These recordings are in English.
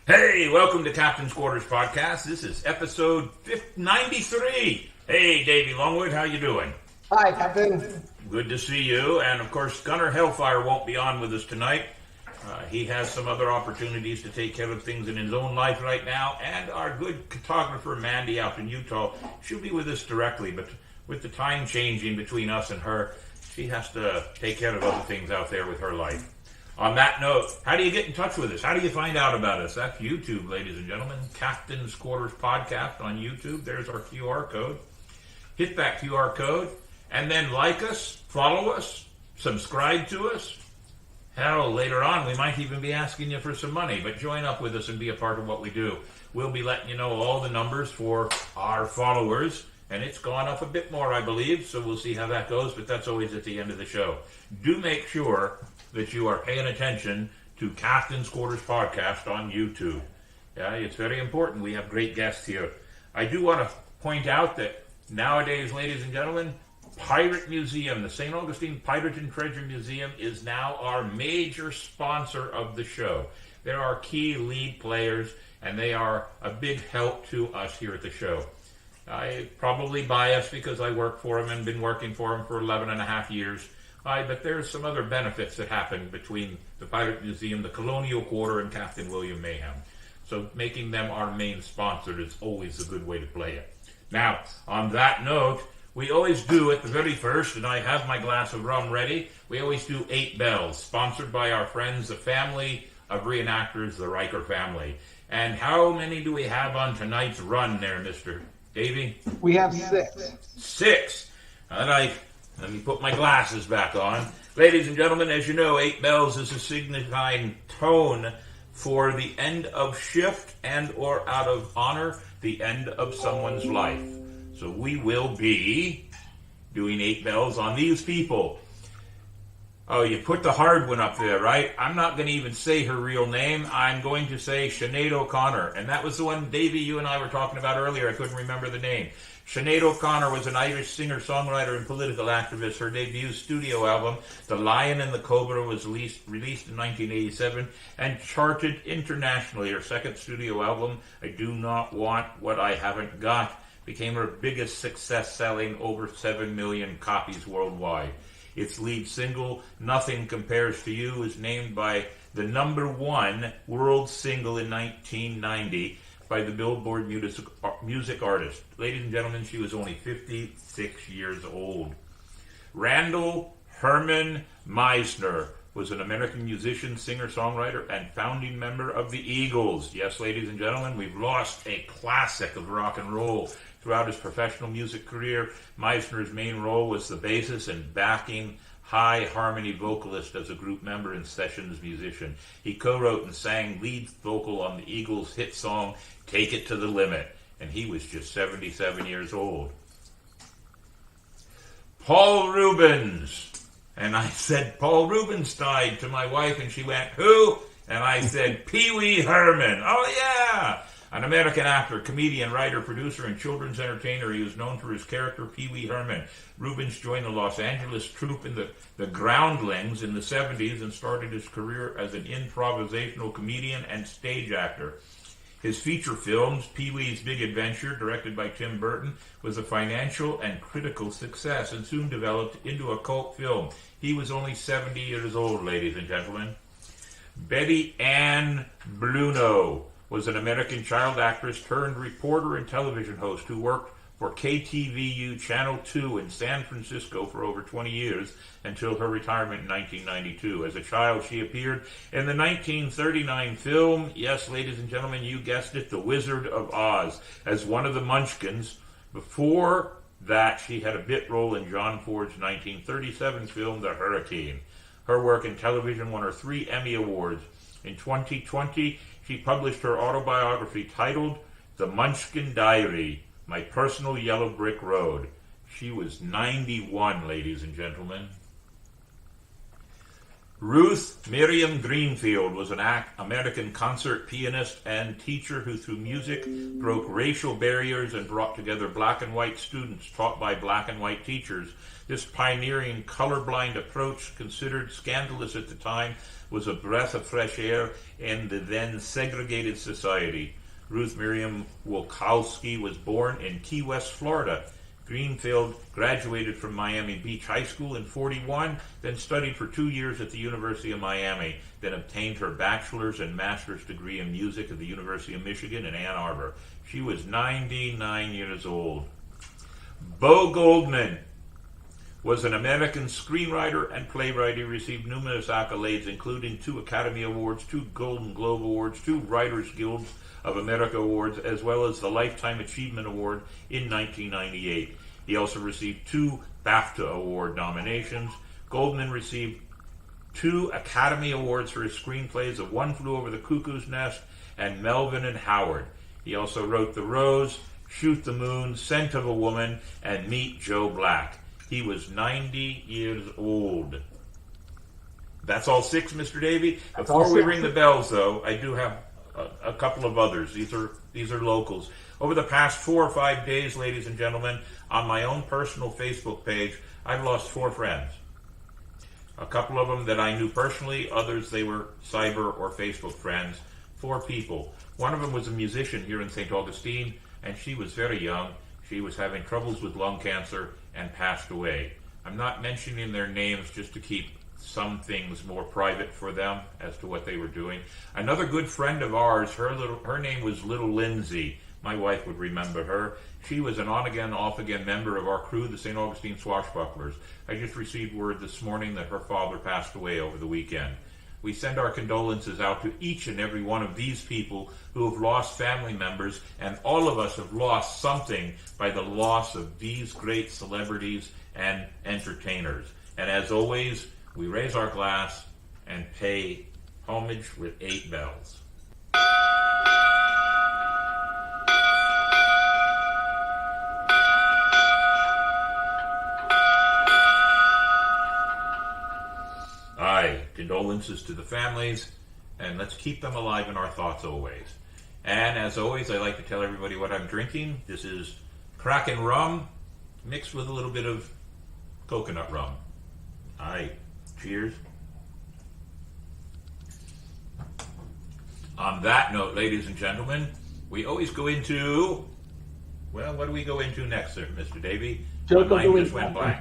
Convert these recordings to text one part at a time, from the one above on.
Hey, welcome to Captain's Quarters Podcast. This is episode 93. Hey, Davey Longwood, how you doing? Hi, Captain. Good to see you. And, of course, Gunner Hellfire won't be on with us tonight. He has some other opportunities to take care of things in his own life right now. And our good photographer, Mandy, out in Utah, she'll be with us directly. But with the time changing between us and her, she has to take care of other things out there with her life. On that note, how do you get in touch with us? How do you find out about us? That's YouTube, ladies and gentlemen. Captain's Quarters Podcast on YouTube. There's our QR code. Hit that QR code and then like us, follow us, subscribe to us. Hell, later on, we might even be asking you for some money, but join up with us and be a part of what we do. We'll be letting you know all the numbers for our followers, and it's gone up a bit more, I believe, so we'll see how that goes, but that's always at the end of the show. Do make sure that you are paying attention to Captain's Quarters Podcast on YouTube. Yeah, it's very important. We have great guests here. I do want to point out that nowadays, ladies and gentlemen, Pirate Museum, the St. Augustine Pirate and Treasure Museum, is now our major sponsor of the show. They're our key lead players, and they are a big help to us here at the show. I probably biased because I work for them and been working for them for 11 and a half years. But there's some other benefits that happen between the Pirate Museum, the Colonial Quarter, and Captain William Mayhem. So making them our main sponsor is always a good way to play it. Now, on that note, we always do at the very first, and I have my glass of rum ready, we always do 8 bells, sponsored by our friends, the family of reenactors, the Riker family. And how many do we have on tonight's run there, Mr. Davey? We have 6. 6. All right. Let me put my glasses back on. Ladies and gentlemen, as you know, 8 bells is a signifying tone for the end of shift and or out of honor, the end of someone's life. So we will be doing 8 bells on these people. Oh, you put the hard one up there, right? I'm not going to even say her real name. I'm going to say Sinead O'Connor. And that was the one, Davey, you and I were talking about earlier. I couldn't remember the name. Sinead O'Connor was an Irish singer-songwriter and political activist. Her debut studio album, The Lion and the Cobra, was released in 1987 and charted internationally. Her second studio album, I Do Not Want What I Haven't Got, became her biggest success, selling over 7 million copies worldwide. Its lead single, Nothing Compares to You, is named by the #1 world single in 1990 by the Billboard music artist. Ladies and gentlemen, she was only 56 years old. Randall Herman Meisner was an American musician, singer-songwriter, and founding member of the Eagles. Yes, ladies and gentlemen, we've lost a classic of rock and roll. Throughout his professional music career, Meisner's main role was the bassist and backing high harmony vocalist as a group member and sessions musician. He co-wrote and sang lead vocal on the Eagles' hit song, Take It to the Limit, and he was just 77 years old. Paul Rubens. And I said, Paul Rubens died to my wife, and she went, who? And I said, Pee Wee Herman. Oh, yeah! An American actor, comedian, writer, producer, and children's entertainer, he was known for his character Pee Wee Herman. Rubens joined the Los Angeles troupe in the Groundlings in the 70s and started his career as an improvisational comedian and stage actor. His feature films, Pee Wee's Big Adventure, directed by Tim Burton, was a financial and critical success and soon developed into a cult film. He was only 70 years old, ladies and gentlemen. Betty Ann Bluno was an American child actress turned reporter and television host who worked for KTVU Channel 2 in San Francisco for over 20 years until her retirement in 1992. As a child, she appeared in the 1939 film, yes, ladies and gentlemen, you guessed it, The Wizard of Oz, as one of the Munchkins. Before that, she had a bit role in John Ford's 1937 film, The Hurricane. Her work in television won her 3 Emmy Awards. In 2020, she published her autobiography titled The Munchkin Diary, My Personal Yellow Brick Road. She was 91, ladies and gentlemen. Ruth Miriam Greenfield was an American concert pianist and teacher who, through music, broke racial barriers and brought together black and white students taught by black and white teachers This pioneering colorblind approach, considered scandalous at the time, was a breath of fresh air in the then segregated society. Ruth Miriam Wolkowski was born in Key West, Florida. Greenfield graduated from Miami Beach High School in '41, then studied for 2 years at the University of Miami, then obtained her bachelor's and master's degree in music at the University of Michigan in Ann Arbor. She was 99 years old. Bo Goldman was an American screenwriter and playwright. He received numerous accolades, including 2 Academy Awards, 2 Golden Globe Awards, 2 Writers Guild of America Awards, as well as the Lifetime Achievement Award in 1998. He also received 2 BAFTA Award nominations. Goldman received 2 Academy Awards for his screenplays of One Flew Over the Cuckoo's Nest and Melvin and Howard. He also wrote The Rose, Shoot the Moon, Scent of a Woman, and Meet Joe Black. He was 90 years old. That's all 6, Mr. Davey? Before we ring the bells, though, I do have a couple of others. These are locals. Over the past 4 or 5 days, ladies and gentlemen, on my own personal Facebook page, I've lost 4 friends. A couple of them that I knew personally, others they were cyber or Facebook friends. 4 people. One of them was a musician here in St. Augustine, and she was very young. She was having troubles with lung cancer and passed away. I'm not mentioning their names just to keep some things more private for them as to what they were doing. Another good friend of ours, her name was Little Lindsay. My wife would remember her. She was an on-again, off-again member of our crew, the St. Augustine Swashbucklers. I just received word this morning that her father passed away over the weekend. We send our condolences out to each and every one of these people who have lost family members, and all of us have lost something by the loss of these great celebrities and entertainers. And as always, we raise our glass and pay homage with 8 bells. Aye, condolences to the families, and let's keep them alive in our thoughts always. And as always, I like to tell everybody what I'm drinking. This is Kraken rum mixed with a little bit of coconut rum. Aye. Cheers. On that note, ladies and gentlemen, we always go into, well, what do we go into next, sir, Mr. Davey? Joke of the week. Just went blank.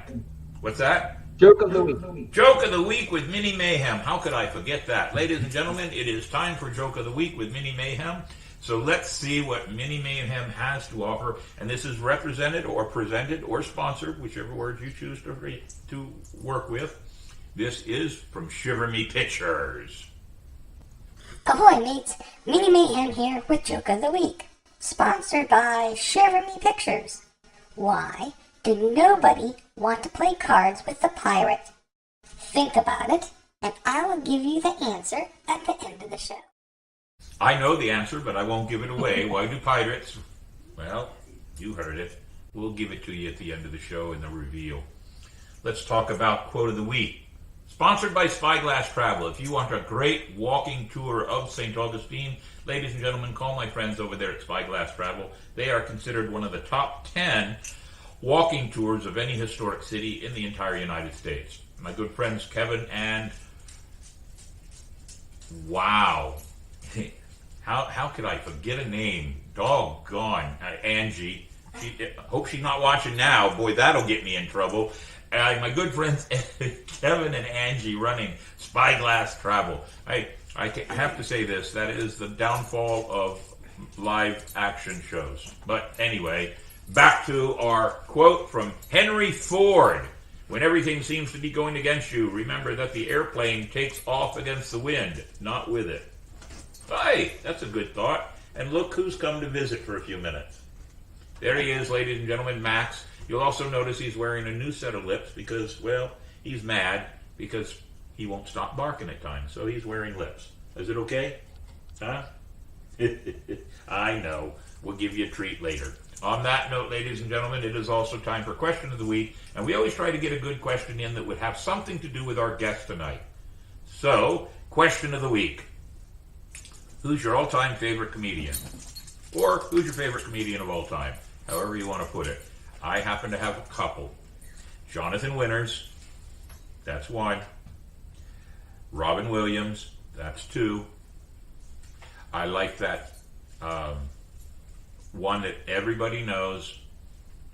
What's that? Joke of the week. Joke of the week with Mini Mayhem. How could I forget that? Ladies and gentlemen, it is time for Joke of the Week with Mini Mayhem. So let's see what Mini Mayhem has to offer. And this is represented or presented or sponsored, whichever word you choose to work with. This is from Shiver Me Pictures. Ahoy mates, Mini Mayhem here with Joke of the Week, sponsored by Shiver Me Pictures. Why did nobody want to play cards with the pirate? Think about it, and I will give you the answer at the end of the show. I know the answer, but I won't give it away. Why do pirates? Well, you heard it. We'll give it to you at the end of the show in the reveal. Let's talk about Quote of the Week. Sponsored by Spyglass Travel. If you want a great walking tour of St. Augustine, ladies and gentlemen, call my friends over there at Spyglass Travel. They are considered one of the top 10 walking tours of any historic city in the entire United States. My good friends Kevin and... Wow. How could I forget a name? Doggone. Angie. Hope she's not watching now. Boy, that'll get me in trouble. My good friends Kevin and Angie running Spyglass Travel. I have to say this, that is the downfall of live action shows. But anyway, back to our quote from Henry Ford. When everything seems to be going against you, remember that the airplane takes off against the wind, not with it. Hey, that's a good thought. And look who's come to visit for a few minutes. There he is, ladies and gentlemen, Max. You'll also notice he's wearing a new set of lips because, well, he's mad because he won't stop barking at times. So he's wearing lips. Is it okay? Huh? I know. We'll give you a treat later. On that note, ladies and gentlemen, it is also time for Question of the Week. And we always try to get a good question in that would have something to do with our guest tonight. So, Question of the Week. Who's your all-time favorite comedian? Or who's your favorite comedian of all time? However you want to put it. I happen to have a couple. Jonathan Winters, that's 1. Robin Williams, that's 2. I like that one that everybody knows,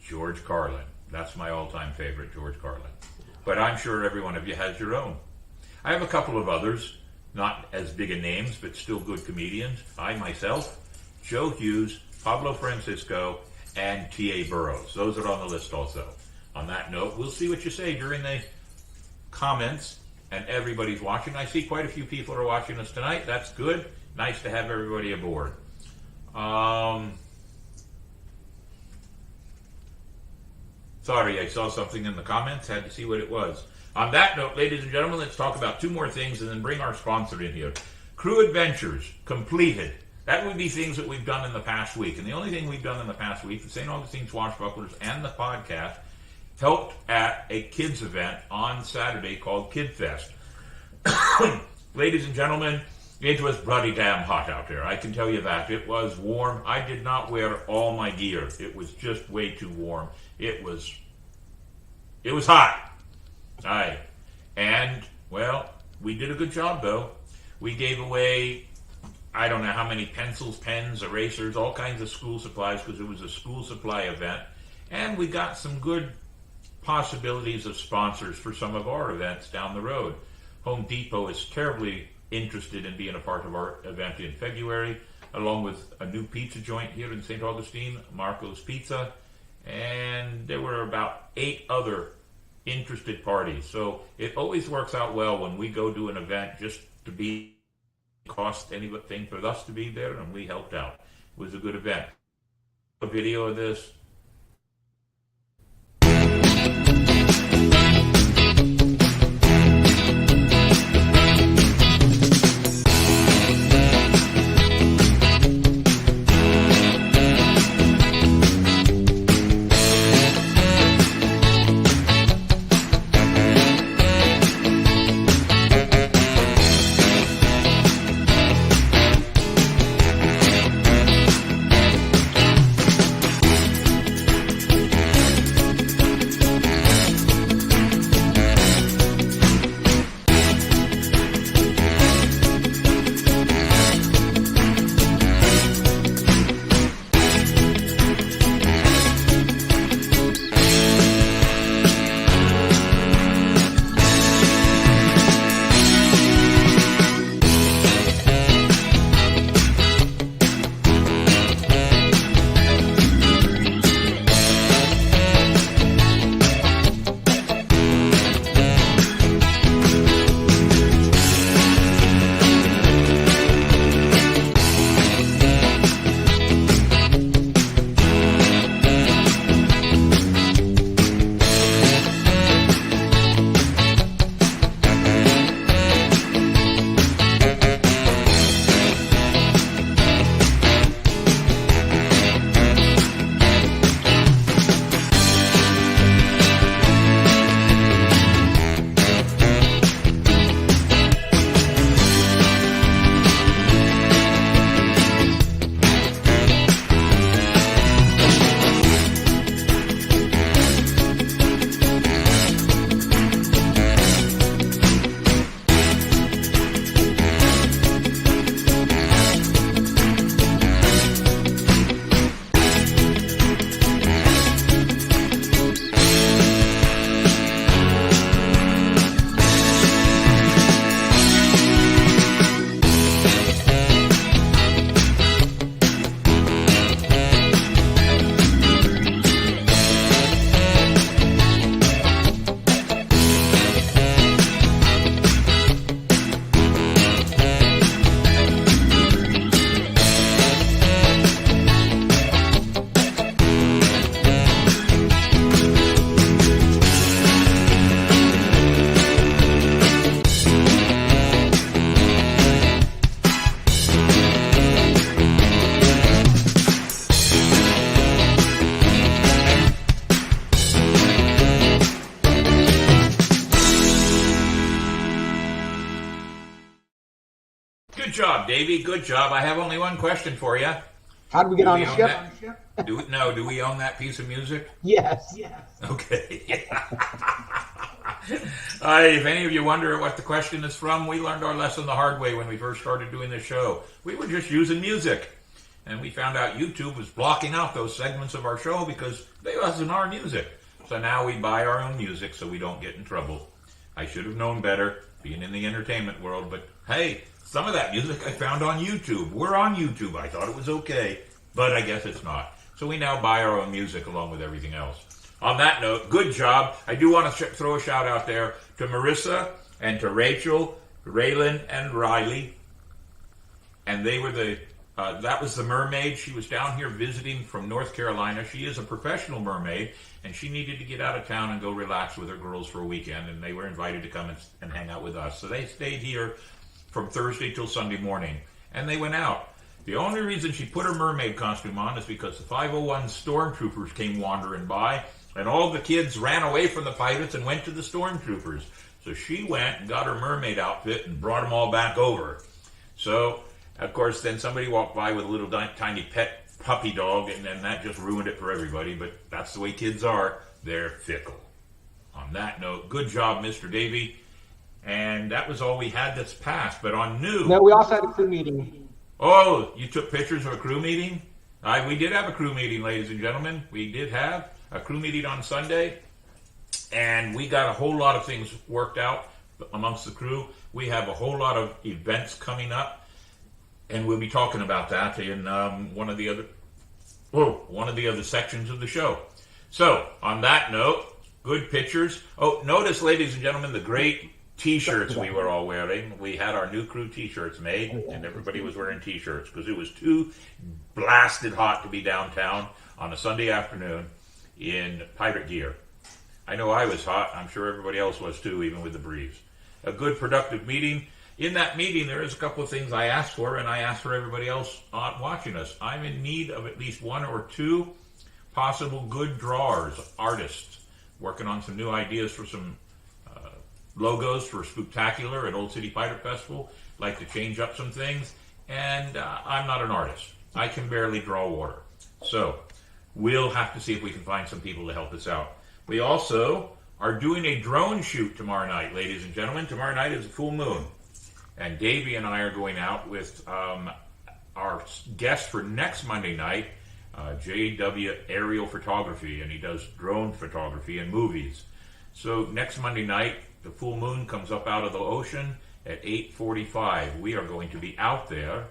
George Carlin. That's my all-time favorite, George Carlin. But I'm sure every one of you has your own. I have a couple of others, not as big a names, but still good comedians. I myself, Joe Hughes, Pablo Francisco, and T.A. Burrows. Those are on the list also. On that note, we'll see what you say during the comments, and everybody's watching. I see quite a few people are watching us tonight. That's good. Nice to have everybody aboard. Sorry, I saw something in the comments. Had to see what it was. On that note, ladies and gentlemen, let's talk about 2 more things and then bring our sponsor in here. Crew Adventures, completed. That would be things that we've done in the past week. And the only thing we've done in the past week, the St. Augustine Swashbucklers and the podcast, helped at a kids event on Saturday called Kid Fest. Ladies and gentlemen, it was bloody damn hot out there. I can tell you that. It was warm. I did not wear all my gear. It was just way too warm. It was hot. Aye. And, well, we did a good job, though. We gave away, I don't know how many pencils, pens, erasers, all kinds of school supplies, because it was a school supply event. And we got some good possibilities of sponsors for some of our events down the road. Home Depot is terribly interested in being a part of our event in February, along with a new pizza joint here in St. Augustine, Marco's Pizza, and there were about 8 other interested parties. So it always works out well when we go do an event just to be cost anything for us to be there, and we helped out. It was a good event. A video of this. Good job, Davey. Good job. I have only one question for you. How do we get Do on we the own ship? that? Do we own that piece of music? Yes. Okay. If any of you wonder what the question is from, we learned our lesson the hard way when we first started doing this show. We were just using music. And we found out YouTube was blocking out those segments of our show because they wasn't our music. So now we buy our own music so we don't get in trouble. I should have known better, being in the entertainment world, but hey, some of that music I found on YouTube. We're on YouTube. I thought it was okay, but I guess it's not. So we now buy our own music along with everything else. On that note, good job. I do want to throw a shout out there to Marissa and to Rachel, Raylan, and Riley. And they were that was the mermaid. She was down here visiting from North Carolina. She is a professional mermaid, and she needed to get out of town and go relax with her girls for a weekend, and they were invited to come and hang out with us. So they stayed here from Thursday till Sunday morning, and they went out. The only reason she put her mermaid costume on is because the 501 stormtroopers came wandering by, and all the kids ran away from the pirates and went to the stormtroopers. So she went and got her mermaid outfit and brought them all back over. So, of course, then somebody walked by with a little tiny pet puppy dog, and then that just ruined it for everybody. But that's the way kids are. They're fickle. On that note, good job, Mr. Davey. And that was all we had that's passed. But on new... No, we also had a crew meeting. Oh, you took pictures of a crew meeting? We did have a crew meeting, ladies and gentlemen. We did have a crew meeting on Sunday. And we got a whole lot of things worked out amongst the crew. We have a whole lot of events coming up. And we'll be talking about that in one of the other sections of the show. So, on that note, good pictures. Oh, notice, ladies and gentlemen, the great T-shirts we were all wearing. We had our new crew T-shirts made, and everybody was wearing T-shirts because it was too blasted hot to be downtown on a Sunday afternoon in pirate gear. I know I was hot. I'm sure everybody else was too, even with the breeze. A good, productive meeting. In that meeting, there is a couple of things I asked for, and I asked for everybody else watching us. I'm in need of at least one or two possible good drawers, artists, working on some new ideas for some logos for Spooktacular at Old City Pirate Festival. Like to change up some things, and I'm not an artist. I can barely draw water. So we'll have to see if we can find some people to help us out. We also are doing a drone shoot tomorrow night, ladies and gentlemen. Tomorrow night is a full moon. And Davey and I are going out with our guest for next Monday night, J.W. Aerial Photography, and he does drone photography and movies. So next Monday night, the full moon comes up out of the ocean at 8:45. We are going to be out there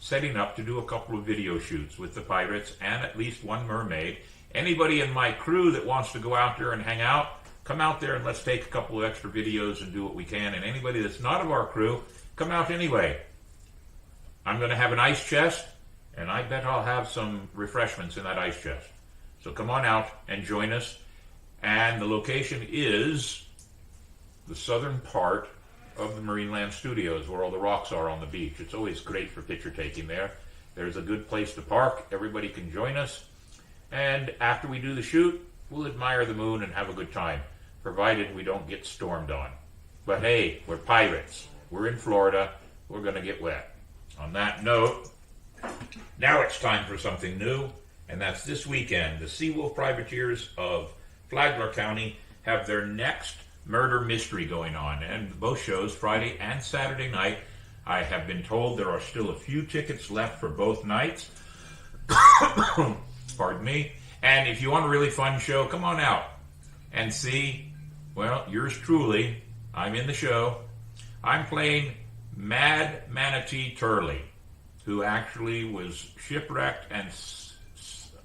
setting up to do a couple of video shoots with the pirates and at least one mermaid. Anybody in my crew that wants to go out there and hang out, come out there and let's take a couple of extra videos and do what we can. And anybody that's not of our crew, come out anyway. I'm going to have an ice chest, and I bet I'll have some refreshments in that ice chest. So come on out and join us. And the location is the southern part of the Marineland Studios, where all the rocks are on the beach. It's always great for picture taking there. There's a good place to park. Everybody can join us. And after we do the shoot, we'll admire the moon and have a good time, provided we don't get stormed on. But hey, we're pirates. We're in Florida. We're going to get wet. On that note, now it's time for something new, and that's this weekend. The Seawolf Privateers of Flagler County have their next murder mystery going on, and both shows, Friday and Saturday night. I have been told there are still a few tickets left for both nights. Pardon me. And if you want a really fun show, come on out and see, well, yours truly. I'm in the show. I'm playing Mad Manatee Turley, who actually was shipwrecked and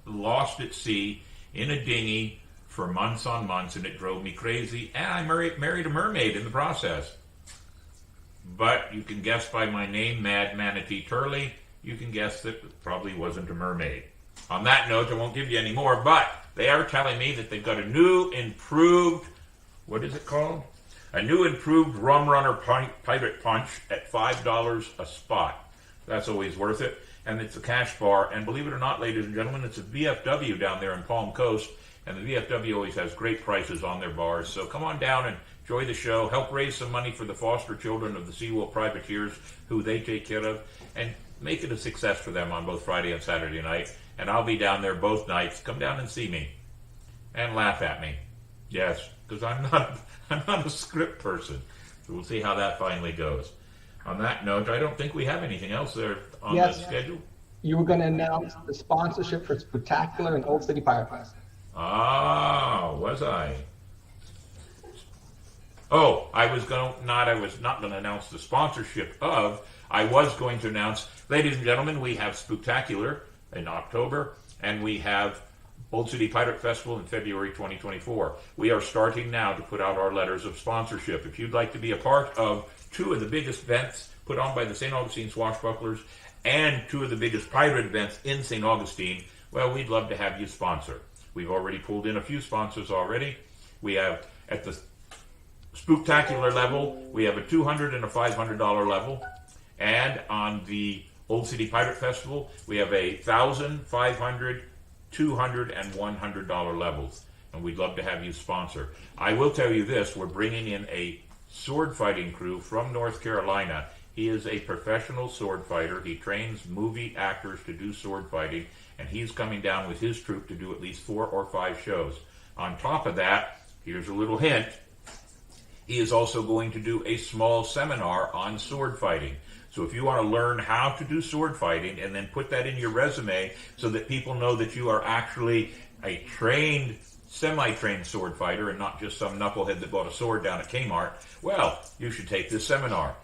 lost at sea in a dinghy for months on months, and it drove me crazy. And I married a mermaid in the process. But you can guess by my name, Mad Manatee Turley, you can guess that it probably wasn't a mermaid. On that note, I won't give you any more, but they are telling me that they've got a new improved, what is it called? A new improved Rum Runner Pirate Punch at $5 a spot. That's always worth it. And it's a cash bar. And believe it or not, ladies and gentlemen, it's a VFW down there in Palm Coast. And the VFW always has great prices on their bars. So come on down and enjoy the show. Help raise some money for the foster children of the Seawolf privateers who they take care of. And make it a success for them on both Friday and Saturday night. And I'll be down there both nights. Come down and see me. And laugh at me. Yes, because I'm not a script person. So we'll see how that finally goes. On that note, I don't think we have anything else there on the schedule. You were going to announce the sponsorship for Spectacular and Old City Pirate Fest. Ah, was I? Oh, I was not going to announce the sponsorship of. I was going to announce, ladies and gentlemen, we have Spectacular in October, and we have Old City Pirate Festival in February 2024. We are starting now to put out our letters of sponsorship. If you'd like to be a part of two of the biggest events put on by the St. Augustine Swashbucklers and two of the biggest pirate events in St. Augustine, well, we'd love to have you sponsor. We've already pulled in a few sponsors already. We have, at the Spooktacular level, we have a $200 and a $500 level. And on the Old City Pirate Festival, we have a $1,000, $500, $200, and $100 levels. And we'd love to have you sponsor. I will tell you this, we're bringing in a sword fighting crew from North Carolina. He is a professional sword fighter. He trains movie actors to do sword fighting, and he's coming down with his troupe to do at least 4 or 5 shows. On top of that, here's a little hint, he is also going to do a small seminar on sword fighting. So if you want to learn how to do sword fighting and then put that in your resume so that people know that you are actually a trained, semi-trained sword fighter and not just some knucklehead that bought a sword down at Kmart, well, you should take this seminar.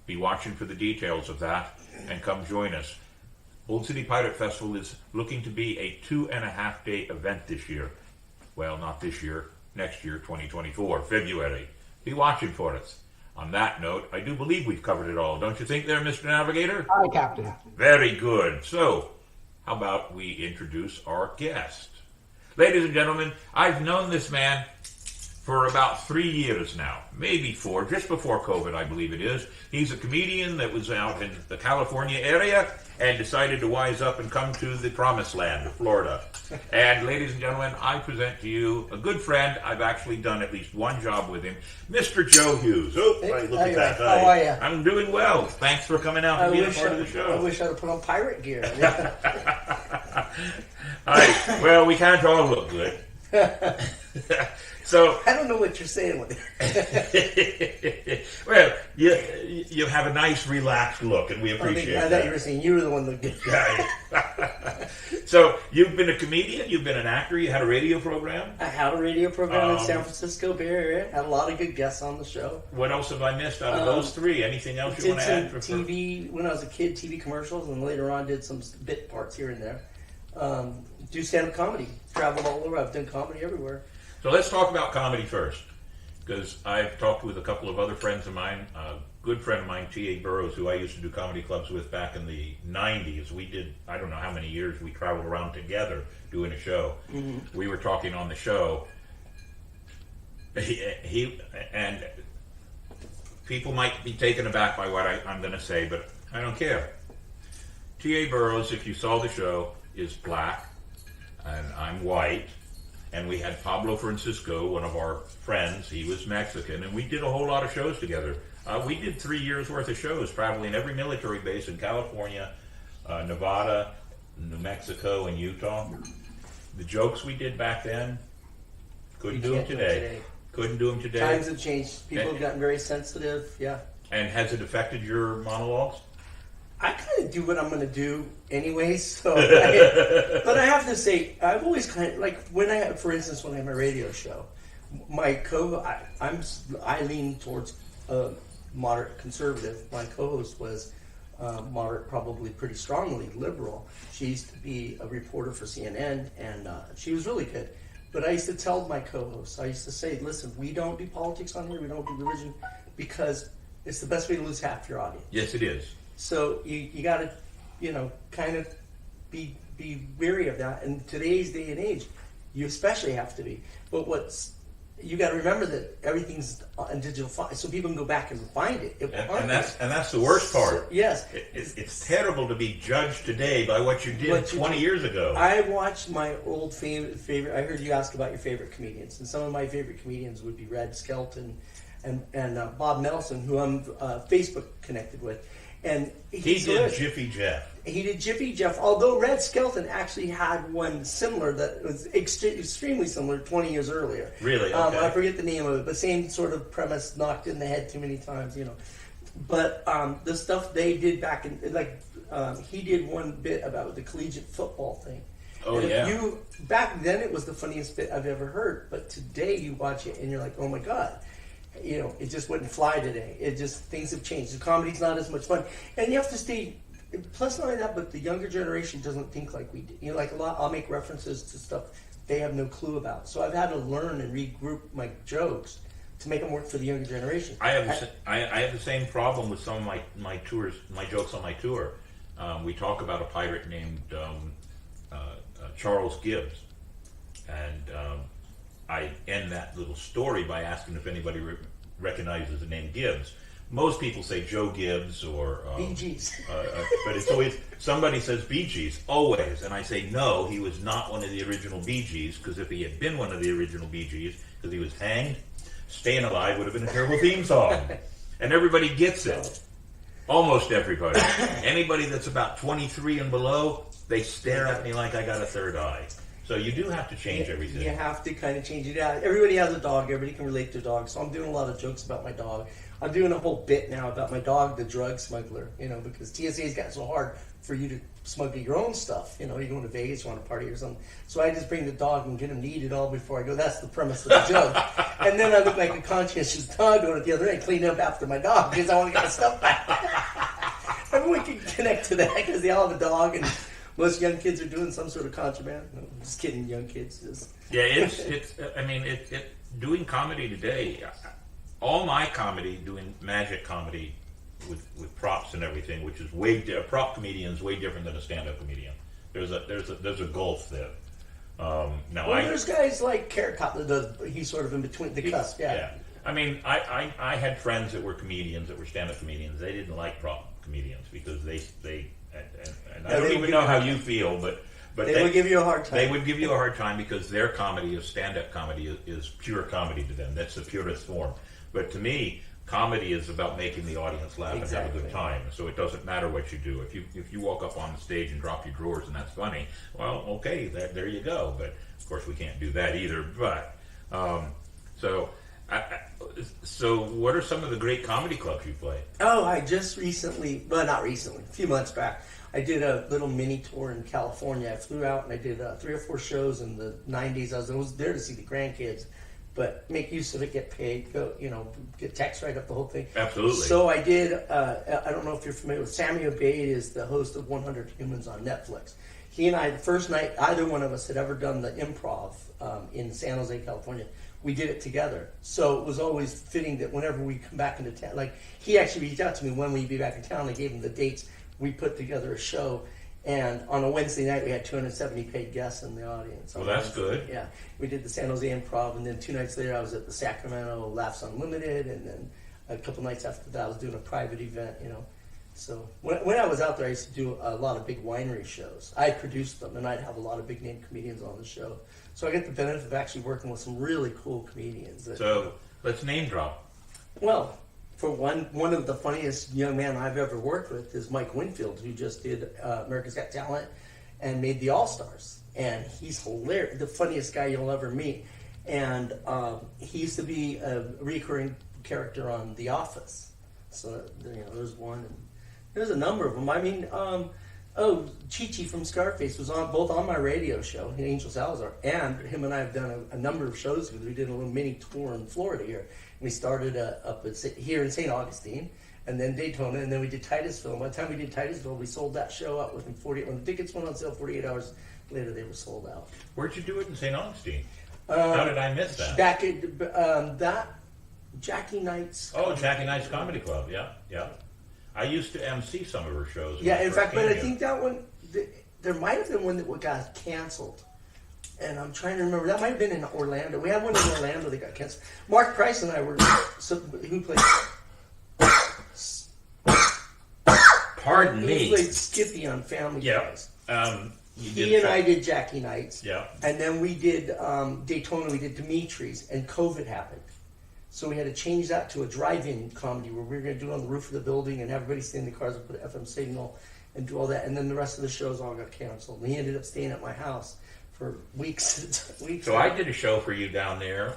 Be watching for the details of that and come join us. Old City Pirate Festival is looking to be a 2.5-day event this year. Well, not this year, next year, 2024, February. Be watching for us. On that note, I do believe we've covered it all. Don't you think there, Mr. Navigator? Hi, Captain. Very good. So, how about we introduce our guest? Ladies and gentlemen, I've known this man for about 3 years now, maybe 4, just before COVID, I believe it is. He's a comedian that was out in the California area and decided to wise up and come to the promised land of Florida. And ladies and gentlemen, I present to you a good friend. I've actually done at least one job with him, Mr. Joe Hughes. Oh, hey, look at that. How are you? I'm doing well. Thanks for coming out and being a part of the show. I wish I'd have put on pirate gear. All right. Well, we can't all look good. So I don't know what you're saying with it. Well, you have a nice, relaxed look, and we appreciate I that. thought you were saying you were the one that did that. So you've been a comedian, you've been an actor, you had a radio program. I had a radio program in San Francisco Bay Area. Had a lot of good guests on the show. What else have I missed out of those 3? Anything else you want to add? Did some TV when I was a kid, TV commercials, and later on did some bit parts here and there. Do stand-up comedy. Traveled all over. I've done comedy everywhere. So let's talk about comedy first, because I've talked with a couple of other friends of mine. A good friend of mine, T.A. Burroughs, who I used to do comedy clubs with back in the 90s. We did, I don't know how many years, we traveled around together doing a show. Mm-hmm. We were talking on the show. He and people might be taken aback by what I'm going to say, but I don't care. T.A. Burroughs, if you saw the show, is black, and I'm white. And we had Pablo Francisco, one of our friends. He was Mexican, and we did a whole lot of shows together. We did 3 years worth of shows, traveling every military base in California, Nevada, New Mexico, and Utah. The jokes we did back then, couldn't do them today. Couldn't do them today. Times have changed. People have gotten very sensitive. Yeah. And has it affected your monologues? I kind of do what I'm going to do anyways, so but I have to say, I've always kind of, like, for instance, when I have my radio show, my I lean towards moderate conservative. My co-host was moderate, probably pretty strongly liberal. She used to be a reporter for CNN, and she was really good. But I used to tell my co-hosts, I used to say, listen, we don't do politics on here, we don't do religion, because it's the best way to lose half your audience. Yes, it is. So you got to, kind of be wary of that. And today's day and age, you especially have to be. But what's you got to remember that everything's on digital, so people can go back and find it. And that's the worst part. Yes, it's terrible to be judged today by what you did 20 years ago. I watched my old favorite. I heard you ask about your favorite comedians, and some of my favorite comedians would be Red Skelton and Bob Nelson, who I'm Facebook connected with. And he did Jiffy Jeff. He did Jiffy Jeff, although Red Skelton actually had one similar that was extremely similar 20 years earlier. Really? Okay. I forget the name of it, but same sort of premise, knocked in the head too many times, But the stuff they did back in, he did one bit about the collegiate football thing. Oh, and yeah. Back then it was the funniest bit I've ever heard, but today you watch it and you're like, oh my God. It just wouldn't fly today. Things have changed. The comedy's not as much fun. And you have to stay, plus not only that, but the younger generation doesn't think like we do. Like a lot, I'll make references to stuff they have no clue about. So I've had to learn and regroup my jokes to make them work for the younger generation. I have the same problem with some of my tours, my jokes on my tour. We talk about a pirate named Charles Gibbs. And I end that little story by asking if anybody recognizes the name Gibbs. Most people say Joe Gibbs or Bee Gees. but it's always somebody says Bee Gees, always, and I say no, he was not one of the original Bee Gees, because if he had been one of the original Bee Gees, because he was hanged, Staying Alive would have been a terrible theme song, and everybody gets it. Almost everybody. Anybody that's about 23 and below, they stare at me like I got a third eye. So you do have to change everything. You have to kind of change it out. Everybody has a dog. Everybody can relate to a dog. So I'm doing a lot of jokes about my dog. I'm doing a whole bit now about my dog, the drug smuggler, because TSA's got so hard for you to smuggle your own stuff. You're going to Vegas, you want to party or something. So I just bring the dog and get him to eat it all before I go. That's the premise of the joke. And then I look like a conscientious dog going at the other end, clean up after my dog because I want to get my stuff back. Everyone can connect to that because they all have a dog, and most young kids are doing some sort of contraband. No, I'm just kidding, young kids. Yeah, it's. I mean, doing comedy today. All my comedy, doing magic comedy with props and everything, which is a prop comedian is way different than a stand-up comedian. There's a gulf there. There's guys like Carrot Top that does. He's sort of in between the cusp. Yeah. I mean, I had friends that were comedians that were stand-up comedians. They didn't like prop comedians because they and I don't even know how you feel, but they would give you a hard time. They would give you a hard time because their comedy is stand-up comedy is pure comedy to them. That's the purest form. But to me, comedy is about making the audience laugh and have a good time. So it doesn't matter what you do. If you walk up on the stage and drop your drawers and that's funny, well, okay, there you go. But of course, we can't do that either. But so what are some of the great comedy clubs you play? Oh, I just recently, not recently, a few months back, I did a little mini tour in California. I flew out and I did 3 or 4 shows in the 90s. I was there to see the grandkids. But make use of it, get paid, go, get tax write up the whole thing. Absolutely. So I did. I don't know if you're familiar with Samuel Bade is the host of 100 Humans on Netflix. He and I, the first night either one of us had ever done the improv in San Jose, California, we did it together. So it was always fitting that whenever we come back into town, like he actually reached out to me, when will you be back in town? I gave him the dates. We put together a show. And on a Wednesday night, we had 270 paid guests in the audience. Well, that's good. Yeah. We did the San Jose Improv, and then 2 nights later, I was at the Sacramento Laughs Unlimited, and then a couple nights after that, I was doing a private event, So when I was out there, I used to do a lot of big winery shows. I produced them, and I'd have a lot of big-name comedians on the show. So I get the benefit of actually working with some really cool comedians. So let's name drop. Well, for one of the funniest young men I've ever worked with is Mike Winfield, who just did America's Got Talent and made the All-Stars. And he's hilarious, the funniest guy you'll ever meet. And he used to be a recurring character on The Office. So, there's one. And there's a number of them. I mean, Chi-Chi from Scarface was both on my radio show, Angel Salazar, and him and I have done a number of shows because we did a little mini tour in Florida here. We started up here in St. Augustine, and then Daytona, and then we did Titusville. By the time we did Titusville, we sold that show out within 48. When the tickets went on sale 48 hours later, they were sold out. Where'd you do it in St. Augustine? How did I miss that? Back at Jackie Knight's. Oh, Jackie Knight's Comedy Club. Yeah. I used to MC some of her shows. Yeah, in fact, but I think that one, there might have been one that got canceled. And I'm trying to remember. That might have been in Orlando. We had one in Orlando that got canceled. Mark Price and I were. Who played? Pardon He me. played Skippy on Family Yeah. Ties. You He did and I did Jackie Nights. Yeah. And then we did Daytona. We did Dimitri's, and COVID happened. So we had to change that to a drive-in comedy where we were going to do it on the roof of the building and everybody stay in the cars and put an FM signal and do all that. And then the rest of the shows all got canceled. And he ended up staying at my house for weeks. So I did a show for you down there.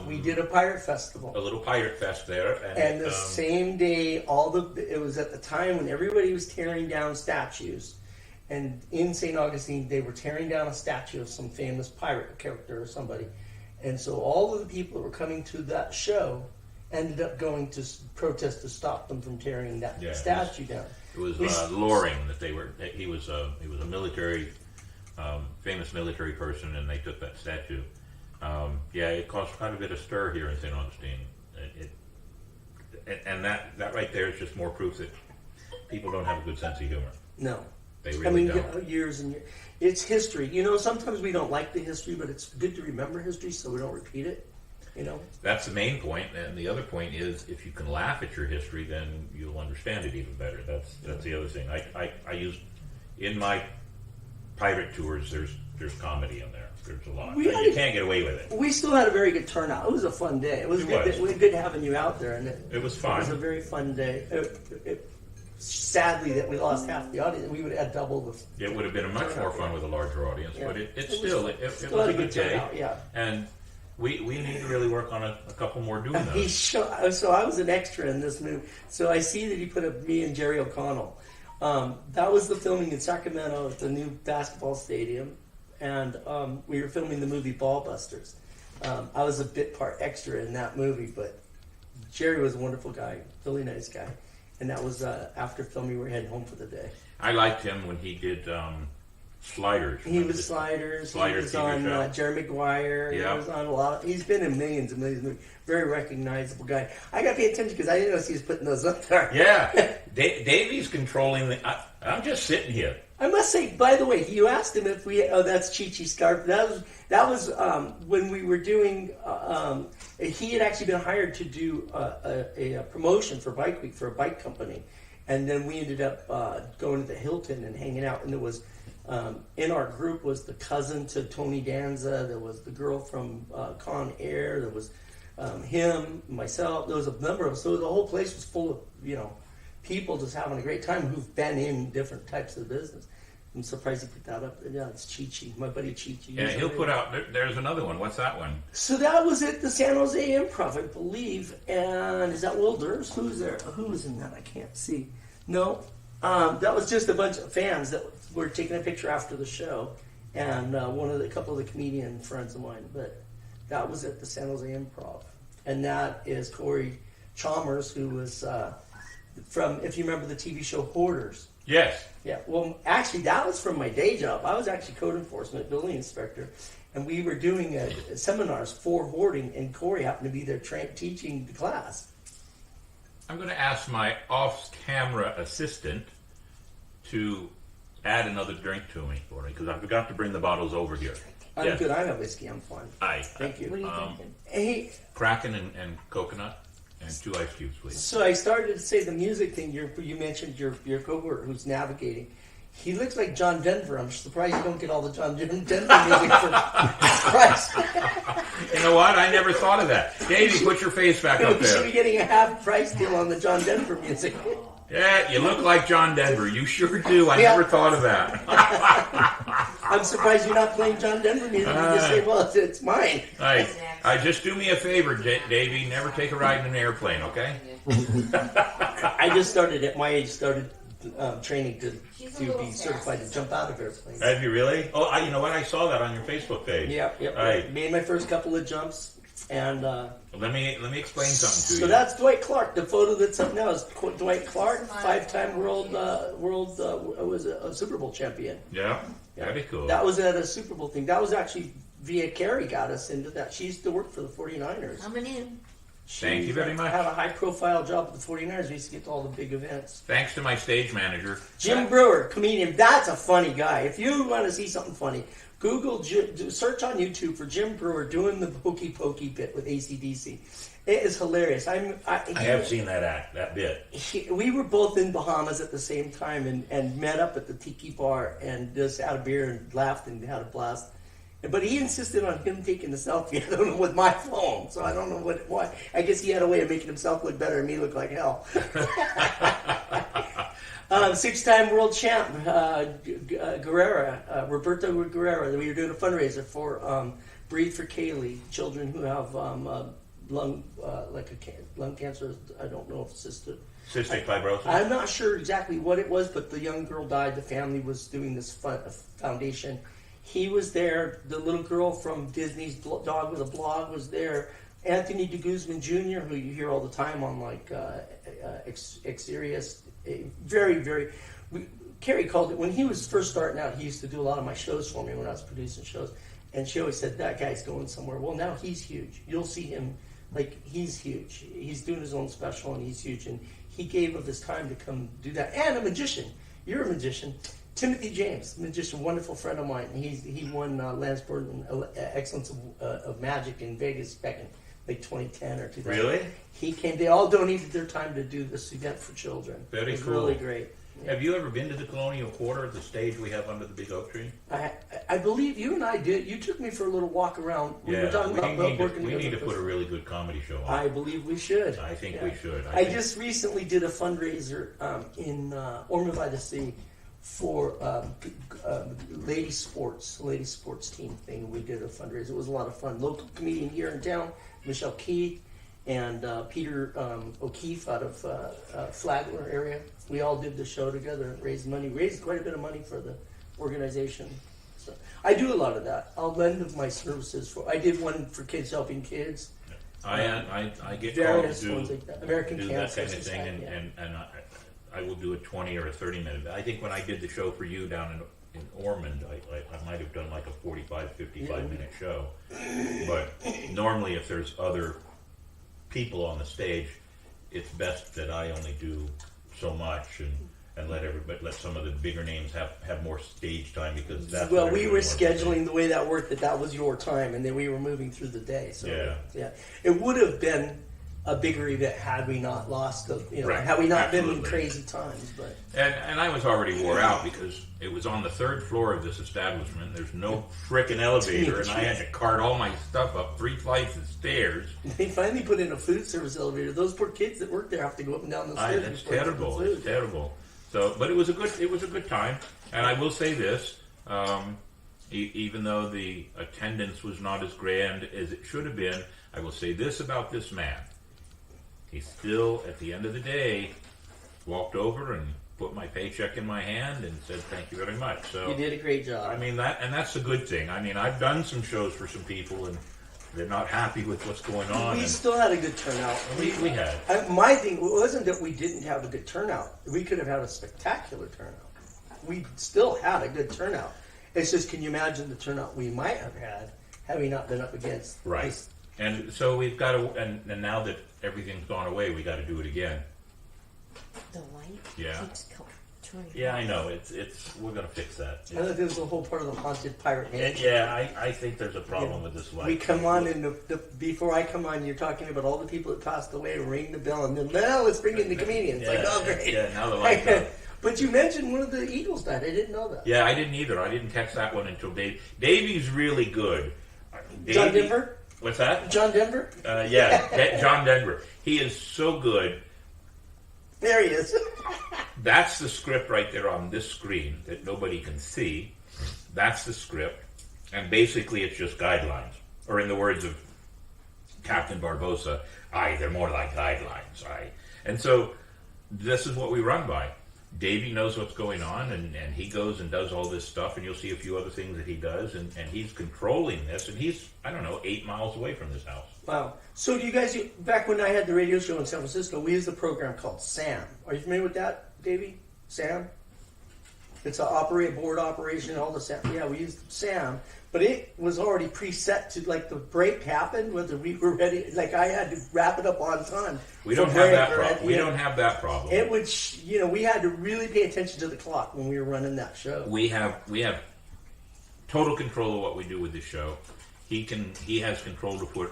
We did a pirate festival. A little pirate fest there. And the same day, it was at the time when everybody was tearing down statues. And in St. Augustine, they were tearing down a statue of some famous pirate character or somebody. And so all of the people that were coming to that show ended up going to protest to stop them from tearing that statue down. It was Loring that they were. He was a military, famous military person, and they took that statue. It caused quite a bit of stir here in St. Augustine. And that right there is just more proof that people don't have a good sense of humor. No. They really don't. Years and years. It's history. Sometimes we don't like the history, but it's good to remember history so we don't repeat it. That's the main point, and the other point is if you can laugh at your history, then you'll understand it even better. That's the other thing. I use in my pirate tours. There's comedy in there. There's a lot. You can't get away with it. We still had a very good turnout. It was a fun day. It was good having you out there, and it was fun. It was a very fun day. Sadly, that we lost half the audience. We would have had double the. It would have been much more fun with a larger audience, but it was a good day. Turnout, yeah. And we need to really work on a couple more doing those. So I was an extra in this movie. So I see that he put up me and Jerry O'Connell. That was the filming in Sacramento at the new basketball stadium, and we were filming the movie Ballbusters. I was a bit part extra in that movie, but Jerry was a wonderful guy, really nice guy. And that was after filming, we were heading home for the day. I liked him when he did Sliders. He was Sliders. He was on Jerry Maguire. Yeah. He was on a lot. He's been in millions and millions of movies. Very recognizable guy. I got to pay attention because I didn't know he was putting those up there. Yeah. Davey's controlling I'm just sitting here. I must say, by the way, you asked him if we. Oh, that's Chi-Chi Scarf. That was when we were doing. He had actually been hired to do a promotion for Bike Week for a bike company, and then we ended up going to the Hilton and hanging out. And there was in our group was the cousin to Tony Danza. There was the girl from Con Air. There was him, myself. There was a number of. So the whole place was full of people just having a great time who've been in different types of business. I'm surprised he put that up. Yeah, it's Chi-Chi, my buddy Chi-Chi. Yeah, he'll put out, there's another one. What's that one? So that was at the San Jose Improv, I believe. And is that Will Durst? Who's there? Who was in that? I can't see. No. That was just a bunch of fans that were taking a picture after the show. And a couple of the comedian friends of mine. But that was at the San Jose Improv. And that is Corey Chalmers, who was from, if you remember the TV show Hoarders. Yes. Yeah, well, actually, that was from my day job. I was actually code enforcement building inspector, and we were doing seminars for hoarding, and Corey happened to be there teaching the class. I'm going to ask my off-camera assistant to add another drink to me, because I forgot to bring the bottles over here. I'm good. I have whiskey. I'm fine. Thank you. What are you thinking? Hey, Kraken and coconut. And 2 ice cubes, please. So I started to say the music thing. You mentioned your cohort who's navigating. He looks like John Denver. I'm surprised you don't get all the John Denver music for price. You know what? I never thought of that. Davey, put your face back up You should there. be getting a half price deal on the John Denver music. Yeah, you look like John Denver. You sure do. I never thought of that. I'm surprised you're not playing John Denver music. You just say, well, it's mine. I just do me a favor, Davey. Never take a ride in an airplane, okay? I just started at my age, training to be certified to jump out of airplanes. Have you really? Oh, you know what? I saw that on your Facebook page. Yep. Right. Made my first couple of jumps, and let me explain something to you. So that's Dwight Clark. The photo that's up now is Dwight Clark, 5-time world Super Bowl champion. Yeah, very cool. That was at a Super Bowl thing. That was actually via Carrie got us into that. She used to work for the 49ers. Coming in. Thank you very much. Had a high-profile job with the 49ers. We used to get to all the big events. Thanks to my stage manager. Jim Brewer, comedian. That's a funny guy. If you want to see something funny, Google, search on YouTube for Jim Brewer doing the hokey pokey bit with AC/DC. It is hilarious. I have seen that bit. We were both in Bahamas at the same time and met up at the tiki bar and just had a beer and laughed and had a blast. But he insisted on him taking the selfie. I don't know, with my phone, so I don't know why. I guess he had a way of making himself look better and me look like hell. 6-time world champ Guerrera, Roberto Guerrera. We were doing a fundraiser for Breathe for Kaylee, children who have lung cancer. I don't know if it's Cystic fibrosis. I'm not sure exactly what it was, but the young girl died. The family was doing this foundation. He was there. The little girl from Disney's Dog with a Blog was there. Anthony de Guzman Jr., who you hear all the time on X-Sirius, very, very. Carrie called it when he was first starting out. He used to do a lot of my shows for me when I was producing shows, and she always said that guy's going somewhere. Well, now he's huge. You'll see him, he's huge. He's doing his own special, and he's huge. And he gave of his time to come do that. And a magician. You're a magician. Timothy James, magician, wonderful friend of mine. He won Lance Burton Excellence of Magic in Vegas back in 2010 or 2000. Really? He came. They all donated their time to do this event for children. Very it was cool. Really great. Yeah. Have you ever been to the Colonial Quarter, the stage we have under the big oak tree? I believe you and I did. You took me for a little walk around. We were talking about working we together. need to put a really good comedy show on. I believe we should. I think we should. I just recently did a fundraiser in Ormond by the Sea for lady sports team thing. We did a fundraiser. It was a lot of fun. Local comedian here in town, Michelle Keith, and Peter O'Keefe out of Flagler area. We all did the show together and raised quite a bit of money for the organization. So I do a lot of that. I'll lend my services for. I did one for kids helping kids. I get called to do like that. American do Cancer that kind of thing, Society, and I will do a 20 or a 30 minute. I think when I did the show for you down in Ormond, I might have done like a 45, 55 minute show. But normally if there's other people on the stage, it's best that I only do so much and let some of the bigger names have more stage time, because that's well, we were scheduling the way that worked, that was your time, and then we were moving through the day. So yeah, it would have been a bigger event had we not lost right. Had we not Absolutely. been in crazy times. But and I was already wore out because it was on the 3rd floor of this establishment. There's no frickin' elevator, and I had to cart all my stuff up 3 flights of stairs. They finally put in a food service elevator. Those poor kids that work there have to go up and down the stairs. It's terrible. It's terrible. So, but it was a good time. And I will say this: even though the attendance was not as grand as it should have been, I will say this about this man. He still, at the end of the day, walked over and put my paycheck in my hand and said, "Thank you very much." So you did a great job. I mean that's a good thing. I mean, I've done some shows for some people, and they're not happy with what's going on. We still had a good turnout. We had. My thing wasn't that we didn't have a good turnout. We could have had a spectacular turnout. We still had a good turnout. It's just, can you imagine the turnout we might have had we not been up against right? And so we've got to, and now that everything's gone away, we got to do it again. The light keeps turning. Yeah, I know. It's we're gonna fix that. I think there's a whole part of the haunted pirate mansion. Yeah, I think there's a problem with this light. We come on, and before I come on, you're talking about all the people that passed away. Ring the bell, and then let's bring in the comedians. Yeah, oh great. Yeah, now the light goes. But you mentioned one of the Eagles died. I didn't know that. Yeah, I didn't either. I didn't catch that one until Dave. Davey's really good. John Denver. What's that? John Denver? John Denver. He is so good. There he is. That's the script right there on this screen that nobody can see. That's the script. And basically it's just guidelines. Or in the words of Captain Barbosa, they're more like guidelines. And so this is what we run by. Davey knows what's going on, and he goes and does all this stuff, and you'll see a few other things that he does, and he's controlling this, and he's, 8 miles away from this house. Wow. So do you guys, back when I had the radio show in San Francisco, we used a program called SAM. Are you familiar with that, Davey? SAM? It's a board operation, all the SAM. Yeah, we used SAM, but it was already preset to, the break happened, whether we were ready, I had to wrap it up on time. We don't have that problem. We don't have that problem. It would, we had to really pay attention to the clock when we were running that show. We have total control of what we do with the show. He has control to put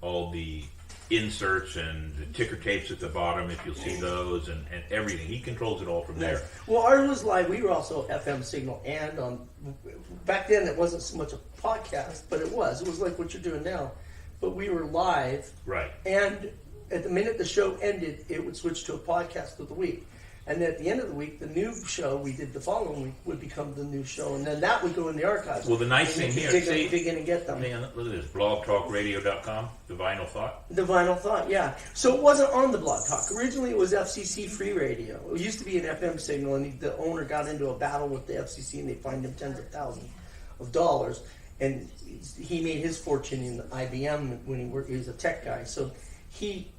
all the inserts and the ticker tapes at the bottom, if you'll see those, and everything. He controls it all from there. Well, ours was live. We were also FM signal, and on back then it wasn't so much a podcast, but it was like what you're doing now. But we were live, Right. And at the minute the show ended, it would switch to a podcast of the week. And then at the end of the week, the new show we did the following week would become the new show, and then that would go in the archives. Well, the nice And thing you here, could see, dig in and get them. man, look at this, blogtalkradio.com, the Vinyl Thought. The Vinyl Thought, yeah. So it wasn't on the Blog Talk. Originally, it was FCC free radio. It used to be an FM signal, and the owner got into a battle with the FCC, and they fined him tens of thousands of dollars. And he made his fortune in IBM when he was a tech guy. So he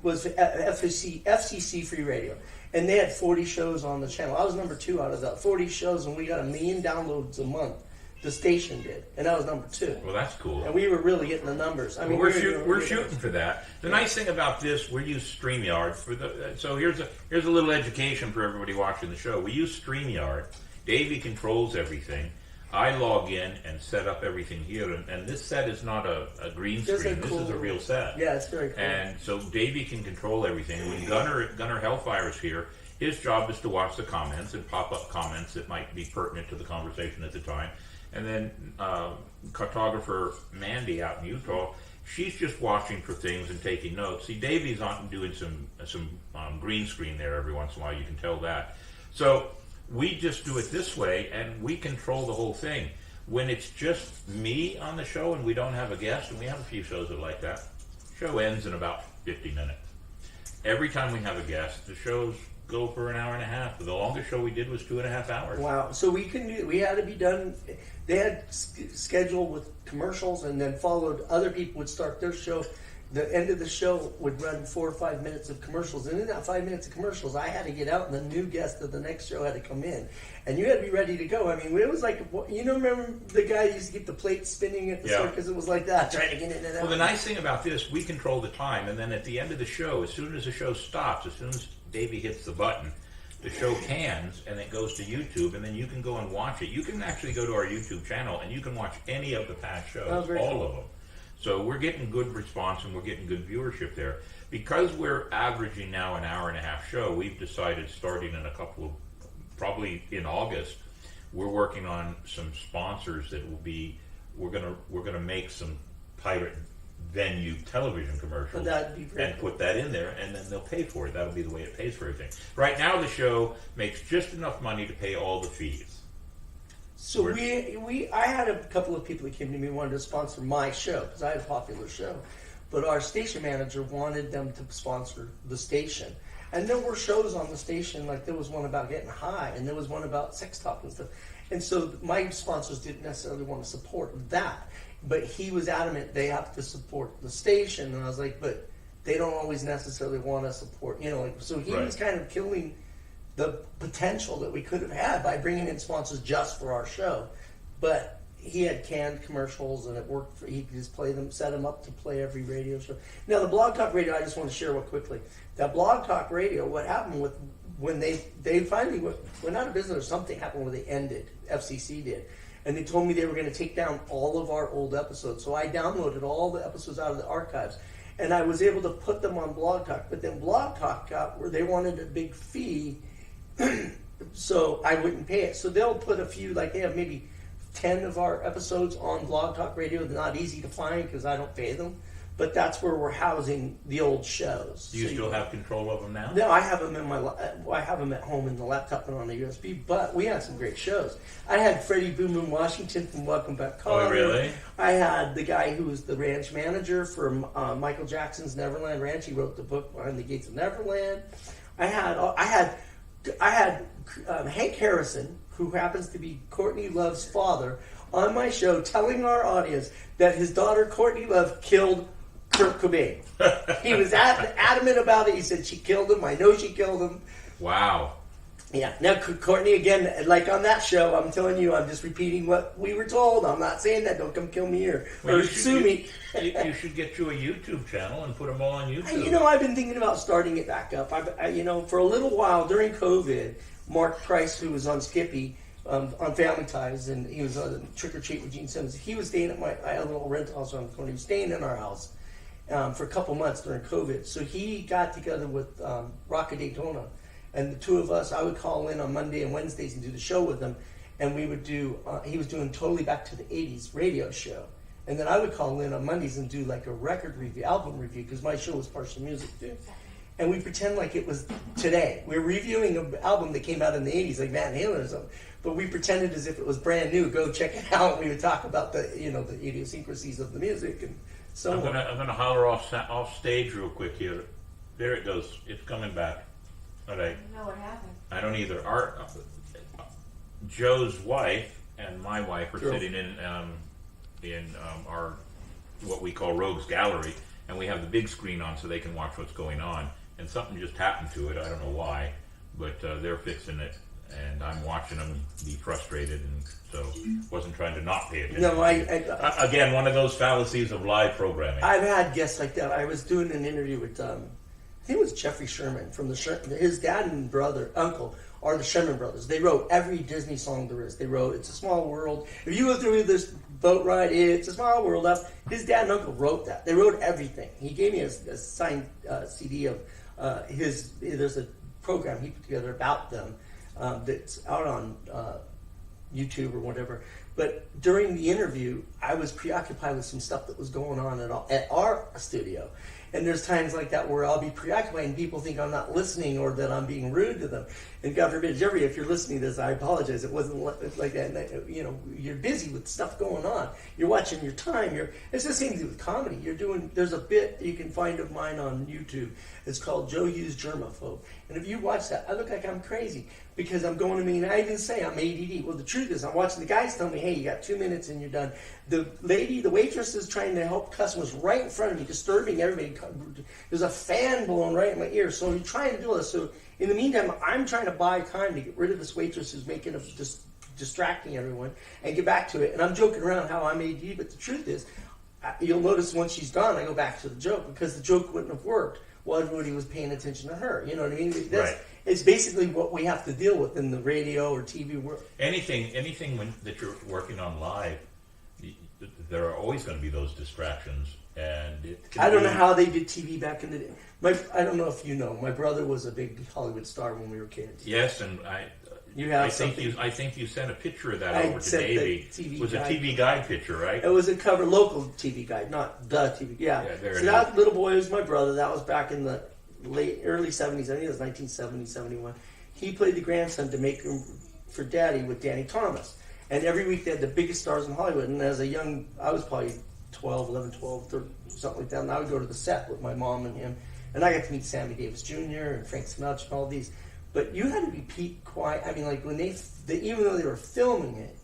was FCC free radio. And they had 40 shows on the channel. I was number 2 out of that 40 shows, and we got 1 million downloads a month. The station did, and I was number 2. Well, that's cool. And we were really getting the numbers. I mean, we're shooting for that. The nice thing about this, we use StreamYard for the. So here's a little education for everybody watching the show. We use StreamYard. Davey controls everything. I log in and set up everything here, and this set is not a green screen. This is a real set. Yeah, it's very cool. And so Davey can control everything. When Gunner Hellfire is here, his job is to watch the comments and pop up comments that might be pertinent to the conversation at the time. And then cartographer Mandy out in Utah, she's just watching for things and taking notes. See, Davey's on doing some green screen there every once in a while. You can tell that. So we just do it this way, and we control the whole thing. When it's just me on the show and we don't have a guest, and we have a few shows that are like that, show ends in about 50 minutes. Every time we have a guest, the shows go for an hour and a half. The longest show we did was 2.5 hours. Wow. So we had to be done. They had scheduled with commercials, and then followed. Other people would start their show. The end of the show would run 4 or 5 minutes of commercials, and in that 5 minutes of commercials, I had to get out, and the new guest of the next show had to come in, and you had to be ready to go. I mean, it was like, remember the guy who used to get the plate spinning at the circus? It was like that, trying to get in and out. Well, the nice thing about this, we control the time, and then at the end of the show, as soon as the show stops, as soon as Davey hits the button, the show cans, and it goes to YouTube, and then you can go and watch it. You can actually go to our YouTube channel, and you can watch any of the past shows, all of them. So we're getting good response, and we're getting good viewership there. Because we're averaging now an hour and a half show, we've decided, starting in probably in August, we're working on some sponsors that will be, we're gonna make some pirate venue television commercials and put that in there, and then they'll pay for it. That'll be the way it pays for everything. Right now, the show makes just enough money to pay all the fees. So I had a couple of people that came to me and wanted to sponsor my show because I had a popular show, but our station manager wanted them to sponsor the station. And there were shows on the station, like there was one about getting high, and there was one about sex talk and stuff. And so my sponsors didn't necessarily want to support that, but he was adamant they have to support the station. And I was like, but they don't always necessarily want to support, so he was kind of killing the potential that we could have had by bringing in sponsors just for our show. But he had canned commercials, and it worked. He could just play them, set them up to play every radio show. Now, the Blog Talk Radio, I just want to share real quickly. That Blog Talk Radio, what happened with when they finally went out of business, or something happened where they ended, FCC did. And they told me they were going to take down all of our old episodes. So I downloaded all the episodes out of the archives, and I was able to put them on Blog Talk. But then Blog Talk got where they wanted a big fee, so I wouldn't pay it. So they'll put a few, like they have maybe 10 of our episodes on Blog Talk Radio. They're not easy to find because I don't pay them. But that's where we're housing the old shows. Do you still have control of them now? No, I have them I have them at home in the laptop and on the USB. But we had some great shows. I had Freddie Boom Boom Washington from Welcome Back, Kotter. Oh, really? I had the guy who was the ranch manager for Michael Jackson's Neverland Ranch. He wrote the book Behind the Gates of Neverland. I had Hank Harrison, who happens to be Courtney Love's father, on my show, telling our audience that his daughter Courtney Love killed Kurt Cobain. He was adamant about it. He said she killed him. I know she killed him. Wow. Yeah. Now, Courtney, again, like on that show, I'm telling you, I'm just repeating what we were told. I'm not saying that. Don't come kill me here or sue me. You should get you a YouTube channel and put them all on YouTube. I've been thinking about starting it back up. For a little while during COVID, Mark Price, who was on Skippy, on Family Ties, and he was on Trick or Treat with Gene Simmons. He was staying at I had a little rental house on the corner. He was staying in our house for a couple months during COVID. So he got together with Rock of Daytona, and the two of us, I would call in on Monday and Wednesdays and do the show with him, and we would do, he was doing Totally Back to the 80s radio show. And then I would call in on Mondays and do like a record review, album review, because my show was partially music too. And we pretend like it was today. We're reviewing an album that came out in the 80s, like Van Halen or something. But we pretended as if it was brand new. Go check it out. We would talk about the idiosyncrasies of the music and so on. I'm gonna holler off stage real quick here. There it goes. It's coming back. All right. I don't know what happened. I don't either. Joe's wife and my wife are sitting in our what we call Rogues Gallery, and we have the big screen on so they can watch what's going on. And something just happened to it. I don't know why, but they're fixing it, and I'm watching them be frustrated, and so wasn't trying to not pay attention. No, again, one of those fallacies of live programming. I've had guests like that. I was doing an interview with I think it was Jeffrey Sherman from his dad and uncle are the Sherman brothers. They wrote every Disney song there is. They wrote "It's a Small World." If you go through this boat ride, "It's a Small World," his dad and uncle wrote that. They wrote everything. He gave me a signed CD of his. There's a program he put together about them that's out on YouTube or whatever. But during the interview, I was preoccupied with some stuff that was going on at our studio. And there's times like that where I'll be preoccupied and people think I'm not listening or that I'm being rude to them. And God forbid, Jeffrey, if you're listening to this, I apologize. It wasn't like that. And, you're busy with stuff going on. You're watching your time. It's the same thing with comedy. There's a bit you can find of mine on YouTube. It's called Joe Hughes Germaphobe. And if you watch that, I look like I'm crazy because I'm going to mean, I even say I'm ADD. Well, the truth is, I'm watching the guys tell me, hey, you got 2 minutes and you're done. The waitress is trying to help customers right in front of me, disturbing everybody. There's a fan blowing right in my ear. So you're trying to do this. So in the meantime, I'm trying to buy time to get rid of this waitress who's making distracting everyone and get back to it. And I'm joking around how I'm ADD, but the truth is, you'll notice once she's gone, I go back to the joke because the joke wouldn't have worked while everybody was paying attention to her. You know what I mean? Right. It's basically what we have to deal with in the radio or TV world. Anything that you're working on live, there are always going to be those distractions. And I don't know how they did TV back in the day. I don't know if you know. My brother was a big Hollywood star when we were kids. Yes, and I think you sent a picture of that over to Davey. It was a TV Guide picture, right? It was a cover local TV Guide, not the TV. Yeah. So that little boy was my brother. That was back in the early 70s. I think it was 1970, 71. He played the grandson to make room for Daddy with Danny Thomas. And every week they had the biggest stars in Hollywood. And as I was probably 11, 12, 13, something like that. And I would go to the set with my mom and him. And I got to meet Sammy Davis Jr. and Frank Sinatra and all these. But you had to be quiet. I mean, like when even though they were filming it,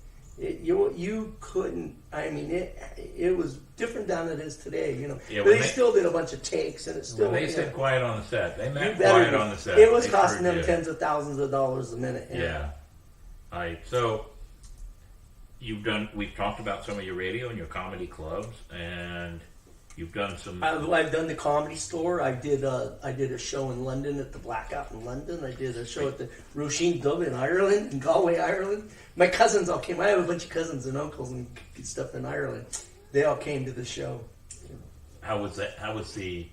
you couldn't. I mean, it was different than it is today. Yeah, but they still did a bunch of takes, and it's still. When they said quiet on the set, they meant quiet on the set. It was costing them tens of thousands of dollars a minute. Yeah. So we've talked about some of your radio and your comedy clubs, and you've done some. I've done the Comedy Store. I did a show in London at the Blackout in London. I did a show at the Roisin Dub in Ireland, in Galway, Ireland. My cousins all came. I have a bunch of cousins and uncles and stuff in Ireland. They all came to the show. How was that? How was the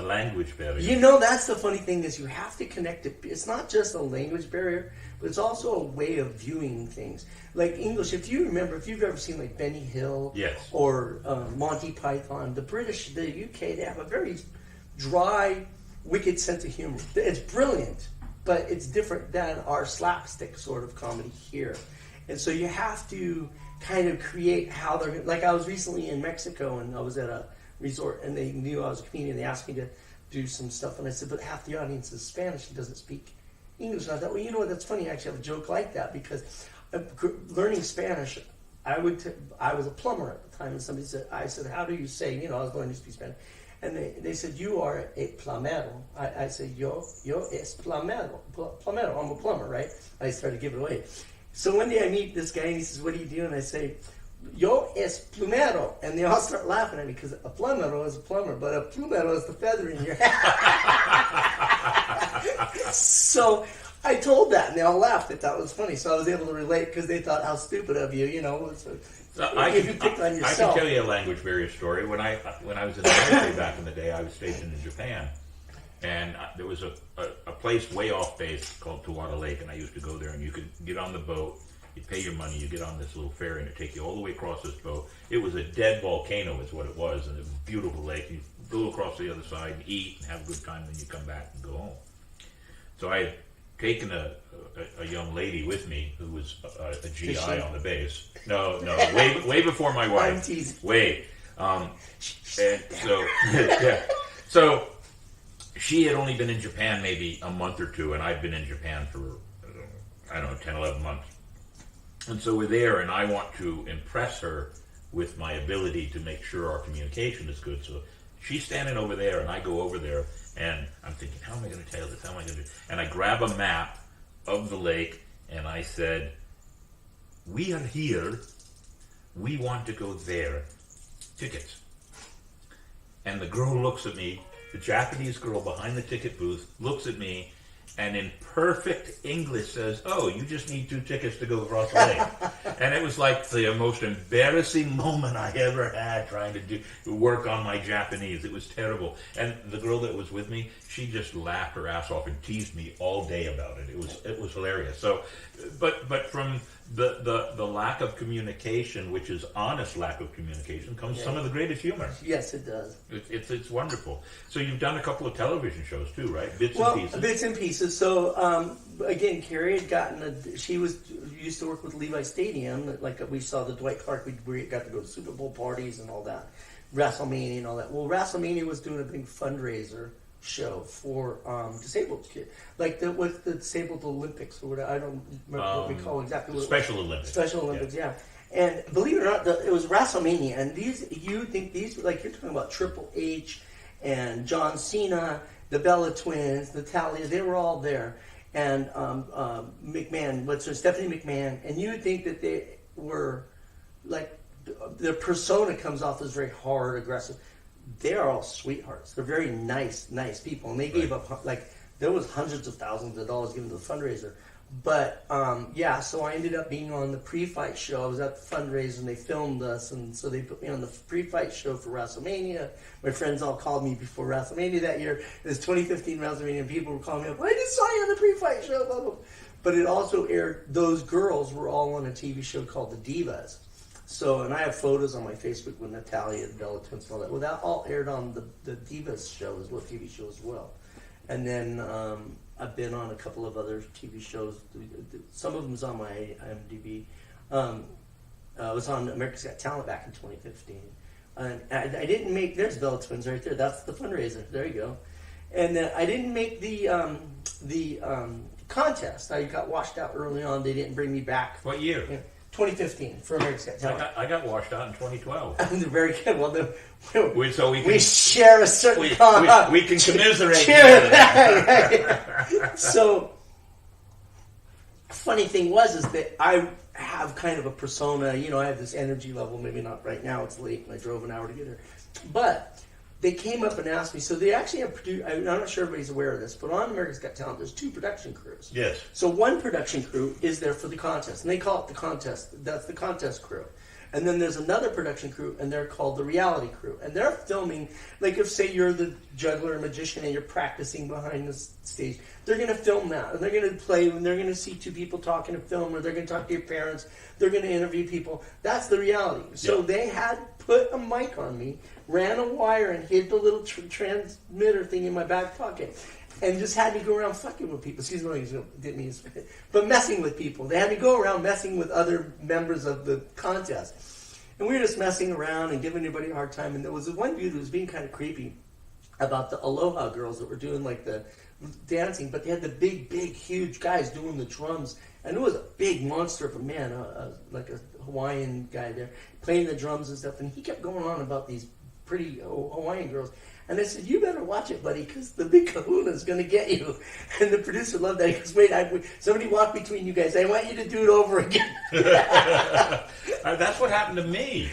language barrier? That's the funny thing is you have to connect it. It's not just a language barrier, but it's also a way of viewing things. Like English, if you've ever seen like Benny Hill, yes, or Monty Python, the British, the UK, they have a very dry, wicked sense of humor. It's brilliant, but it's different than our slapstick sort of comedy here. And so you have to kind of create how they're, like I was recently in Mexico and I was at a resort and they knew I was a comedian. They asked me to do some stuff and I said, but half the audience is Spanish and doesn't speak English. And I thought, well, you know what, that's funny. I actually have a joke like that because learning Spanish, I was a plumber at the time and somebody said, I said, how do you say, I was learning to speak Spanish. And they said, you are a plomero. I said, yo es plomero. Plomero, I'm a plumber, right? I started giving it away. So one day I meet this guy and he says, what do you do? And I say, yo es plumero. And they all start laughing at me because a plumero is a plumber, but a plumero is the feather in your hat. So I told that, and they all laughed. They thought it was funny, so I was able to relate because they thought how stupid of you, if you picked on yourself. I can tell you a language barrier story. When I was in the military back in the day, I was stationed in Japan, and there was a place way off base called Tawada Lake, and I used to go there, and you could get on the boat. You pay your money, you get on this little ferry, and it takes you all the way across this boat. It was a dead volcano is what it was, and it was a beautiful lake. You go across the other side and eat and have a good time, then you come back and go home. So I had taken a young lady with me who was a GI on the base. No, way before my wife. Way. And so, yeah. So she had only been in Japan maybe a month or two, and I'd been in Japan for, 10, 11 months. And so we're there, and I want to impress her with my ability to make sure our communication is good. So she's standing over there, and I go over there, and I'm thinking, how am I going to tell this? How am I going to do it? And I grab a map of the lake, and I said, we are here. We want to go there. Tickets. And the girl looks at me, the Japanese girl behind the ticket booth looks at me, and in perfect English says, oh, you just need 2 tickets to go across the lake. And it was like the most embarrassing moment I ever had trying to work on my Japanese. It was terrible. And the girl that was with me, she just laughed her ass off and teased me all day about it. It was hilarious. So, but from the lack of communication, which is honest lack of communication, comes some of the greatest humor. Yes, it does. It's wonderful. So you've done a couple of television shows too, right? Bits and pieces. So again, Carrie had gotten she used to work with Levi Stadium. Like we saw the Dwight Clark. We got to go to Super Bowl parties and all that, WrestleMania and all that. Well, WrestleMania was doing a big fundraiser show for disabled kids, like the disabled Olympics or whatever. I don't remember what we call exactly what Special Olympics. Special Olympics, yeah. And believe it or not, it was WrestleMania, and you think these like you're talking about Triple H and John Cena, the Bella Twins, Natalia, they were all there, and McMahon, Stephanie McMahon, and you would think that they were like their persona comes off as very hard, aggressive. They're all sweethearts. They're very nice people. And they gave up, there was hundreds of thousands of dollars given to the fundraiser. But, so I ended up being on the pre-fight show. I was at the fundraiser, and they filmed us. And so they put me on the pre-fight show for WrestleMania. My friends all called me before WrestleMania that year. It was 2015 WrestleMania, and people were calling me up, I just saw you on the pre-fight show, blah, blah. But it also aired, those girls were all on a TV show called The Divas. So, and I have photos on my Facebook with Natalia and Bella Twins and all that. Well, that all aired on the Divas show, as well, TV show as well. And then I've been on a couple of other TV shows. Some of them's on my IMDb. I was on America's Got Talent back in 2015. And I didn't make, there's Bella Twins right there. That's the fundraiser. There you go. And I didn't make the contest. I got washed out early on. They didn't bring me back. What year? Yeah. 2015 for America's Got Talent. I got washed out in 2012. Very good. Well, then we share a certain we can commiserate. So, funny thing was that I have kind of a persona. I have this energy level. Maybe not right now. It's late, and I drove an hour to get here. But they came up and asked me. So they actually have produced. I'm not sure everybody's aware of this, but on America's Got Talent, there's 2 production crews. Yes. So one production crew is there for the contest, and they call it the contest. That's the contest crew. And then there's another production crew, and they're called the reality crew. And they're filming, like if, say, you're the juggler or magician and you're practicing behind the stage, they're going to film that. And they're going to play, and they're going to see 2 people talking to film, or they're going to talk to your parents. They're going to interview people. That's the reality. So they had put a mic on me, ran a wire, and hid the little transmitter thing in my back pocket. And just had me go around fucking with people. Excuse me, didn't mean to say it. But messing with people. They had me go around messing with other members of the contest. And we were just messing around and giving everybody a hard time. And there was one dude who was being kind of creepy about the Aloha girls that were doing like the dancing. But they had the big, huge guys doing the drums. And it was a big monster of a man, like a Hawaiian guy there, playing the drums and stuff. And he kept going on about these pretty Hawaiian girls. And I said, you better watch it, buddy, because the big kahuna is going to get you. And the producer loved that. He goes, wait, somebody walk between you guys. I want you to do it over again. That's what happened to me.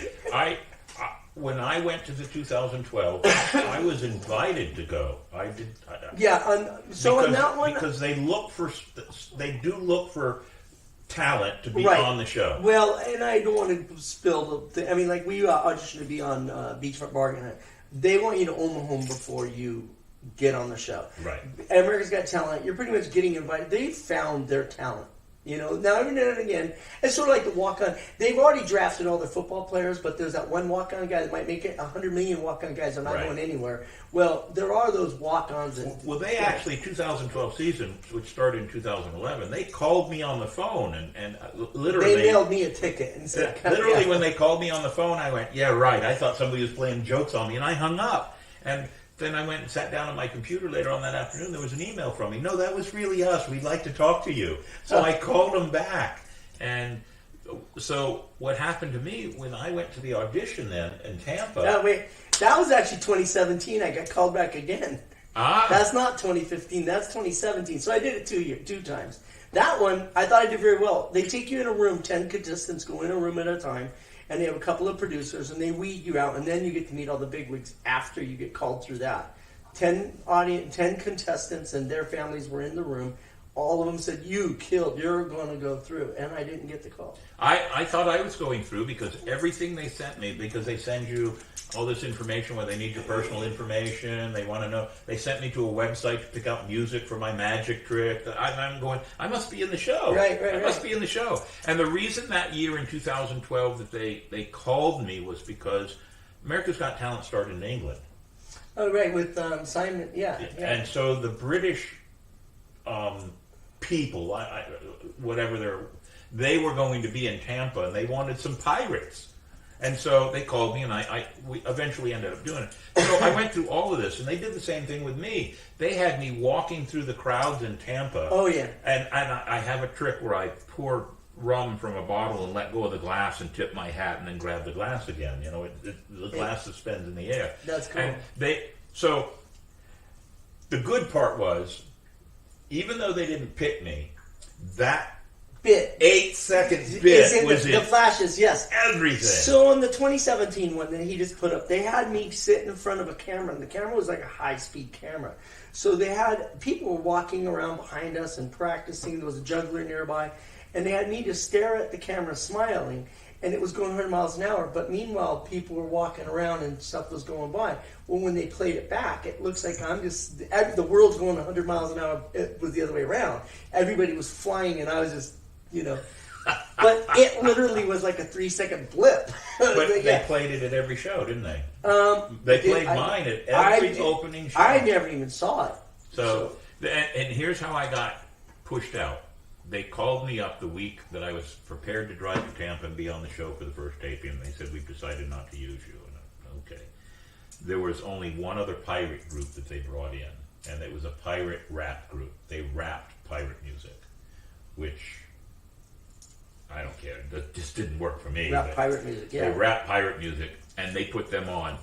when I went to the 2012, I was invited to go. I did. On that one, because they do look for talent to be right. on the show. Well, and I don't want to spill the. I mean, like we auditioned to be on Beachfront Bargain. They want you to own the home before you get on the show. Right. America's Got Talent. You're pretty much getting invited. They found their talent. You know, now every now and again, it's sort of like the walk-on. They've already drafted all their football players, but there's that one walk-on guy that might make it. 100 million walk-on guys are not going anywhere. Well, there are those walk-ons. Well, they actually, 2012 season, which started in 2011, they called me on the phone and literally... They mailed me a ticket and said... Literally, when they called me on the phone, I went, yeah, right. I thought somebody was playing jokes on me, and I hung up. And then I went and sat down on my computer later on that afternoon. There was an email from me. No, that was really us. We'd like to talk to you. So I called them back. And so what happened to me when I went to the audition then in Tampa... No, wait. That was actually 2017. I got called back again. That's not 2015. That's 2017. So I did it two times. That one, I thought I did very well. They take you in a room. 10 contestants go in a room at a time. And they have a couple of producers, and they weed you out, and then you get to meet all the bigwigs after you get called through that. 10 contestants and their families were in the room. All of them said, "You killed. You're going to go through," and I didn't get the call. I thought I was going through because everything they sent me, because they send you all this information where they need your personal information, they want to know. They sent me to a website to pick out music for my magic trick. I'm going, I must be in the show. I must be in the show. And the reason that year in 2012 that they called me was because America's Got Talent started in England. Oh, right, with Simon, yeah. And so the British people, they were going to be in Tampa, and they wanted some pirates. And so they called me, and we eventually ended up doing it. So I went through all of this, and they did the same thing with me. They had me walking through the crowds in Tampa. Oh, yeah. And I have a trick where I pour rum from a bottle and let go of the glass and tip my hat and then grab the glass again. You know, the glass suspends in the air. That's cool. And so the good part was, even though they didn't pick me, that bit 8 seconds bit was the flashes, yes, everything. So on the 2017 one that he just put up, they had me sit in front of a camera, and the camera was like a high-speed camera. So they had people were walking around behind us and practicing. There was a juggler nearby, and they had me just stare at the camera, smiling, and it was going 100 miles an hour. But meanwhile, people were walking around and stuff was going by. Well, when they played it back, it looks like the world's going 100 miles an hour. It was the other way around. Everybody was flying, and I was just, but it literally was like a 3-second blip. But they played it at every show, didn't they? They played mine at every opening show. I never even saw it. So and here's how I got pushed out. They called me up the week that I was prepared to drive to Tampa and be on the show for the first taping, and they said, "We've decided not to use you." And okay. There was only one other pirate group that they brought in, and it was a pirate rap group. They rapped pirate music, which I don't care. That just didn't work for me. Rap pirate music, yeah. They rap pirate music, and they put them on.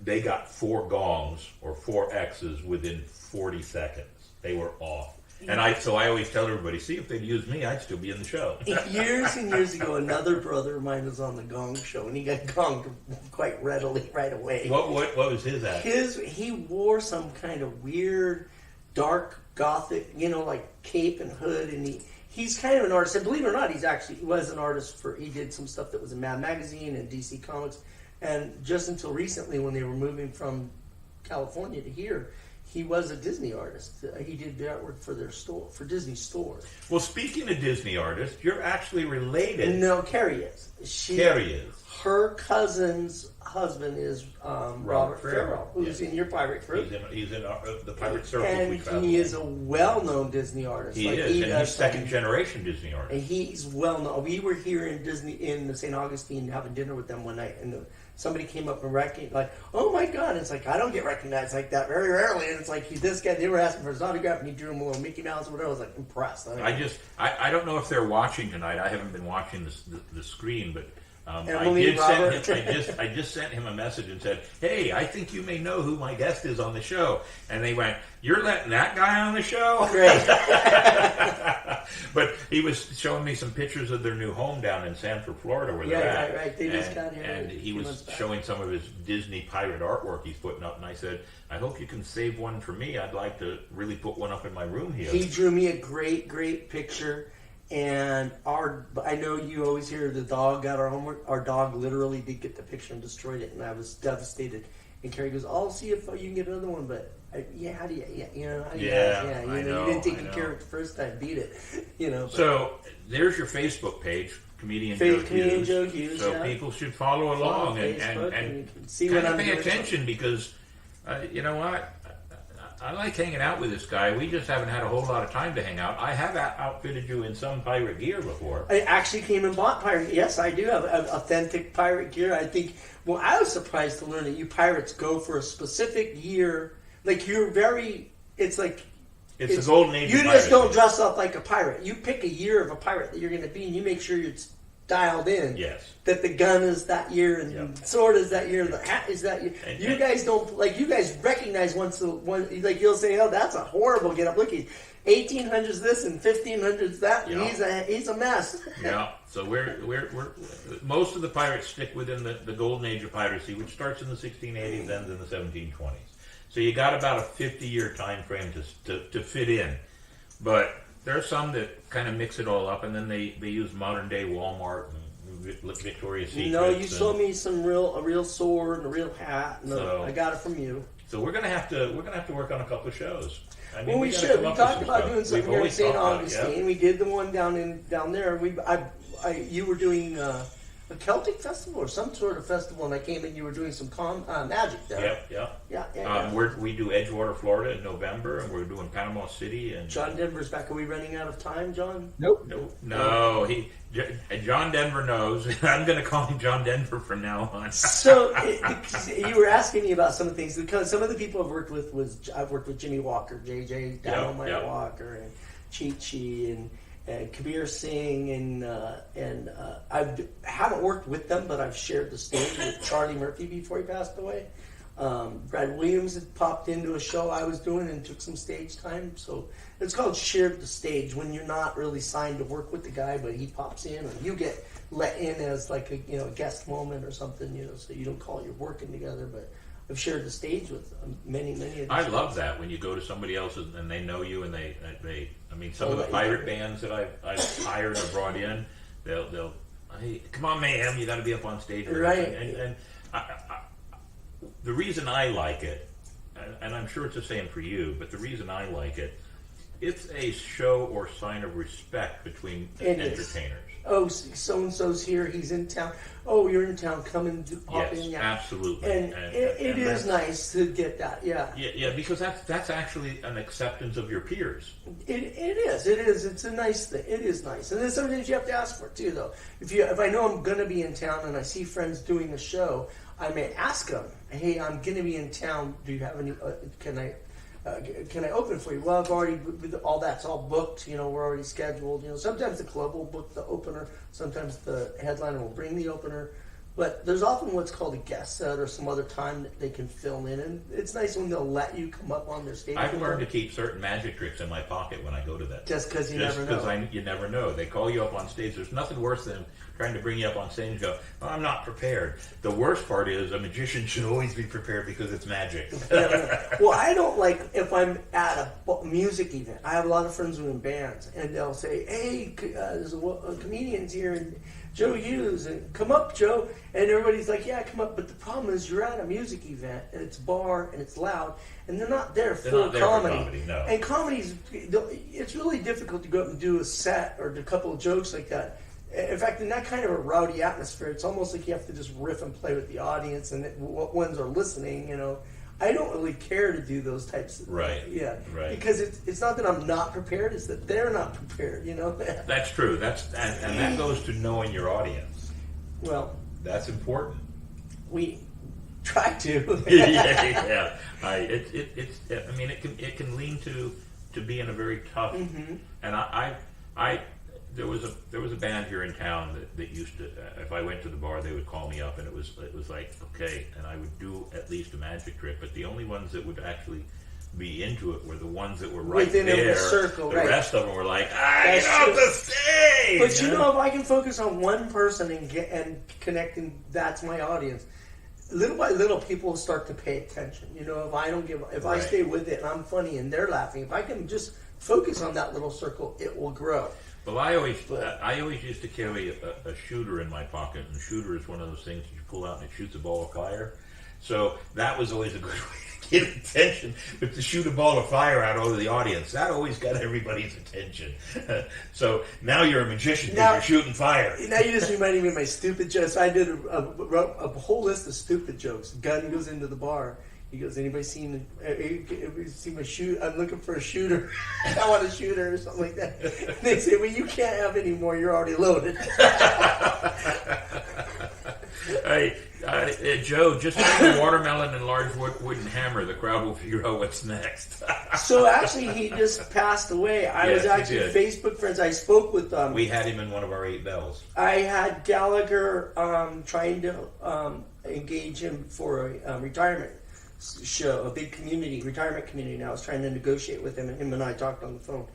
They got 4 gongs or 4 X's within 40 seconds. They were off. And I always tell everybody, see, if they'd used me, I'd still be in the show. Years and years ago, another brother of mine was on the Gong Show, and he got gonged quite readily right away. What was his act? He wore some kind of weird, dark, gothic, like cape and hood, and he's kind of an artist. And believe it or not, he was an artist he did some stuff that was in Mad Magazine and DC Comics. And just until recently, when they were moving from California to here, he was a Disney artist. He did the artwork for their store, for Disney stores. Well, speaking of Disney artists, you're actually related. No, Carrie is. Carrie is. Her cousin's husband is Robert Farrell, who's in your pirate group. He's in the pirate circle. And he is a well-known Disney artist. He is, and he's second-generation Disney artist. And he's well-known. We were here in St. Augustine having dinner with them one night, and somebody came up and recognized, like, "Oh my God!" And it's like, I don't get recognized like that very rarely. And it's like this guy. They were asking for his autograph, and he drew him a little Mickey Mouse or whatever. I was like impressed. I don't know if they're watching tonight. I haven't been watching the screen, but. I just sent him a message and said, "Hey, I think you may know who my guest is on the show." And they went, "You're letting that guy on the show?" Great. But he was showing me some pictures of their new home down in Sanford, Florida, where they're at. Right. They just got here. And he was showing some of his Disney pirate artwork he's putting up, and I said, I hope you can save one for me. I'd like to really put one up in my room here. He drew me a great picture, and I know you always hear the dog got our homework. Our dog literally did get the picture and destroyed it, and I was devastated. And Carrie goes, I'll see if you can get another one, but how do you, you know, how do you, I know, you didn't take care of it the first time, beat it, you know. But. So there's your Facebook page, Comedian Joe Hughes. So people should follow along and see kind what of I'm pay doing. attention because, you know what, I like hanging out with this guy. We just haven't had a whole lot of time to hang out. I have outfitted you in some pirate gear before. I actually came and bought pirate. Yes, I do have authentic pirate gear. I think. Well, I was surprised to learn that you pirates go for a specific year. Like you're very. It's like. It's the golden age. You just don't dress up like a pirate. You pick a year of a pirate that you're going to be, and you make sure you're dialed in. Yes. That the gun is that year, and the sword is that year, and the hat is that year. You guys don't like. You guys recognize once like you'll say, "Oh, that's a horrible get up." Look, 1800s this and 1500s that. And he's a mess. Yeah. So we're most of the pirates stick within the golden age of piracy, which starts in the 1680s, ends in the 1720s. So you got about a 50-year time frame to fit in, but there are some that kind of mix it all up, and then they use modern day Walmart and Victoria's Secret. No, you sold me a real sword and a real hat. No, So- I got it from you. So we're gonna have to work on a couple of shows. I mean, Well, we gotta should. come We up with talked some about stuff. doing something We've here in always St. talked about it, Augustine. yeah. We did the one down there. You were doing a Celtic festival or some sort of festival, and I came in. You were doing some magic there. Yep. Yeah. We do Edgewater, Florida in November, and we're doing Panama City. And John Denver's back. Are we running out of time, John? Nope. No, John Denver knows. I'm going to call him John Denver from now on. So you were asking me about some of the things because some of the people I've worked with I've worked with Jimmy Walker, JJ, Dynamite Walker, and Chi and Kabir Singh, and I haven't worked with them, but I've shared the stage with Charlie Murphy before he passed away. Brad Williams had popped into a show I was doing and took some stage time. So it's called shared the stage when you're not really signed to work with the guy, but he pops in and you get let in as like a guest moment or something, so you don't call it you're working together, but I've shared the stage with many of these I shows. love that when you go to somebody else's and they know you and they I mean, some of the pirate bands that I've hired or brought in, they'll hey, come on, Mayhem, you got to be up on stage, right? And the reason I like it, and I'm sure it's the same for you, but the reason I like it, it's a show or sign of respect between entertainers. Oh, so and so's here. He's in town. Oh, you're in town. Come and pop in. Yeah, absolutely. And it is nice to get that. Yeah, because that's actually an acceptance of your peers. It is. It's a nice thing. It is nice, and there's some things you have to ask for too, though. If I know I'm going to be in town and I see friends doing a show, I may ask them, "Hey, I'm going to be in town. Do you have any? Can I open for you?" Well, I've already, all that's all booked, we're already scheduled. Sometimes the club will book the opener, sometimes the headliner will bring the opener, but there's often what's called a guest set or some other time that they can fill in, and it's nice when they'll let you come up on their stage. I've learned to keep certain magic tricks in my pocket when I go to that. Just because you never know. Because you never know. They call you up on stage. There's nothing worse than trying to bring you up on stage and go, "Oh, I'm not prepared." The worst part is a magician should always be prepared because it's magic. Well, I don't like if I'm at a music event. I have a lot of friends who are in bands, and they'll say, "Hey, there's a comedian's here, and Joe Hughes, and come up, Joe." And everybody's like, "Yeah, come up." But the problem is you're at a music event, and it's a bar, and it's loud, and they're not there for comedy. No. And comedy's, it's really difficult to go up and do a set or do a couple of jokes like that. In fact, in that kind of a rowdy atmosphere, it's almost like you have to just riff and play with the audience and what ones are listening, I don't really care to do those types of Right. Yeah. Right. Because it's not that I'm not prepared, it's that they're not prepared, That's true. And that goes to knowing your audience. Well, That's important. we try to. Yeah. It can lean to being a very tough. Mm-hmm. And there was a band here in town that used to, if I went to the bar, they would call me up, and it was like, okay, and I would do at least a magic trick, but the only ones that would actually be into it were the ones that were right Within there. a circle, the right. rest of them were like, That's get off true. the stage! But you know, if I can focus on one person and connecting, that's my audience. Little by little, people will start to pay attention. You know, if I Right. stay with it and I'm funny and they're laughing, if I can just focus on that little circle, it will grow. Well, I always used to carry a shooter in my pocket, and a shooter is one of those things that you pull out and it shoots a ball of fire. So that was always a good way to get attention, but to shoot a ball of fire out over the audience, that always got everybody's attention. So now you're a magician because Now- you're shooting fire. Now you just reminded me of my stupid jokes. I did a whole list of stupid jokes. Gunn goes into the bar. He goes, anybody seen my shoot? I'm looking for a shooter. I want a shooter or something like that. And they say, well, you can't have any more. You're already loaded. Hey, Joe, just bring a watermelon and large wooden hammer. The crowd will figure out what's next. So actually, he just passed away. I Yes, was he actually did. Facebook friends. I spoke with We had him in one of our 8 bells. I had Gallagher trying to engage him for a retirement show, a big retirement community. And I was trying to negotiate with him, and him and I talked on the phone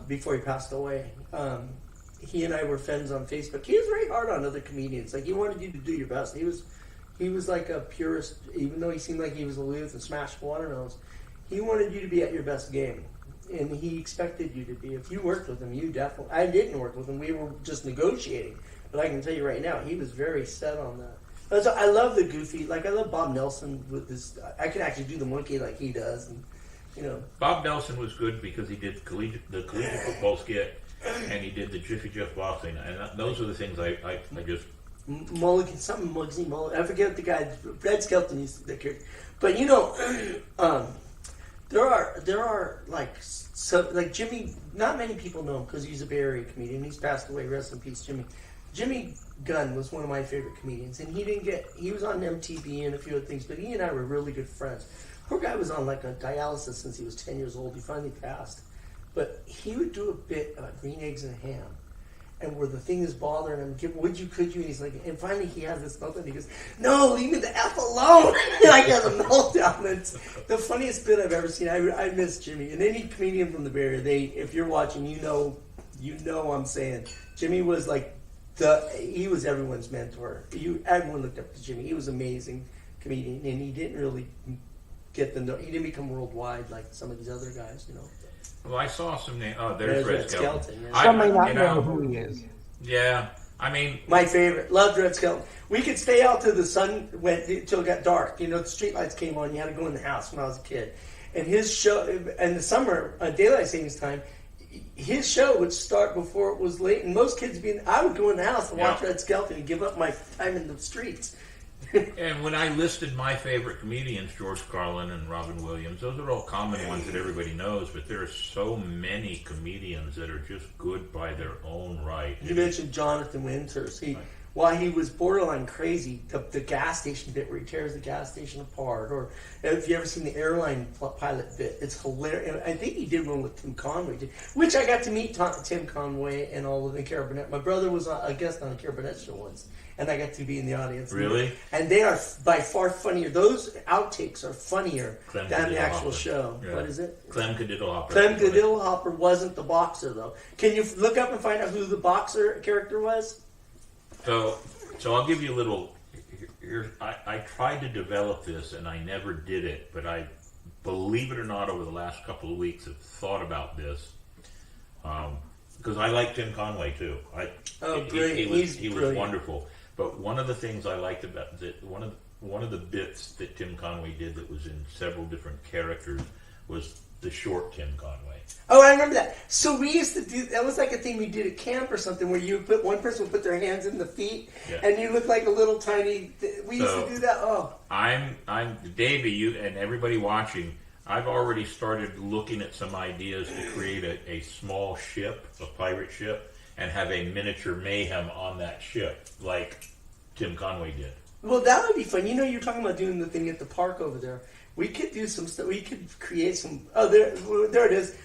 before he passed away. He and I were friends on Facebook. He was very hard on other comedians. Like, he wanted you to do your best. He was like a purist, even though he seemed like he was aloof and smashed watermelons. He wanted you to be at your best game, and he expected you to be. If you worked with him, you definitely. I didn't work with him. We were just negotiating. But I can tell you right now, he was very set on that. So I love the goofy. Like, I love Bob Nelson with this. I can actually do the monkey like he does, and you know. Bob Nelson was good because he did the collegiate football skit, and he did the Jiffy Jeff boxing, and those are the things I just. Mulligan, something Muggsy Mulligan. I forget the guy. Fred Skelton used to take care. But you know, there are like Jimmy. Not many people know him because he's a Bay Area comedian. He's passed away. Rest in peace, Jimmy. Jimmy Gunn was one of my favorite comedians, and he was on MTV and a few other things. But he and I were really good friends. Poor guy was on like a dialysis since he was 10 years old. He finally passed. But he would do a bit about green eggs and ham, and where the thing is bothering him, could you? And he's like, and finally he has this meltdown. He goes, no, leave me the F alone. Like, he has a meltdown. It's the funniest bit I've ever seen. I miss Jimmy. And any comedian from the Bay Area, if you're watching, you know I'm saying. Jimmy was like, he was everyone's mentor. Everyone looked up to Jimmy. He was an amazing comedian, and he didn't really he didn't become worldwide like some of these other guys, you know. Well, I saw some name. Oh, there's Red Skelton. Yeah. Some may not know who he is. Yeah, I mean, My favorite. Loved Red Skelton. We could stay out till the sun went, till it got dark. You know, the street lights came on. You had to go in the house when I was a kid. And his show, in the summer, daylight savings time, his show would start before it was late. And most kids I would go in the house and watch Red Skelton and give up my time in the streets. and when I listed my favorite comedians, George Carlin and Robin Williams, those are all common ones that everybody knows, but there are so many comedians that are just good by their own right. You mentioned Jonathan Winters. While he was borderline crazy, the gas station bit where he tears the gas station apart, or if you ever seen the airline pilot bit, it's hilarious. I think he did one with Tim Conway, which I got to meet Tim Conway and all of the Cara Burnett. My brother was a guest on the Cara Burnett show once, and I got to be in the audience. Really? And they are by far funnier. Those outtakes are funnier than the actual show. Yeah. What is it? Clem Cadiddlehopper. Clem Cadiddlehopper wasn't the boxer, though. Can you look up and find out who the boxer character was? So I'll give you a little. I tried to develop this and I never did it, but I, believe it or not, over the last couple of weeks have thought about this because I like Tim Conway too. Brilliant! He was wonderful. But one of the things I liked about one of the bits that Tim Conway did that was in several different characters was the short Tim Conway. Oh, I remember that. So we used to do that. Was like a thing we did at camp or something, where one person would put their hands in the feet, and you look like a little tiny. We used to do that. Oh, I'm Davey. You and everybody watching. I've already started looking at some ideas to create a small ship, a pirate ship, and have a miniature Mayhem on that ship, like Tim Conway did. Well, that would be fun. You know, you're talking about doing the thing at the park over there. We could do some stuff. We could create some. Oh, there it is.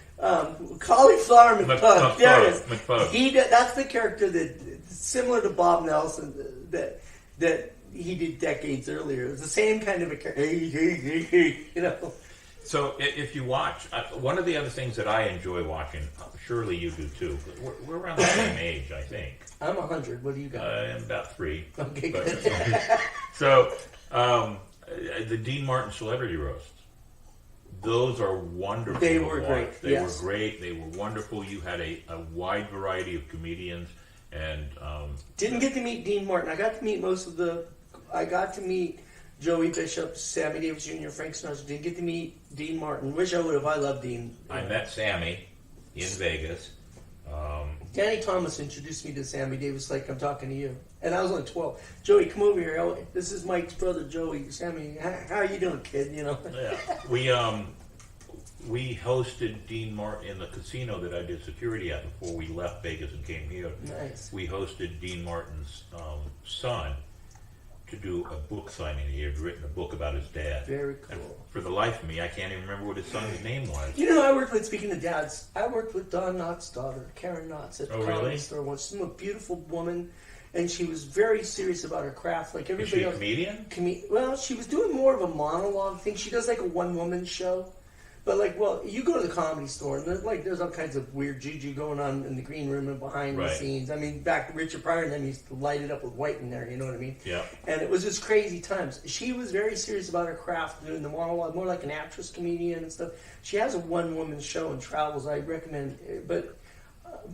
Cauliflower McPug. There it is. McPug. That's the character that, similar to Bob Nelson, that he did decades earlier. It was the same kind of a character. You know. So if you watch, one of the other things that I enjoy watching, surely you do too. But we're around the same age, I think. I'm 100. What do you got? I'm about 3. Okay, But, good. so the Dean Martin Celebrity Roasts. Those are wonderful. They to were watch. great, They yes. were great. They were wonderful. You had a wide variety of comedians, and Didn't get to meet Dean Martin. I got to meet I got to meet Joey Bishop, Sammy Davis Jr., Frank Sinatra. Didn't get to meet Dean Martin. Wish I would have. I love Dean. I met Sammy in Vegas. Danny Thomas introduced me to Sammy Davis like I'm talking to you. And I was only 12. Joey, come over here. This is Mike's brother, Joey. Sammy, how are you doing, kid? You know? Yeah. We hosted Dean Martin in the casino that I did security at before we left Vegas and came here. Nice. We hosted Dean Martin's son to do a book signing. He had written a book about his dad. Very cool. And for the life of me, I can't even remember what his son's name was. You know, I worked with, speaking of dads, I worked with Don Knott's daughter, Karen Knotts, at the Oh, comedy really? store once. She's a beautiful woman, and she was very serious about her craft. Like Is everybody she a else. comedian? Well, she was doing more of a monologue thing. She does like a one-woman show. But like, well, you go to the comedy store, and there's all kinds of weird juju going on in the green room and behind the Right. scenes. I mean, back to Richard Pryor and them used to light it up with white in there, you know what I mean? Yeah. And it was just crazy times. She was very serious about her craft, doing the monologue, more like an actress comedian and stuff. She has a one-woman show and travels. I recommend it. But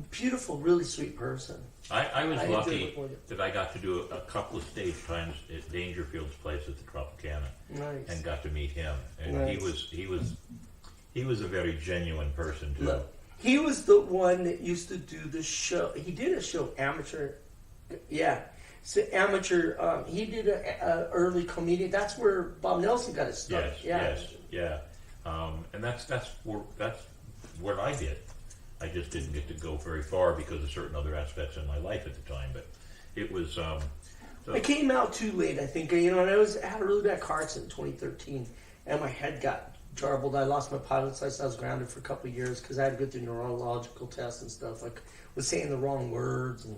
beautiful, really sweet person. I was I enjoyed lucky working with it. that I got to do a couple of stage times at Dangerfield's place at the Tropicana, Nice. and got to meet him. And Nice. he was a very genuine person too. Look, he was the one that used to do the show. He did a show, amateur. Yeah. So amateur. He did a early comedian. That's where Bob Nelson got his start. Yeah. And that's what I did. I just didn't get to go very far because of certain other aspects in my life at the time. But it was. So, I came out too late, I think. You know, and I had a really bad car accident in 2013, and my head got jarbled. I lost my pilot's license. I was grounded for a couple of years because I had to go through neurological tests and stuff. Like, was saying the wrong words and,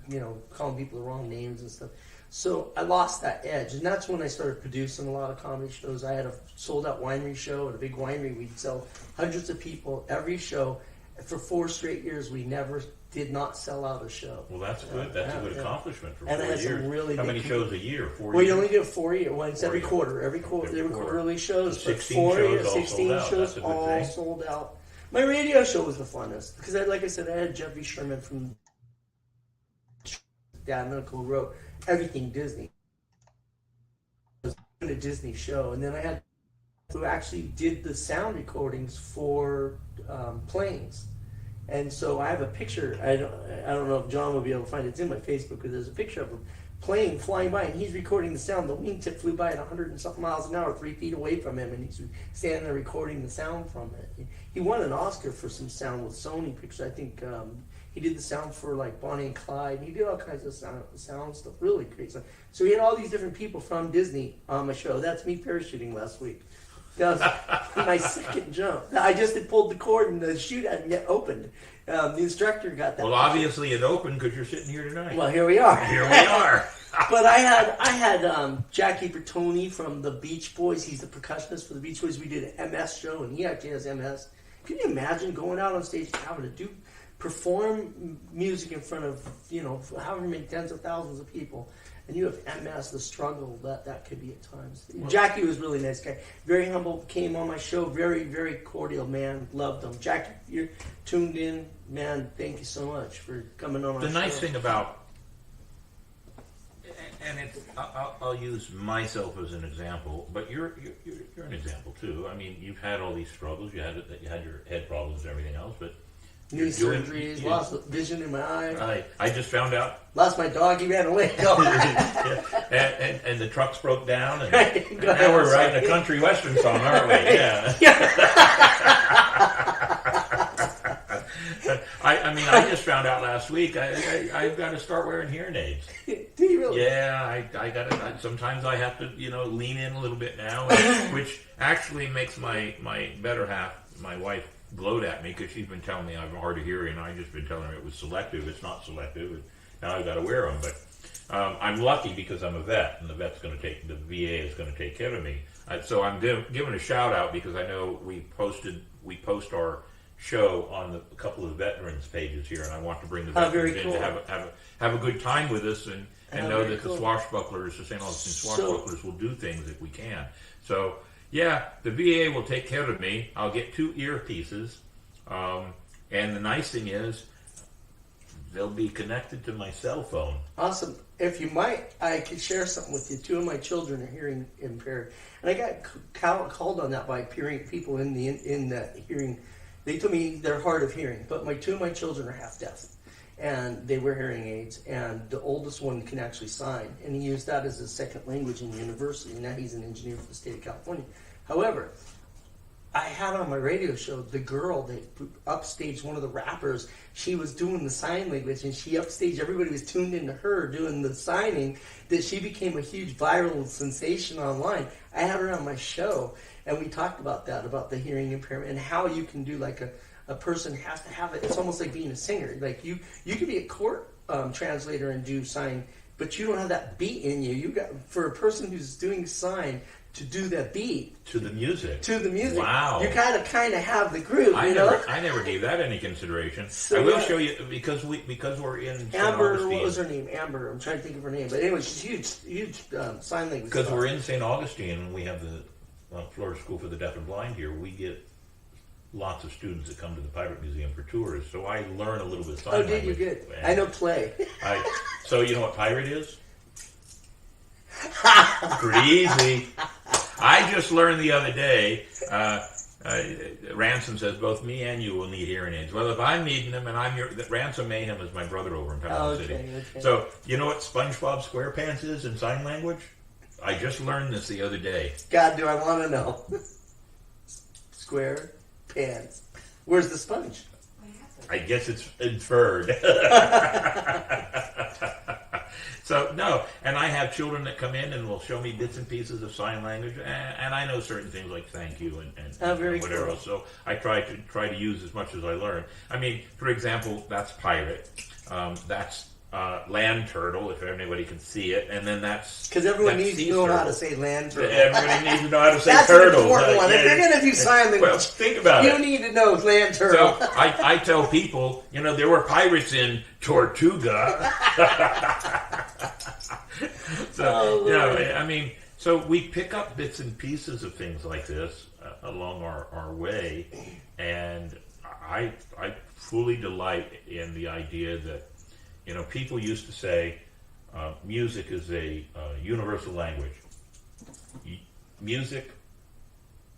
you know, calling people the wrong names and stuff. So I lost that edge, and that's when I started producing a lot of comedy shows. I had a sold-out winery show at a big winery. We'd sell hundreds of people every show. For 4 straight years, we never did not sell out a show. well, that's good. That's a good accomplishment for And I 4 had some years. really How big many shows a year? 4 Well, years. you only do it 4 years. Once every 4 years. quarter. Every quarter. They were quarter. quarterly shows. So But 16 4 shows years, all 16 sold out. shows That's a good all thing. sold out. My radio show was the funnest. Because, like I said, I had Jeffrey Sherman from Dad and Uncle who wrote everything Disney. It was a Disney show. And then I had who actually did the sound recordings for planes. And so I have a picture. I don't know if John will be able to find it. It's in my Facebook. Because there's a picture of a plane flying by, and he's recording the sound. The wingtip flew by at 100 and something miles an hour, 3 feet away from him, and he's standing there recording the sound from it. He won an Oscar for some sound with Sony Pictures. I think he did the sound for like Bonnie and Clyde. He did all kinds of sound stuff. Really great stuff. So he had all these different people from Disney on my show. That's me parachuting last week. That was my second jump. I just had pulled the cord and the chute hadn't yet opened. The instructor got that. Well, obviously it opened because you're sitting here tonight. Well, here we are. Here we are. But I had Jackie Bertoni from the Beach Boys. He's the percussionist for the Beach Boys. We did an MS show, and he actually has MS. Can you imagine going out on stage and having to perform music in front of, you know, however many tens of thousands of people, and you have MS, the struggle that could be at times. Jackie was a really nice guy. Very humble, came on my show, very, very cordial man, loved him. Jackie, you're tuned in, man, thank you so much for coming on our show. The nice thing about, and I'll use myself as an example, but you're an example too. I mean, you've had all these struggles. You had your head problems and everything else, but knee surgeries, lost vision in my eye. I just found out. Lost my dog, he ran away. Yeah. And the trucks broke down, and Go now ahead, we're I'm writing sorry. a country western song, aren't we? Yeah. I mean, I just found out last week I've got to start wearing hearing aids. Do you really? Yeah, I got to. Sometimes I have to, lean in a little bit now, which actually makes my better half, my wife, gloat at me because she's been telling me I'm hard of hearing, and I've just been telling her it was selective. It's not selective. And now I've got to wear them, but I'm lucky because I'm a vet, and the VA is going to take care of me. So I'm giving a shout out because I know we post our show on a couple of veterans pages here, and I want to bring the veterans in to have a good time with us and know that the swashbucklers, the St. Augustine swashbucklers, will do things if we can. So yeah, the VA will take care of me. I'll get 2 earpieces, and the nice thing is they'll be connected to my cell phone. Awesome. If you might, I could share something with you. 2 of my children are hearing impaired, and I got called on that by people in the hearing. They told me they're hard of hearing, but 2 of my children are half deaf, and they wear hearing aids. And the oldest one can actually sign, and he used that as his second language in university. Now he's an engineer for the state of California. However, I had on my radio show the girl that upstaged one of the rappers. She was doing the sign language, and she upstaged. Everybody was tuned into her doing the signing. That she became a huge viral sensation online. I had her on my show, and we talked about that, about the hearing impairment and how you can do like a person has to have it. It's almost like being a singer. Like you could be a court translator and do sign, but you don't have that beat in you. You got for a person who's doing sign. To do that beat to the music. Wow! You kind of have the groove. I never gave that any consideration. So I will show you because we're in Amber. What was her name? Amber. I'm trying to think of her name. But anyway, she's huge sign language. Because we're in St. Augustine and we have the Florida School for the Deaf and Blind here. We get lots of students that come to the Pirate Museum for tours. So I learn a little bit of sign language. Oh, did you? Good. I know play. So you know what pirate is? Pretty easy. I just learned the other day, Ransom says, both me and you will need hearing aids. Well, if I'm needing them, and Ransom Mayhem is my brother over in Panama City. Okay. So, you know what SpongeBob SquarePants is in sign language? I just learned this the other day. God, do I want to know. Square pants. Where's the sponge? I guess it's inferred. So, no, and I have children that come in and will show me bits and pieces of sign language, and I know certain things like thank you and whatever else. So I try to use as much as I learn. I mean, for example, that's pirate. That's land turtle, if anybody can see it, and then that's because everyone needs to know how to say land turtle. Everybody needs to know how to say that's turtle. That's an important one. If you're going to do sign language, well, think about it. You need to know land turtle. So I tell people, there were pirates in Tortuga. So, so we pick up bits and pieces of things like this along our way, and I fully delight in the idea that, people used to say music is a universal language. Music,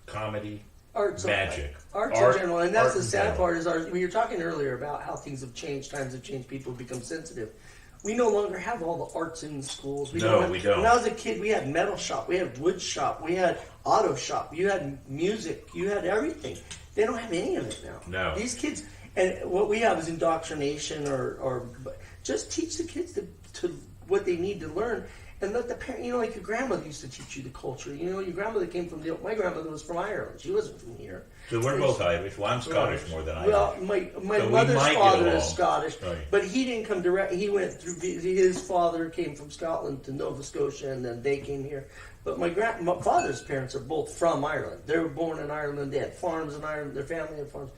comedy, arts, magic. Arts in general, and that's the sad part is we were talking earlier about how things have changed, times have changed, people have become sensitive. We no longer have all the arts in schools. We don't. When I was a kid, we had metal shop, we had wood shop, we had auto shop, you had music, you had everything. They don't have any of it now. No. These kids, and what we have is indoctrination or just teach the kids to what they need to learn. And let the parent, like your grandmother used to teach you the culture. Your grandmother came from my grandmother was from Ireland. She wasn't from here. So we're both Irish. Well, I'm Scottish more than Irish. Well, my mother's father is Scottish, right. But he didn't come direct. He went through. His father came from Scotland to Nova Scotia, and then they came here. But my father's parents are both from Ireland. They were born in Ireland. They had farms in Ireland. Their family had farms,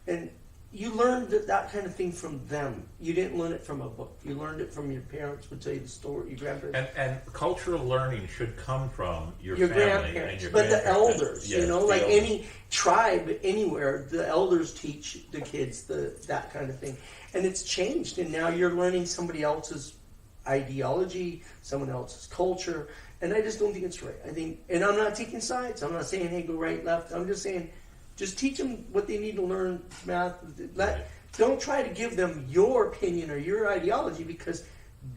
and you learned that kind of thing from them. You didn't learn it from a book. You learned it from your parents would tell you the story, your grandparents. And cultural learning should come from your family grandparents. And your but the elders, yes, like elders. Any tribe, anywhere, the elders teach the kids that kind of thing. And it's changed, and now you're learning somebody else's ideology, someone else's culture, and I just don't think it's right. I think, and I'm not taking sides. I'm not saying, hey, go right, left. I'm just saying, just teach them what they need to learn, math. Don't try to give them your opinion or your ideology because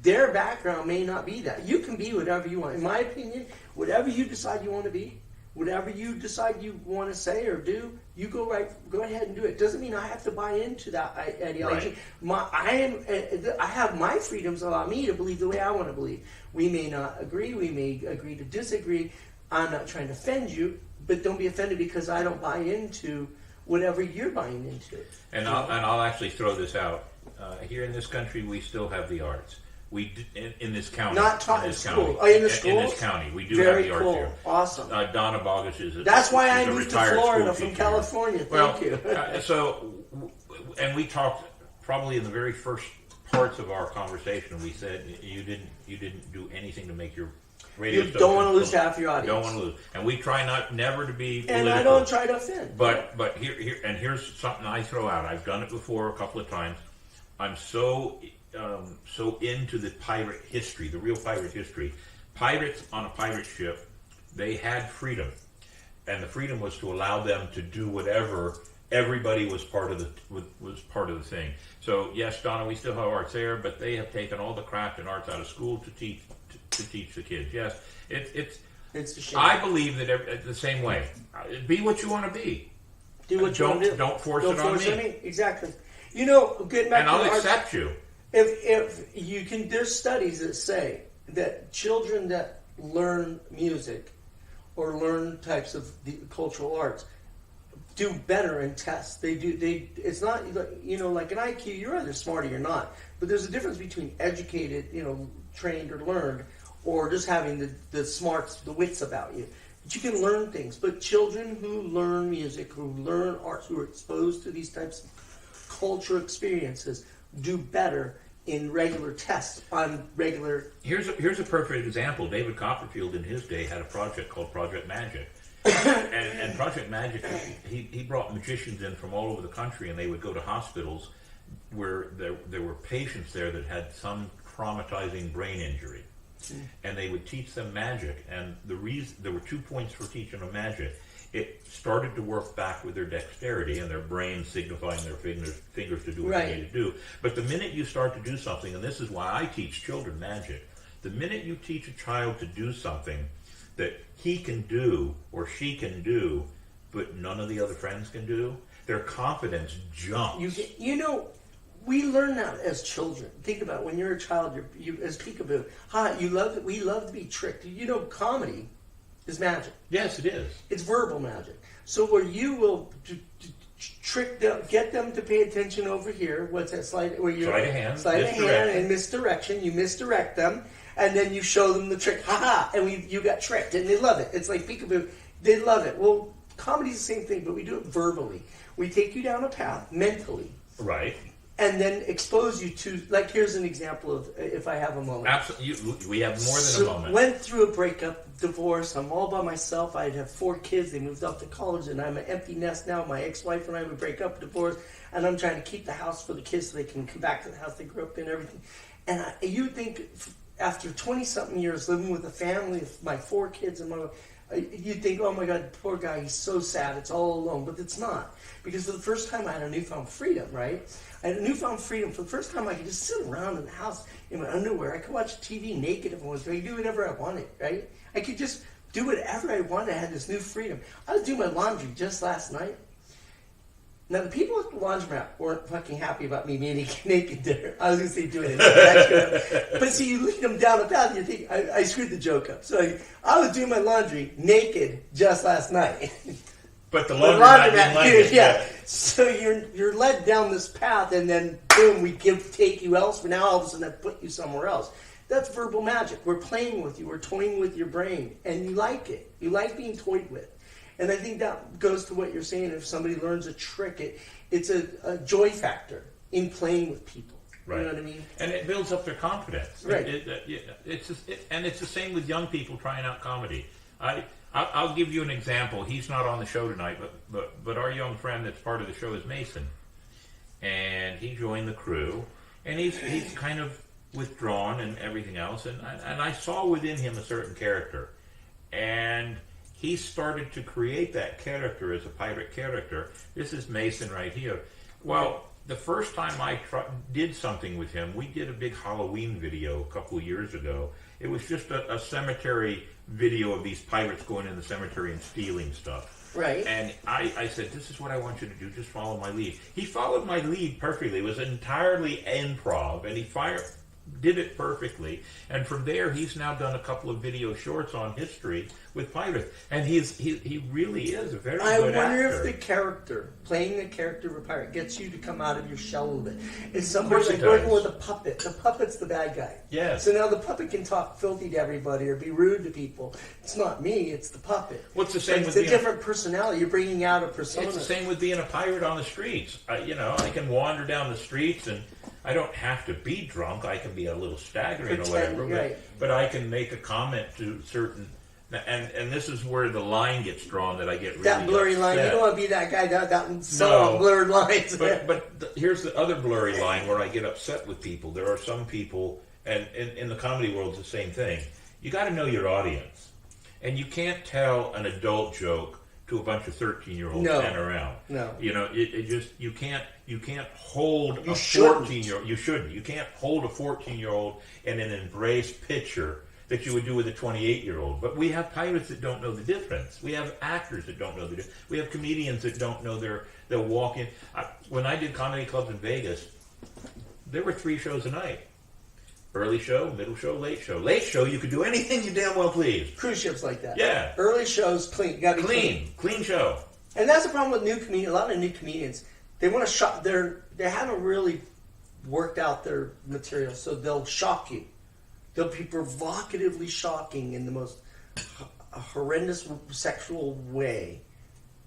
their background may not be that. You can be whatever you want. In my opinion, whatever you decide you want to be, whatever you decide you want to say or do, you go ahead and do it. Doesn't mean I have to buy into that ideology. Right. I have my freedoms allow me to believe the way I want to believe. We may not agree. We may agree to disagree. I'm not trying to offend you. But don't be offended because I don't buy into whatever you're buying into. And I'll actually throw this out. Here in this country, we still have the arts. We in this county. Not taught in school. Oh, in the schools? In this county. We do Very have the cool. arts here. Awesome. Donna Bogus is That's why I a moved to retired Florida school from teacher. California. Thank you. And we talked probably in the very first parts of our conversation. We said you didn't do anything to make your radio. You don't want to lose half your audience. Don't want to lose, and we try never to be political. And I don't try to offend. But here's something I throw out. I've done it before a couple of times. I'm so into the pirate history, the real pirate history. Pirates on a pirate ship, they had freedom, and the freedom was to allow them to do whatever. Everybody was part of the thing. So yes, Donna, we still have arts there, but they have taken all the craft and arts out of school to teach the kids. Yes, it's a shame. I believe that the same way. Be what you want to be. Do what you want to do. Don't force it on me. Exactly. You know, getting back and to I'll arts, accept you. If you can, there's studies that say that children that learn music or learn types of the cultural arts do better in tests. It's not, you know, like an IQ, you're either smart or you're not. But there's a difference between educated, you know, trained or learned, or just having the smarts, the wits about you. But you can learn things. But children who learn music, who learn arts, who are exposed to these types of cultural experiences, do better in regular tests on regular. Here's a perfect example. David Copperfield in his day had a project called Project Magic. and Project Magic, he brought magicians in from all over the country, and they would go to hospitals where there were patients there that had some traumatizing brain injury, and they would teach them magic. And there were 2 points for teaching them magic. It started to work back with their dexterity and their brain signifying their fingers to do what they need to do. But the minute you start to do something, and this is why I teach children magic, the minute you teach a child to do something that he can do or she can do, but none of the other friends can do, their confidence jumps. You know, we learn that as children. Think about it. When you're a child, you as peekaboo. We love to be tricked. You know, comedy is magic. Yes, it is. It's verbal magic. So where you will trick them, get them to pay attention over here. What's that slide? Where you sleight of hand and misdirection. You misdirect them, and then you show them the trick. And you got tricked, and they love it. It's like peekaboo. They love it. Well, comedy's the same thing, but we do it verbally. We take you down a path mentally. Right. And then expose you to, like, here's an example of, if I have a moment. Absolutely. We have more than a moment. Went through a breakup, divorce. I'm all by myself. I'd have 4 kids. They moved off to college, and I'm an empty nest now. My ex-wife and I would break up, divorce, and I'm trying to keep the house for the kids so they can come back to the house they grew up in and everything. And you think, after 20-something years living with a family of my 4 kids and you'd think, oh my God, poor guy, he's so sad, it's all alone. But it's not. Because for the first time I had a newfound freedom, right? I had a newfound freedom. For the first time I could just sit around in the house in my underwear. I could watch TV naked if I wanted to. I could do whatever I wanted, right? I could just do whatever I wanted. I had this new freedom. I was doing my laundry just last night. Now, the people at the laundromat weren't fucking happy about me being naked there. I was going to say doing it. But see, you lead them down the path, and you think, I screwed the joke up. So I was doing my laundry naked just last night. But the laundromat didn't yeah. So you're led down this path, and then, boom, we take you elsewhere. Now, all of a sudden, I put you somewhere else. That's verbal magic. We're playing with you. We're toying with your brain. And you like it. You like being toyed with. And I think that goes to what you're saying. If somebody learns a trick, it's a joy factor in playing with people. Right. You know what I mean? And it builds up their confidence. Right. And it's the same with young people trying out comedy. I'll give you an example. He's not on the show tonight, but our young friend that's part of the show is Mason. And he joined the crew. And he's kind of withdrawn and everything else. And I saw within him a certain character. And he started to create that character as a pirate character. This is Mason right here. Well, the first time I did something with him, we did a big Halloween video a couple of years ago. It was just a cemetery video of these pirates going in the cemetery and stealing stuff. Right. And I said, this is what I want you to do. Just follow my lead. He followed my lead perfectly. It was entirely improv, and he did it perfectly. And from there, he's now done a couple of video shorts on history with pirates. And he really is a very I good wonder actor. if the character, playing the character of a pirate, gets you to come out of your shell a little bit. It's somebody course like it working does. with a puppet. The puppet's the bad guy. Yes. So now the puppet can talk filthy to everybody or be rude to people. It's not me, it's the puppet. What's the same But with it's a being different personality. You're bringing out a persona. It's the same with being a pirate on the streets. I can wander down the streets and I don't have to be drunk. I can be a little staggering or whatever, right. but I can make a comment to certain. And this is where the line gets drawn that I get really that blurry line. upset. You don't want to be that guy. That so blurred lines. But here's the other blurry line where I get upset with people. There are some people, and in the comedy world, it's the same thing. You got to know your audience, and you can't tell an adult joke to a bunch of 13-year-olds standing around. No. It just you can't hold You a shouldn't. 14-year-old. You shouldn't. You can't hold a 14-year-old in an embraced picture that you would do with a 28-year-old. But we have pirates that don't know the difference. We have actors that don't know the difference. We have comedians that don't know they'll walk in. When I did comedy clubs in Vegas, there were 3 shows a night. Early show, middle show, late show. Late show, you could do anything you damn well please. Cruise ships like that. Yeah. Early shows, clean. Got to be clean. Clean show. And that's the problem with new comedians. A lot of new comedians, they want to shock. They haven't really worked out their material, so they'll shock you. They'll be provocatively shocking in the most horrendous sexual way,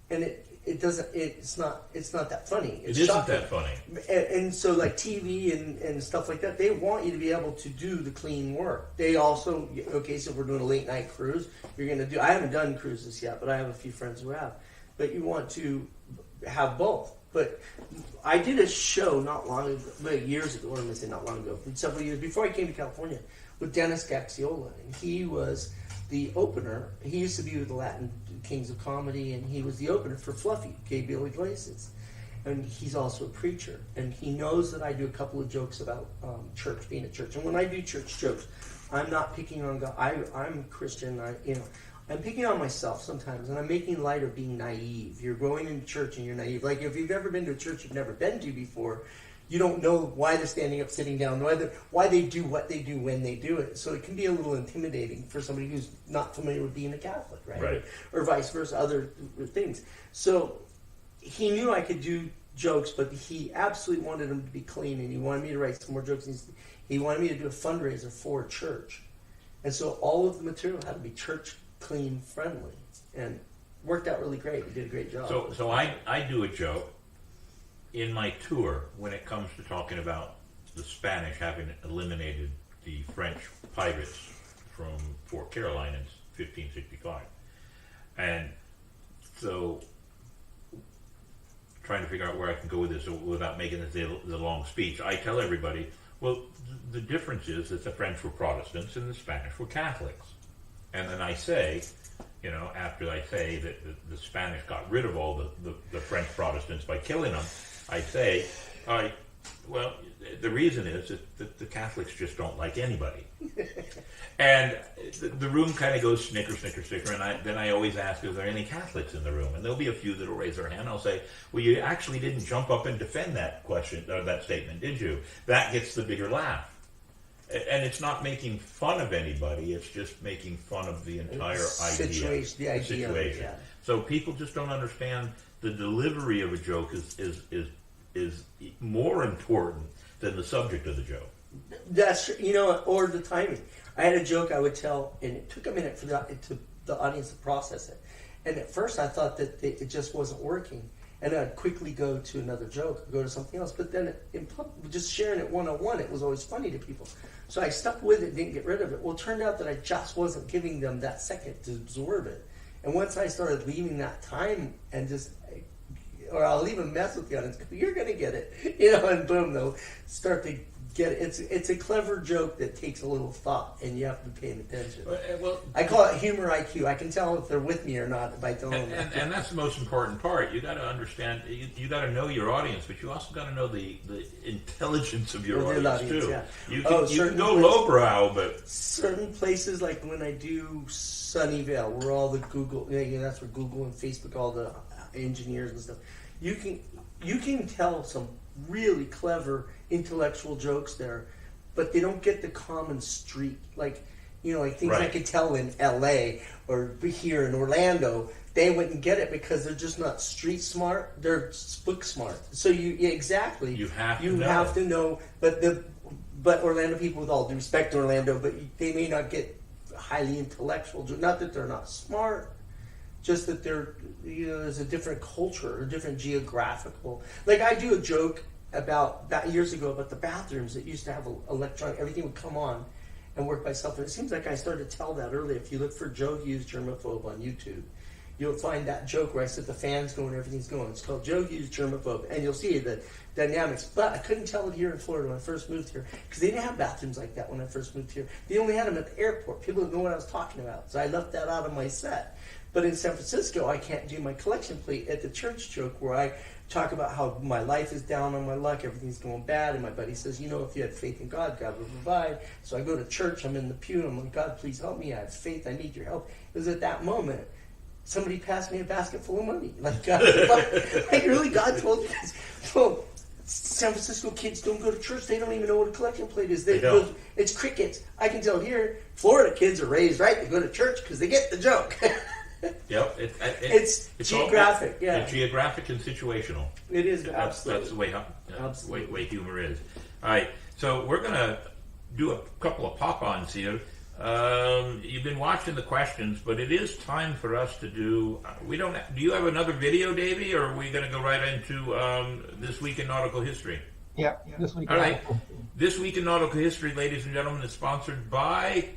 and it's not that funny. It isn't that funny. And so, like TV and stuff like that, they want you to be able to do the clean work. They also, okay, so if we're doing a late night cruise, you're going to do. I haven't done cruises yet, but I have a few friends who have. But you want to have both. But I did a show not long ago, but years ago. What am I saying? Not long ago, several years before I came to California, with Dennis Gaxiola, and he was the opener. He used to be with the Latin Kings of Comedy, and he was the opener for Fluffy, Gabriel Iglesias. And he's also a preacher, and he knows that I do a couple of jokes about church, being a church. And when I do church jokes, I'm not picking on God. I'm Christian. I'm picking on myself sometimes, and I'm making light of being naive. You're going into church and you're naive. Like if you've ever been to a church you've never been to before, you don't know why they're standing up, sitting down, why they do what they do when they do it. So it can be a little intimidating for somebody who's not familiar with being a Catholic, right? Or vice versa, other things. So he knew I could do jokes, but he absolutely wanted them to be clean, and he wanted me to write some more jokes. He wanted me to do a fundraiser for a church. And so all of the material had to be church clean friendly, and worked out really great. We did a great job. So I do a joke in my tour when it comes to talking about the Spanish having eliminated the French pirates from Fort Caroline in 1565. And so trying to figure out where I can go with this without making this the long speech, I tell everybody, well, the difference is that the French were Protestants and the Spanish were Catholics. And then I say, after I say that the Spanish got rid of all the French Protestants by killing them, I say, well, the reason is that the Catholics just don't like anybody. And the room kind of goes snicker, snicker, snicker, and then I always ask, is there any Catholics in the room? And there'll be a few that'll raise their hand. I'll say, well, you actually didn't jump up and defend that question or that statement, did you? That gets the bigger laugh. And it's not making fun of anybody, it's just making fun of the entire situation. situation. Yeah. So people just don't understand the delivery of a joke is more important than the subject of the joke. That's or the timing. I had a joke I would tell, and it took a minute for the audience to process it. And at first I thought that it just wasn't working, and I'd quickly go to another joke, or go to something else. But then just sharing it one-on-one, it was always funny to people. So I stuck with it, didn't get rid of it. Well, it turned out that I just wasn't giving them that second to absorb it. And once I started leaving that time and or I'll even mess with the audience, you're going to get it, and boom, they'll start to get it. It's a clever joke that takes a little thought, and you have to be paying attention. Well, I call it humor IQ. I can tell if they're with me or not by telling them. And that's the most important part. You got to understand. You got to know your audience, but you also got to know the intelligence of your audience too. Yeah. You can go lowbrow, but certain places, like when I do Sunnyvale, where all the Google, that's where Google and Facebook, all the engineers and stuff. You can tell some really clever intellectual jokes there, but they don't get the common street, like, you know, like things I Right. could tell in L.A. or here in Orlando. They wouldn't get it because they're just not street smart. They're book smart. So exactly. You have to you know. have to know. But Orlando people, with all due respect to Orlando, but they may not get highly intellectual. Not that they're not smart, just that they're, you know, there's a different culture, a different geographical. Like I do a joke about that years ago about the bathrooms that used to have electronic. Everything would come on and work by itself. And it seems like I started to tell that early. If you look for Joe Hughes germaphobe on YouTube, you'll find that joke where I said the fan's going, everything's going. It's called Joe Hughes germaphobe, and you'll see the dynamics. But I couldn't tell it here in Florida when I first moved here because they didn't have bathrooms like that when I first moved here. They only had them at the airport. People didn't know what I was talking about, so I left that out of my set. But in San Francisco, I can't do my collection plate at the church joke where I talk about how my life is down on my luck, everything's going bad, and my buddy says, you know, if you had faith in God, God would provide. So I go to church, I'm in the pew, and I'm like, God, please help me. I have faith. I need your help. It was at that moment somebody passed me a basket full of money. Like, God, like really, God told you guys. Well, San Francisco kids don't go to church. They don't even know what a collection plate is. They don't. It's crickets. I can tell here, Florida kids are raised right to go to church because they get the joke. Yep. It's geographic, yeah. It's geographic and situational. It is, That's absolutely. that's the way humor is. All right, so we're gonna do a couple of pop-ons here. You've been watching the questions, but it is time for us to do. Do you have another video, Davey, or are we going to go right into This Week in Nautical History? Yeah, this week. All right. This Week in Nautical History, ladies and gentlemen, is sponsored by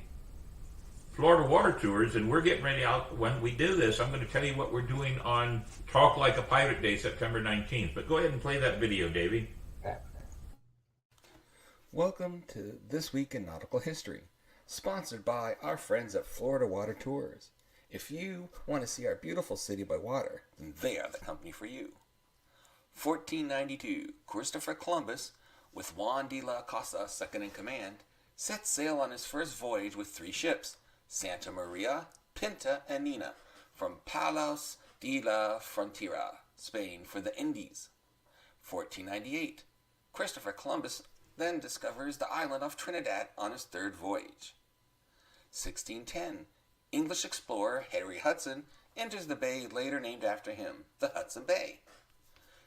Florida Water Tours, and we're getting ready out. When we do this, I'm going to tell you what we're doing on Talk Like a Pirate Day, September 19th. But go ahead and play that video, Davey. Welcome to This Week in Nautical History, sponsored by our friends at Florida Water Tours. If you want to see our beautiful city by water, then they are the company for you. 1492, Christopher Columbus, with Juan de la Cosa second in command, set sail on his first voyage with 3 ships, Santa Maria, Pinta, and Nina, from Palos de la Frontera, Spain, for the Indies. 1498, Christopher Columbus then discovers the island of Trinidad on his 3rd voyage. 1610, English explorer Henry Hudson enters the bay later named after him, the Hudson Bay.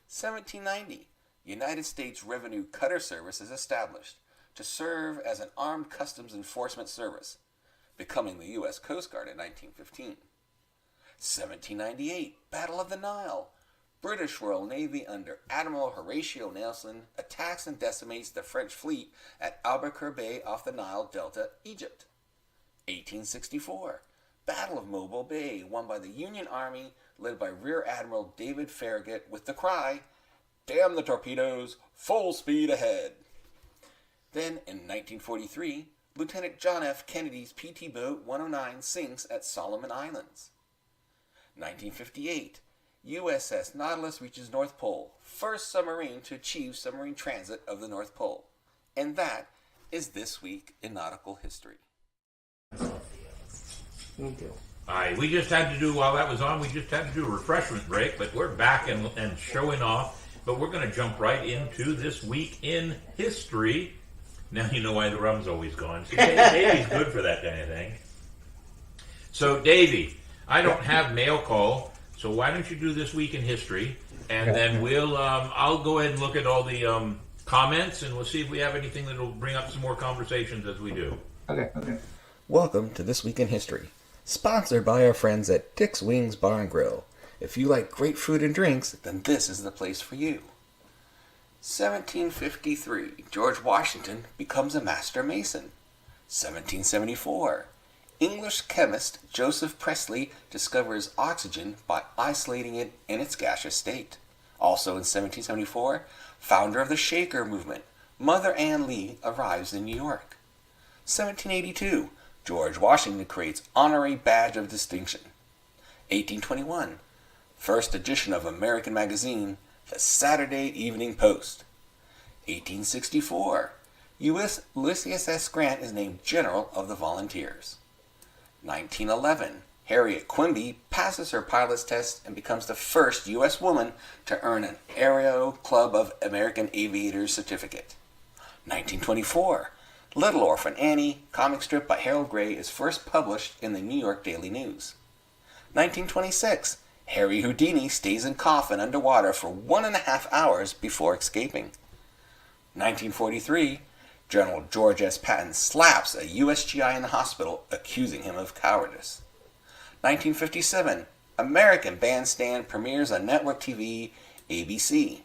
1790, United States Revenue Cutter Service is established to serve as an armed customs enforcement service, becoming the U.S. Coast Guard in 1915. 1798, Battle of the Nile. British Royal Navy under Admiral Horatio Nelson attacks and decimates the French fleet at Albuquerque Bay off the Nile Delta, Egypt. 1864, Battle of Mobile Bay, won by the Union Army, led by Rear Admiral David Farragut with the cry, "Damn the torpedoes, full speed ahead." Then, in 1943, Lieutenant John F. Kennedy's PT Boat 109 sinks at Solomon Islands. 1958, USS Nautilus reaches North Pole, first submarine to achieve submarine transit of the North Pole. And that is This Week in Nautical History. Okay. All right, we just had to do, while that was on, we just had to do a refreshment break, but we're back and showing off. But we're going to jump right into This Week in History. Now you know why the rum's always gone. See, Davey's good for that kind of thing. So, Davey, I don't have mail call, so why don't you do This Week in History, and then I'll go ahead and look at all the comments, and we'll see if we have anything that will bring up some more conversations as we do. Okay. Welcome to This Week in History, sponsored by our friends at Dick's Wings Bar and Grill. If you like great food and drinks, then this is the place for you. 1753, George Washington becomes a master mason. 1774, English chemist Joseph Priestley discovers oxygen by isolating it in its gaseous state. Also in 1774, founder of the Shaker movement, Mother Ann Lee arrives in New York. 1782, George Washington creates honorary badge of distinction. 1821, first edition of American magazine, the Saturday Evening Post. 1864, Ulysses S. Grant is named General of the Volunteers. 1911, Harriet Quimby passes her pilot's test and becomes the first U.S. woman to earn an Aero Club of American Aviators certificate. 1924, Little Orphan Annie, comic strip by Harold Gray, is first published in the New York Daily News. 1926, Harry Houdini stays in coffin underwater for 1.5 hours before escaping. 1943, General George S. Patton slaps a U.S. GI in the hospital, accusing him of cowardice. 1957, American Bandstand premieres on network TV ABC.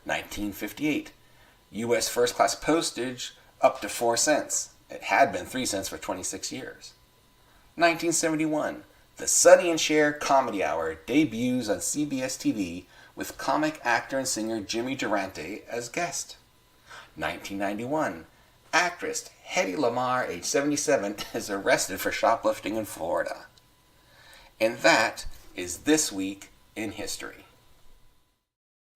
1958, U.S. first-class postage up to 4 cents. It had been 3 cents for 26 years. 1971, the Sonny and Cher Comedy Hour debuts on CBS TV with comic actor and singer Jimmy Durante as guest. 1991, actress Hedy Lamarr, age 77, is arrested for shoplifting in Florida. And that is This Week in History.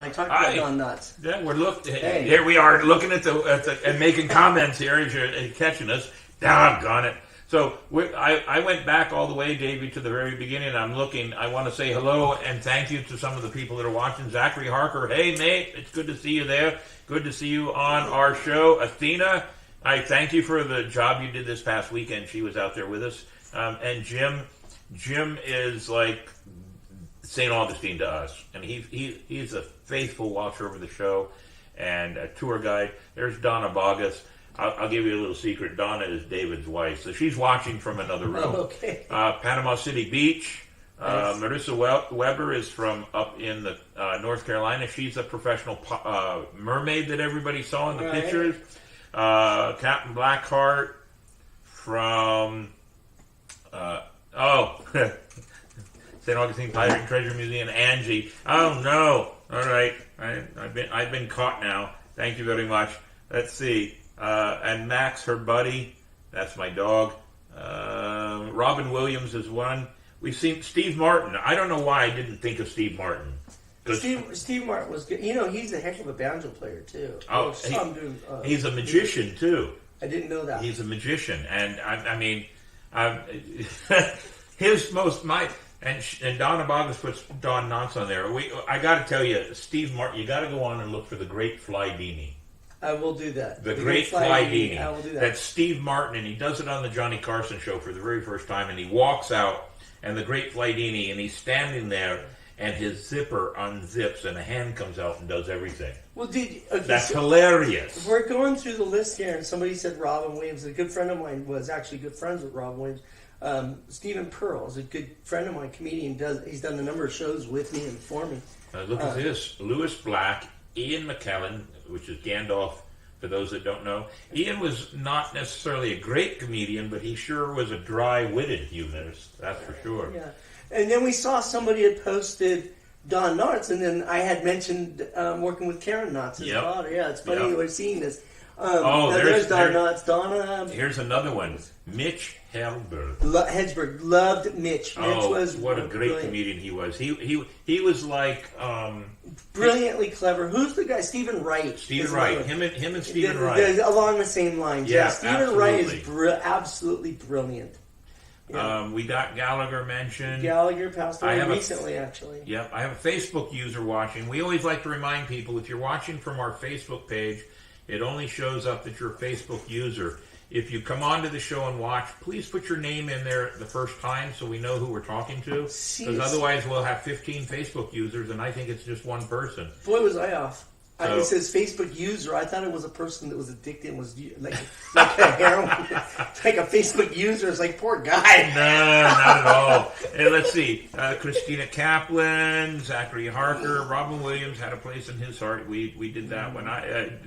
I talked about Don Nuts. Yeah, here we are looking at the and making comments here as you're catching us. Doggone it. So I went back all the way, Davey, to the very beginning. I'm looking. I want to say hello and thank you to some of the people that are watching. Zachary Harker, hey, mate, it's good to see you there. Good to see you on our show. Athena, I thank you for the job you did this past weekend. She was out there with us. And Jim is like St. Augustine to us. And he's a faithful watcher over the show and a tour guide. There's Donna Bogus. I'll give you a little secret. Donna is David's wife, so she's watching from another room. Oh, okay. Panama City Beach. Nice. Marissa Weber is from up in the North Carolina. She's a professional mermaid that everybody saw in the pictures. Captain Blackheart from St. Augustine Pirate and Treasure Museum. Angie. Oh no! All right, I've been caught now. Thank you very much. Let's see. And Max, her buddy, that's my dog. Robin Williams is one. We've seen Steve Martin. I don't know why I didn't think of Steve Martin. Steve Martin was good. You know, he's a heck of a banjo player, too. Oh, he's a magician, too. I didn't know that. He's a magician. And, and Donna Bogus puts Don Knotts on there. I got to tell you, Steve Martin, you got to go on and look for the Great Fly Dini. I will do that. The Great Fly Dini. I will do that. That's Steve Martin, and he does it on the Johnny Carson show for the very first time, and he walks out, and the Great Fly Dini, and he's standing there, and his zipper unzips, and a hand comes out and does everything. Well, that's hilarious. We're going through the list here, and somebody said Robin Williams. A good friend of mine was actually good friends with Robin Williams. Stephen Pearl is a good friend of mine, comedian. He's done a number of shows with me and for me. Look at this. Lewis Black, Ian McKellen, which is Gandalf, for those that don't know. Ian was not necessarily a great comedian, but he sure was a dry-witted humorist, that's for sure. Yeah. And then we saw somebody had posted Don Knotts, and then I had mentioned working with Karen Knotts, his daughter. Yeah, it's funny we're seeing this. There's Don Knotts. Donna. Here's another one. Mitch Hedberg. Hedberg loved Mitch. Mitch was what a great comedian he was. He was like brilliantly clever. Who's the guy? Stephen Wright. Stephen Wright. Him and Stephen Wright. Along the same lines. Yeah, Stephen Wright is absolutely brilliant. Yeah. We got Gallagher mentioned. Gallagher passed away recently, actually. Yep, I have a Facebook user watching. We always like to remind people, if you're watching from our Facebook page, it only shows up that you're a Facebook user. If you come onto the show and watch, please put your name in there the first time so we know who we're talking to. Because otherwise we'll have 15 Facebook users, and I think it's just one person. Boy, was I off. It says Facebook user. I thought it was a person that was addicted and was like a heroin, like a Facebook user. It's like, poor guy. No, not at all. And let's see. Christina Kaplan, Zachary Harker, Robin Williams had a place in his heart. We did that one.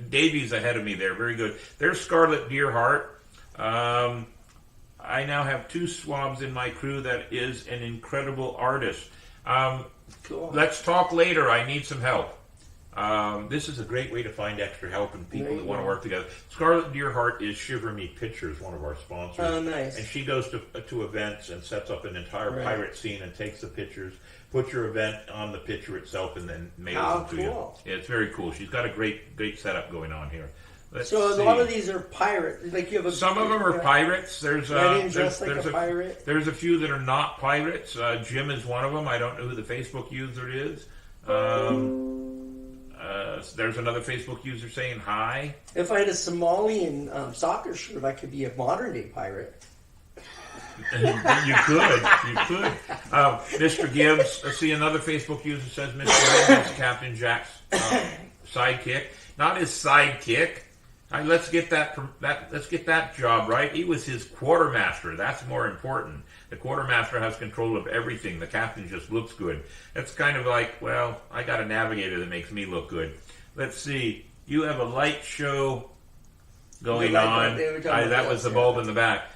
Davey's ahead of me there. Very good. There's Scarlett Deerhart. I now have 2 swabs in my crew that is an incredible artist. Cool. Let's talk later. I need some help. This is a great way to find extra help and people that want to work together. Scarlett Deerhart is Shiver Me Pictures, one of our sponsors. Oh, nice. And she goes to events and sets up an entire pirate scene and takes the pictures, puts your event on the picture itself, and then mails them to you. Yeah, it's very cool. She's got a great setup going on here. Let's a see. lot of these are pirate. Like you have some of them are pirates. There's a pirate. There's a few that are not pirates. Jim is one of them. I don't know who the Facebook user is. There's another Facebook user saying hi. If I had a Somalian soccer shirt, I could be a modern day pirate. You could. Mr. Gibbs, see another Facebook user says Mr. Gibbs is Captain Jack's sidekick. Not his sidekick. Let's get that job right. He was his quartermaster. That's more important. The quartermaster has control of everything. The captain just looks good. It's kind of like, well, I got a navigator that makes me look good. Let's see. You have a light show going on. That was the bulb in the back.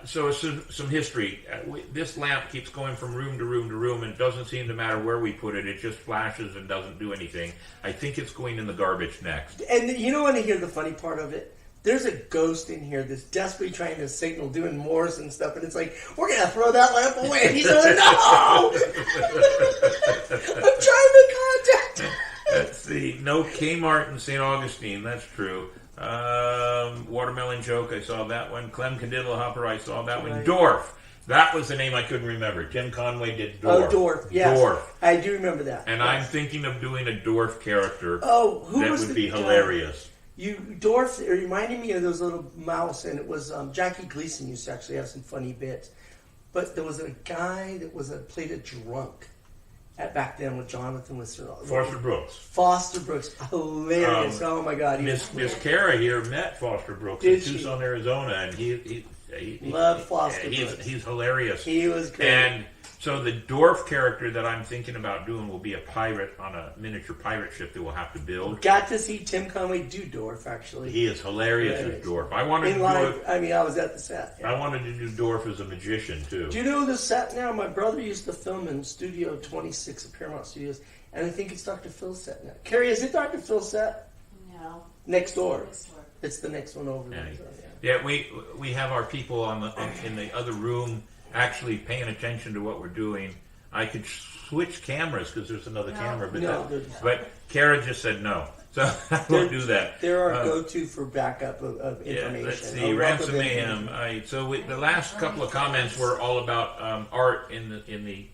So some history. This lamp keeps going from room to room to room, and it doesn't seem to matter where we put it. It just flashes and doesn't do anything. I think it's going in the garbage next. And you know what? Here's the funny part of it. There's a ghost in here that's desperately trying to signal, doing Morse and stuff, and it's like, we're going to throw that lamp away. And he's like, no! I'm trying to contact him. Let's see. No Kmart in St. Augustine. That's true. Watermelon Joke, I saw that one. Clem Cadiddle Hopper, I saw that one. Dorf. That was the name I couldn't remember. Tim Conway did Dorf. Oh, Dorf. Yes. Dorf. I do remember that. And yes. I'm thinking of doing a Dorf character. Oh, who that was would the be hilarious. Dorf, it reminded me of those little mouse, and it was Jackie Gleason used to actually have some funny bits. But there was a guy that played a drunk back then with Jonathan was Foster Brooks. Foster Brooks, hilarious! Oh my God, Miss Kara here met Foster Brooks in Tucson, Arizona, and he loved Foster Brooks. He's hilarious. He was great. And so the Dorf character that I'm thinking about doing will be a pirate on a miniature pirate ship that we'll have to build. Got to see Tim Conway do Dorf, actually. He is hilarious as Dorf. I wanted to do it. I mean, I was at the set. Yeah. I wanted to do Dorf as a magician, too. Do you know the set now? My brother used to film in Studio 26 at Paramount Studios, and I think it's Dr. Phil's set now. Carrie, is it Dr. Phil's set? No. Next door. It's the next one over. Yeah, we have our people in the other room actually paying attention to what we're doing. I could switch cameras because there's another camera, but Kara just said no, so I won't do that. They're our go-to for backup of information. Yeah, let's see, Ransom Mayhem. The last couple of comments were all about art in the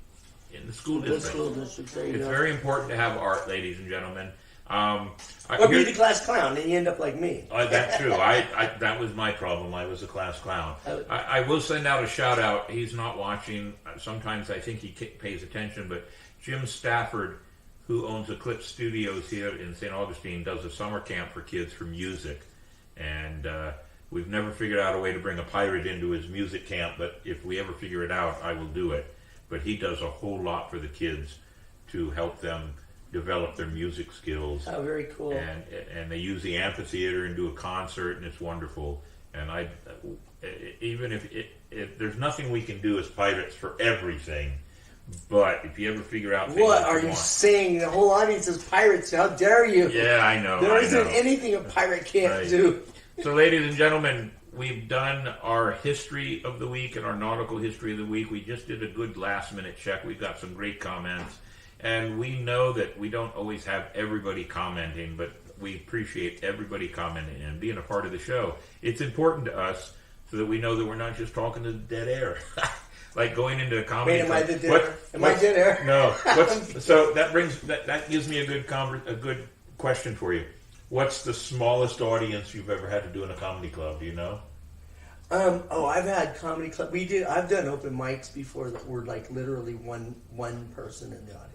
school district. It's very important to have art, ladies and gentlemen. Or be the class clown, and you end up like me. That's true. That was my problem. I was a class clown. I will send out a shout out. He's not watching. Sometimes I think he pays attention, but Jim Stafford, who owns Eclipse Studios here in St. Augustine, does a summer camp for kids for music. And we've never figured out a way to bring a pirate into his music camp, but if we ever figure it out, I will do it. But he does a whole lot for the kids to help them develop their music skills. Oh, very cool. And they use the amphitheater and do a concert, and it's wonderful. And even if there's nothing we can do as pirates for everything, but if you ever figure out things what are you saying? The whole audience is pirates. How dare you? Yeah, I know. There isn't anything a pirate can't do. So, ladies and gentlemen, we've done our history of the week and our nautical history of the week. We just did a good last-minute check. We've got some great comments. And we know that we don't always have everybody commenting, but we appreciate everybody commenting and being a part of the show. It's important to us so that we know that we're not just talking to dead air. Like going into a comedy. Wait, am I the dead air? Am I dead air? No. So that gives me a good question for you. What's the smallest audience you've ever had to do in a comedy club? Do you know? I've had comedy club. I've done open mics before that were like literally one person in the audience.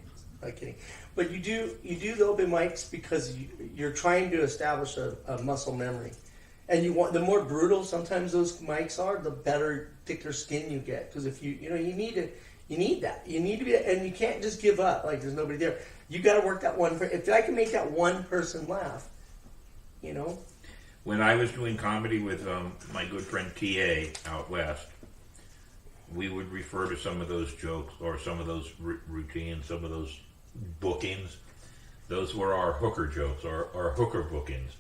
Not kidding, but you do the open mics because you're trying to establish a muscle memory, and the more brutal sometimes those mics are, the better thicker skin you get. Because if you need that, you need to be, and you can't just give up like there's nobody there. You got to work that one. If I can make that one person laugh, When I was doing comedy with my good friend T.A. out west, we would refer to some of those jokes or some of those routines, some of those bookings. Those were our hooker jokes or our hooker bookings.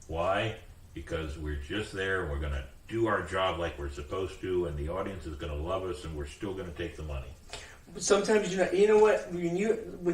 Why? Because we're just there and we're going to do our job like we're supposed to, and the audience is going to love us, and we're still going to take the money. Sometimes you know what, when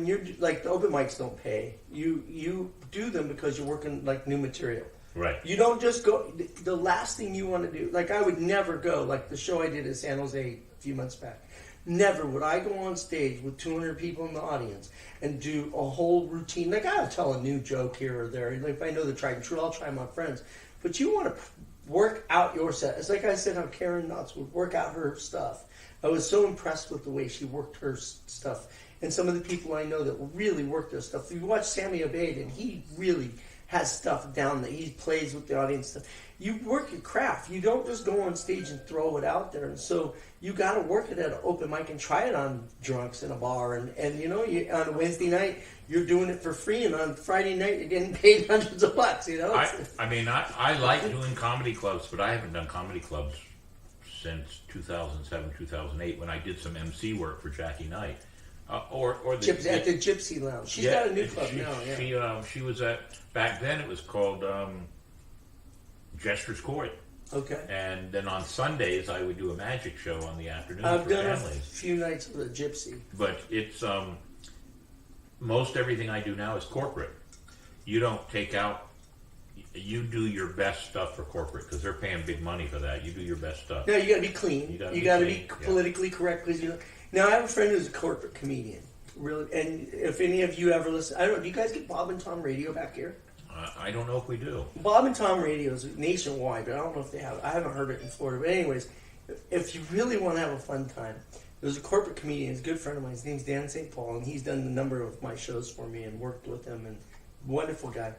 you're like, the open mics don't pay. You do them because you're working like new material. Right. You don't just go. The last thing you want to do, like I would never go, like the show I did in San Jose a few months back. Never would I go on stage with 200 people in the audience and do a whole routine. Like, I'll tell a new joke here or there. Like, if I know the tried and true, I'll try my friends. But you want to work out your set. It's like I said how Karen Knotts would work out her stuff. I was so impressed with the way she worked her stuff. And some of the people I know that really work their stuff. If you watch Sammy Abate, and he really has stuff down that he plays with the audience. You work your craft. You don't just go on stage and throw it out there. And so you got to work it at an open mic and try it on drunks in a bar. And you know, on a Wednesday night, you're doing it for free. And on Friday night, you're getting paid hundreds of bucks, you know? I like doing comedy clubs, but I haven't done comedy clubs since 2007, 2008 when I did some MC work for Jackie Knight. At the Gypsy Lounge. She's got a new club now. Yeah. She was at, back then it was called Jester's Court. Okay. And then on Sundays I would do a magic show on the afternoon. I've for done families. a few nights with a Gypsy. But it's most everything I do now is corporate. You don't take out. You do your best stuff for corporate because they're paying big money for that. You do your best stuff. No, you got to be clean. You got to be politically correct. Because now I have a friend who's a corporate comedian. Really, and if any of you ever listen, I don't know. Do you guys get Bob and Tom Radio back here? I don't know if we do. Bob and Tom Radio is nationwide, but I don't know if they have. I haven't heard it in Florida. But anyways, if you really want to have a fun time, there's a corporate comedian. He's a good friend of mine. His name's Dan St. Paul, and he's done a number of my shows for me and worked with him. And wonderful guy.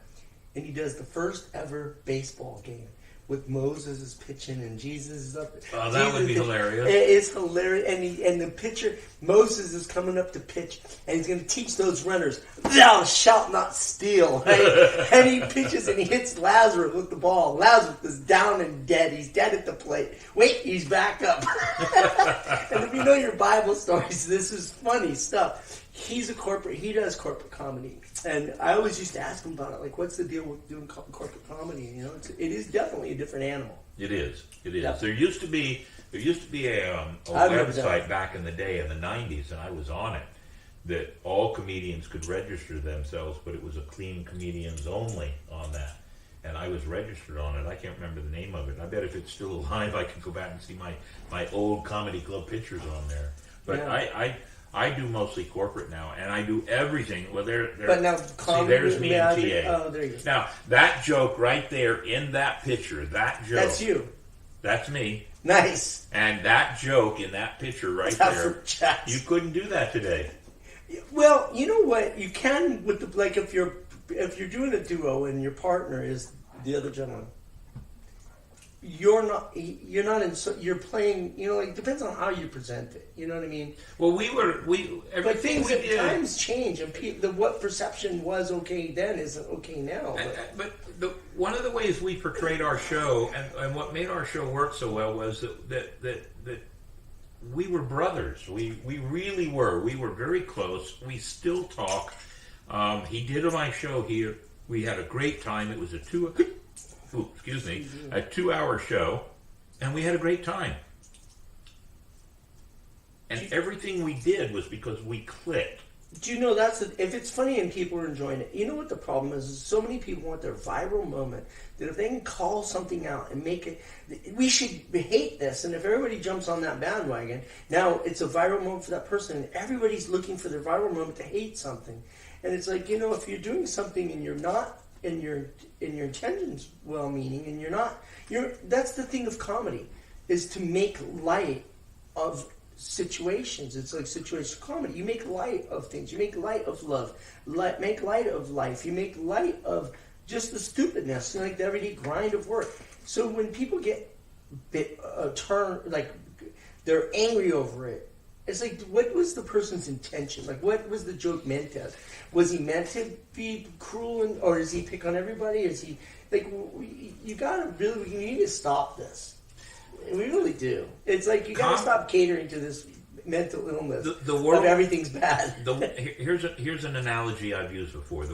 And he does the first ever baseball game with Moses is pitching and Jesus is up. Oh, that would be hilarious. It is hilarious. And the pitcher, Moses, is coming up to pitch, and he's going to teach those runners, thou shalt not steal. Right? And he pitches and he hits Lazarus with the ball. Lazarus is down and dead. He's dead at the plate. Wait, he's back up. And if you know your Bible stories, this is funny stuff. He does corporate comedy. And I always used to ask him about it, like, what's the deal with doing corporate comedy? You know, it is definitely a different animal. It is. Yeah. There used to be a website back in the day in the 90s, and I was on it, that all comedians could register themselves, but it was a clean comedians only on that. And I was registered on it. I can't remember the name of it. I bet if it's still alive, I could go back and see my old comedy club pictures on there. But yeah. I do mostly corporate now, and I do everything. Well, but now, see, there's me and TA. Oh, there you go. Now, that joke right there in that picture, that joke. That's you. That's me. Nice. And that joke in that picture right there, you couldn't do that today. Well, you know what? You can with the, like, if you're doing a duo and your partner is the other gentleman. You're playing, you know, like, depends on how you present it. You know what I mean? Well, but times change, and what perception was okay then isn't okay now. But one of the ways we portrayed our show, and what made our show work so well, was that we were brothers. We really were. We were very close. We still talk. He did my show here. We had a great time. It was a 2-hour show, and we had a great time. And everything we did was because we clicked. Do you know if it's funny and people are enjoying it, you know what the problem is so many people want their viral moment, that if they can call something out and make it, we should hate this, and if everybody jumps on that bandwagon, now it's a viral moment for that person, and everybody's looking for their viral moment to hate something. And it's like, you know, if you're doing something and you're not, in your intentions well-meaning, and that's the thing of comedy, is to make light of situations. It's like situational comedy. You make light of things. You make light of love. Make light of life. You make light of just the stupidness, like the everyday grind of work. So when people get they're angry over it, it's like, what was the person's intention? Like, what was the joke meant as? Was he meant to be cruel, or does he pick on everybody? Is he, like, you need to stop this. We really do. It's like, you gotta stop catering to this mental illness. The world, of everything's bad. Here's an analogy I've used before.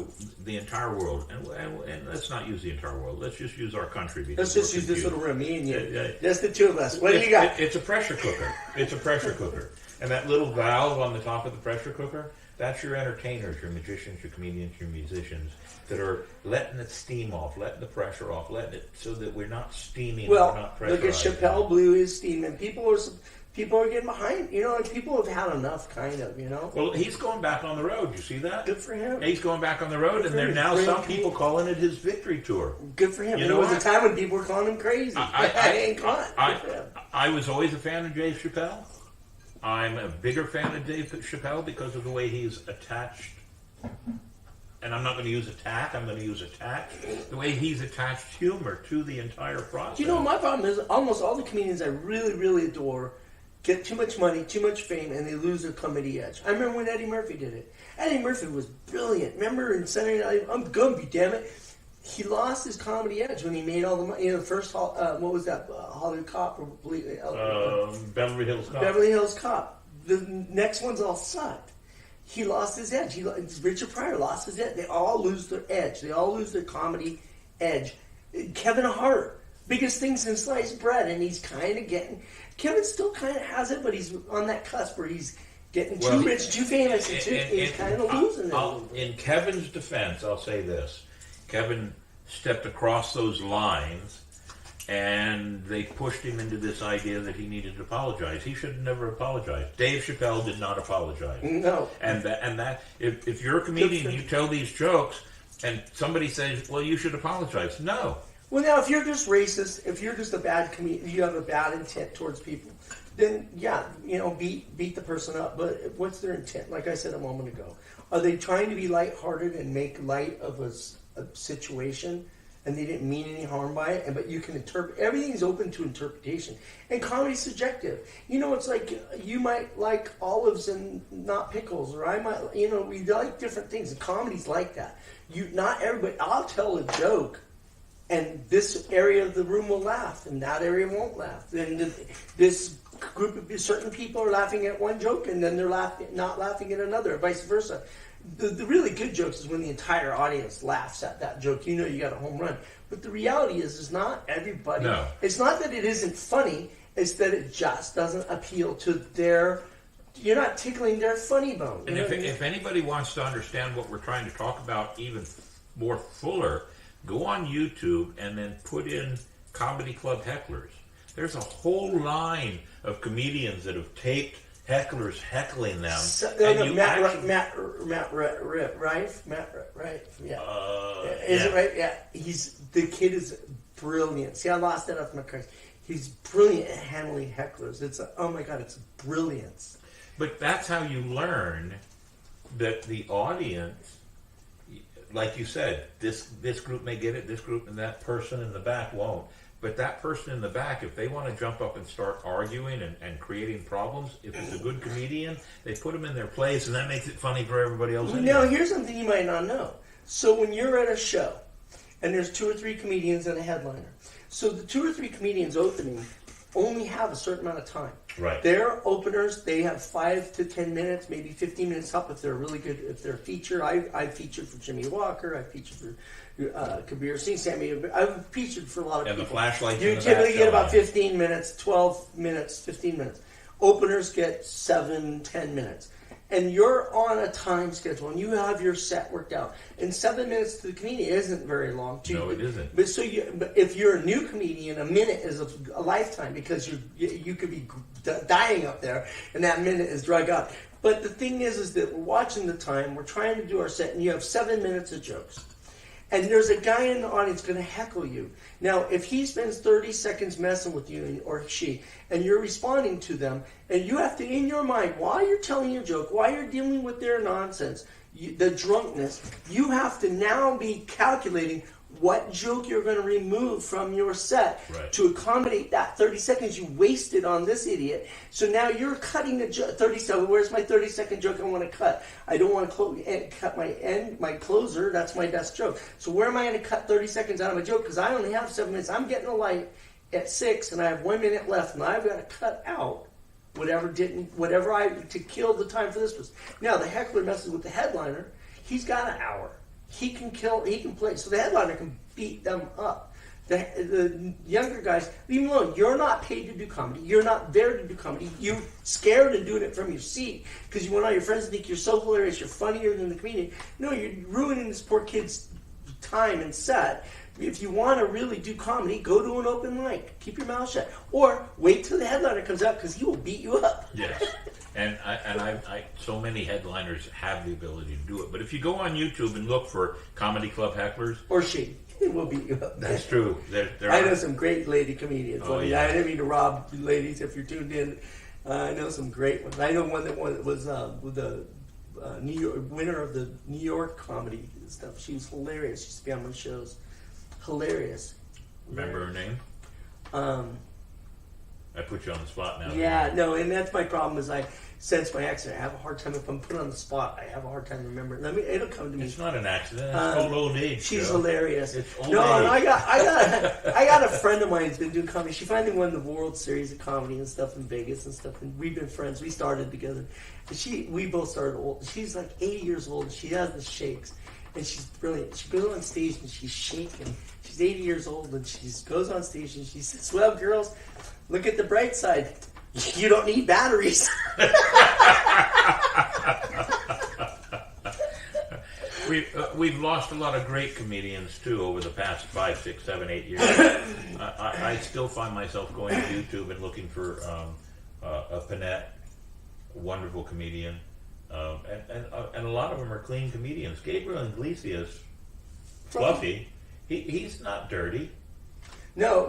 The entire world, and let's not use the entire world. Let's just use our country. Let's just use this little room, me and you. Just the two of us. What do you got? It's a pressure cooker. It's a pressure cooker. And that little valve on the top of the pressure cooker, that's your entertainers, your magicians, your comedians, your musicians, that are letting the steam off, letting the pressure off, letting it so that we're not steaming, we're not pressurizing. Look at Chappelle blew his steam, and people are people are getting behind. Like people have had enough, kind of. Well, he's going back on the road. You see that? Good for him. He's going back on the road, and there are now some people calling it his victory tour. Good for him. There was a time when people were calling him crazy. I was always a fan of Dave Chappelle. I'm a bigger fan of Dave Chappelle because of the way he's attached. And I'm not going to use attack, I'm going to use attach. The way he's attached humor to the entire process. My problem is almost all the comedians I really, really adore get too much money, too much fame, and they lose their comedy edge. I remember when Eddie Murphy did it. Eddie Murphy was brilliant. Remember in Saturday Night, I'm Gumby, damn it. He lost his comedy edge when he made all the money. The first, what was that, Hollywood Cop? Or Beverly Hills Cop. Beverly Hills Cop. The next ones all sucked. He lost his edge. Richard Pryor lost his edge. They all lose their edge. They all lose their comedy edge. Kevin Hart, biggest thing since sliced bread, and he's kind of getting... Kevin still kind of has it, but he's on that cusp where he's getting too rich, too famous, and he's kind of losing it. In Kevin's defense, I'll say this. Kevin stepped across those lines, and they pushed him into this idea that he needed to apologize. He should have never apologized. Dave Chappelle did not apologize. No. And that if you're a comedian, you tell these jokes, and somebody says, well, you should apologize. No. Well, now, if you're just racist, if you're just a bad comedian, you have a bad intent towards people, then, beat the person up. But what's their intent? Like I said a moment ago. Are they trying to be lighthearted and make light of a situation, and they didn't mean any harm by it? But you can interpret. Everything's open to interpretation. And comedy's subjective. It's like you might like olives and not pickles, or I might, we like different things. And comedy's like that. Not everybody. I'll tell a joke, and this area of the room will laugh, and that area won't laugh. And this group of certain people are laughing at one joke, and then they're not laughing at another, or vice versa. The really good jokes is when the entire audience laughs at that joke. You got a home run. But the reality is not everybody. No. It's not that it isn't funny. It's that it just doesn't appeal to their... You're not tickling their funny bone. And if anybody wants to understand what we're trying to talk about even more fuller, go on YouTube and then put in Comedy Club hecklers. There's a whole line of comedians that have taped hecklers heckling them. Matt Rife, yeah. Is it right? Yeah. The kid is brilliant. See, I lost that off my cards. He's brilliant at handling hecklers. It's brilliance. But that's how you learn that the audience, like you said, this group may get it, this group, and that person in the back won't. But that person in the back, if they want to jump up and start arguing and creating problems, if it's a good comedian, they put them in their place, and that makes it funny for everybody else. Now, here's something you might not know. So when you're at a show, and there's 2 or 3 comedians and a headliner, so the 2 or 3 comedians opening only have a certain amount of time. Right. Their openers, they have 5 to 10 minutes, maybe 15 minutes up if they're really good, if they're featured. I featured for Jimmy Walker, I featured for Kabir Singh, Sammy. I've featured for a lot of people. And the flashlights. You typically get about 15 minutes, 12 minutes, 15 minutes. Openers get 7, 10 minutes. And you're on a time schedule, and you have your set worked out. And 7 minutes to the comedian isn't very long. No, it isn't. But if you're a new comedian, a minute is a lifetime because you could be dying up there, and that minute is drug out. But the thing is that we're watching the time, we're trying to do our set, and you have 7 minutes of jokes. And there's a guy in the audience going to heckle you. Now, if he spends 30 seconds messing with you, or she, and you're responding to them, and you have to, in your mind, while you're telling your joke, while you're dealing with their nonsense, the drunkenness, you have to now be calculating what joke you're going to remove from your set to accommodate that 30 seconds you wasted on this idiot. So now you're cutting the 30 seconds. Where's my 30-second joke I want to cut? I don't want to cut my closer. That's my best joke. So where am I going to cut 30 seconds out of my joke? Because I only have 7 minutes. I'm getting a light at 6, and I have 1 minute left, and I've got to cut out whatever I to kill the time for this person. Now the heckler messes with the headliner. He's got an hour. He can play. So the headliner can beat them up. The younger guys, leave them alone. You're not paid to do comedy. You're not there to do comedy. You're scared of doing it from your seat because you want all your friends to think you're so hilarious, you're funnier than the comedian. No, you're ruining this poor kid's time and set if you want to really do comedy, go to an open mic. Keep your mouth shut, or wait till the headliner comes out because he will beat you up. Yes, and I so many headliners have the ability to do it. But if you go on YouTube and look for comedy club hecklers, Or she will beat you up. that's true. I know some great lady comedians. Oh, I mean, yeah. I didn't mean to rob you ladies if you're tuned in. I know some great ones. I know one that was with the New York winner of the New York comedy stuff. She was hilarious. She used to be on my shows. Hilarious. Remember her name? I put you on the spot now. Yeah, no, and that's my problem. Is I sense my accent. I have a hard time if I'm put on the spot. I have a hard time remembering. It'll come to me. It's not an accident. It's called old age. She's Joe. hilarious. It's old No, and age. I got a friend of mine who's been doing comedy. She finally won the World Series of Comedy and stuff in Vegas and stuff. And we've been friends. We started together. And we both started old. She's like 80 years old. And she has the shakes, and she's brilliant. She goes on stage and she's shaking. She's 80 years old, and she goes on stage and she says, "Well, girls, look at the bright side. You don't need batteries." We've lost a lot of great comedians too over the past 5, 6, 7, 8 years. I still find myself going to YouTube and looking for a Panette, wonderful comedian, and a lot of them are clean comedians. Gabriel Iglesias, fluffy. He's not dirty. No.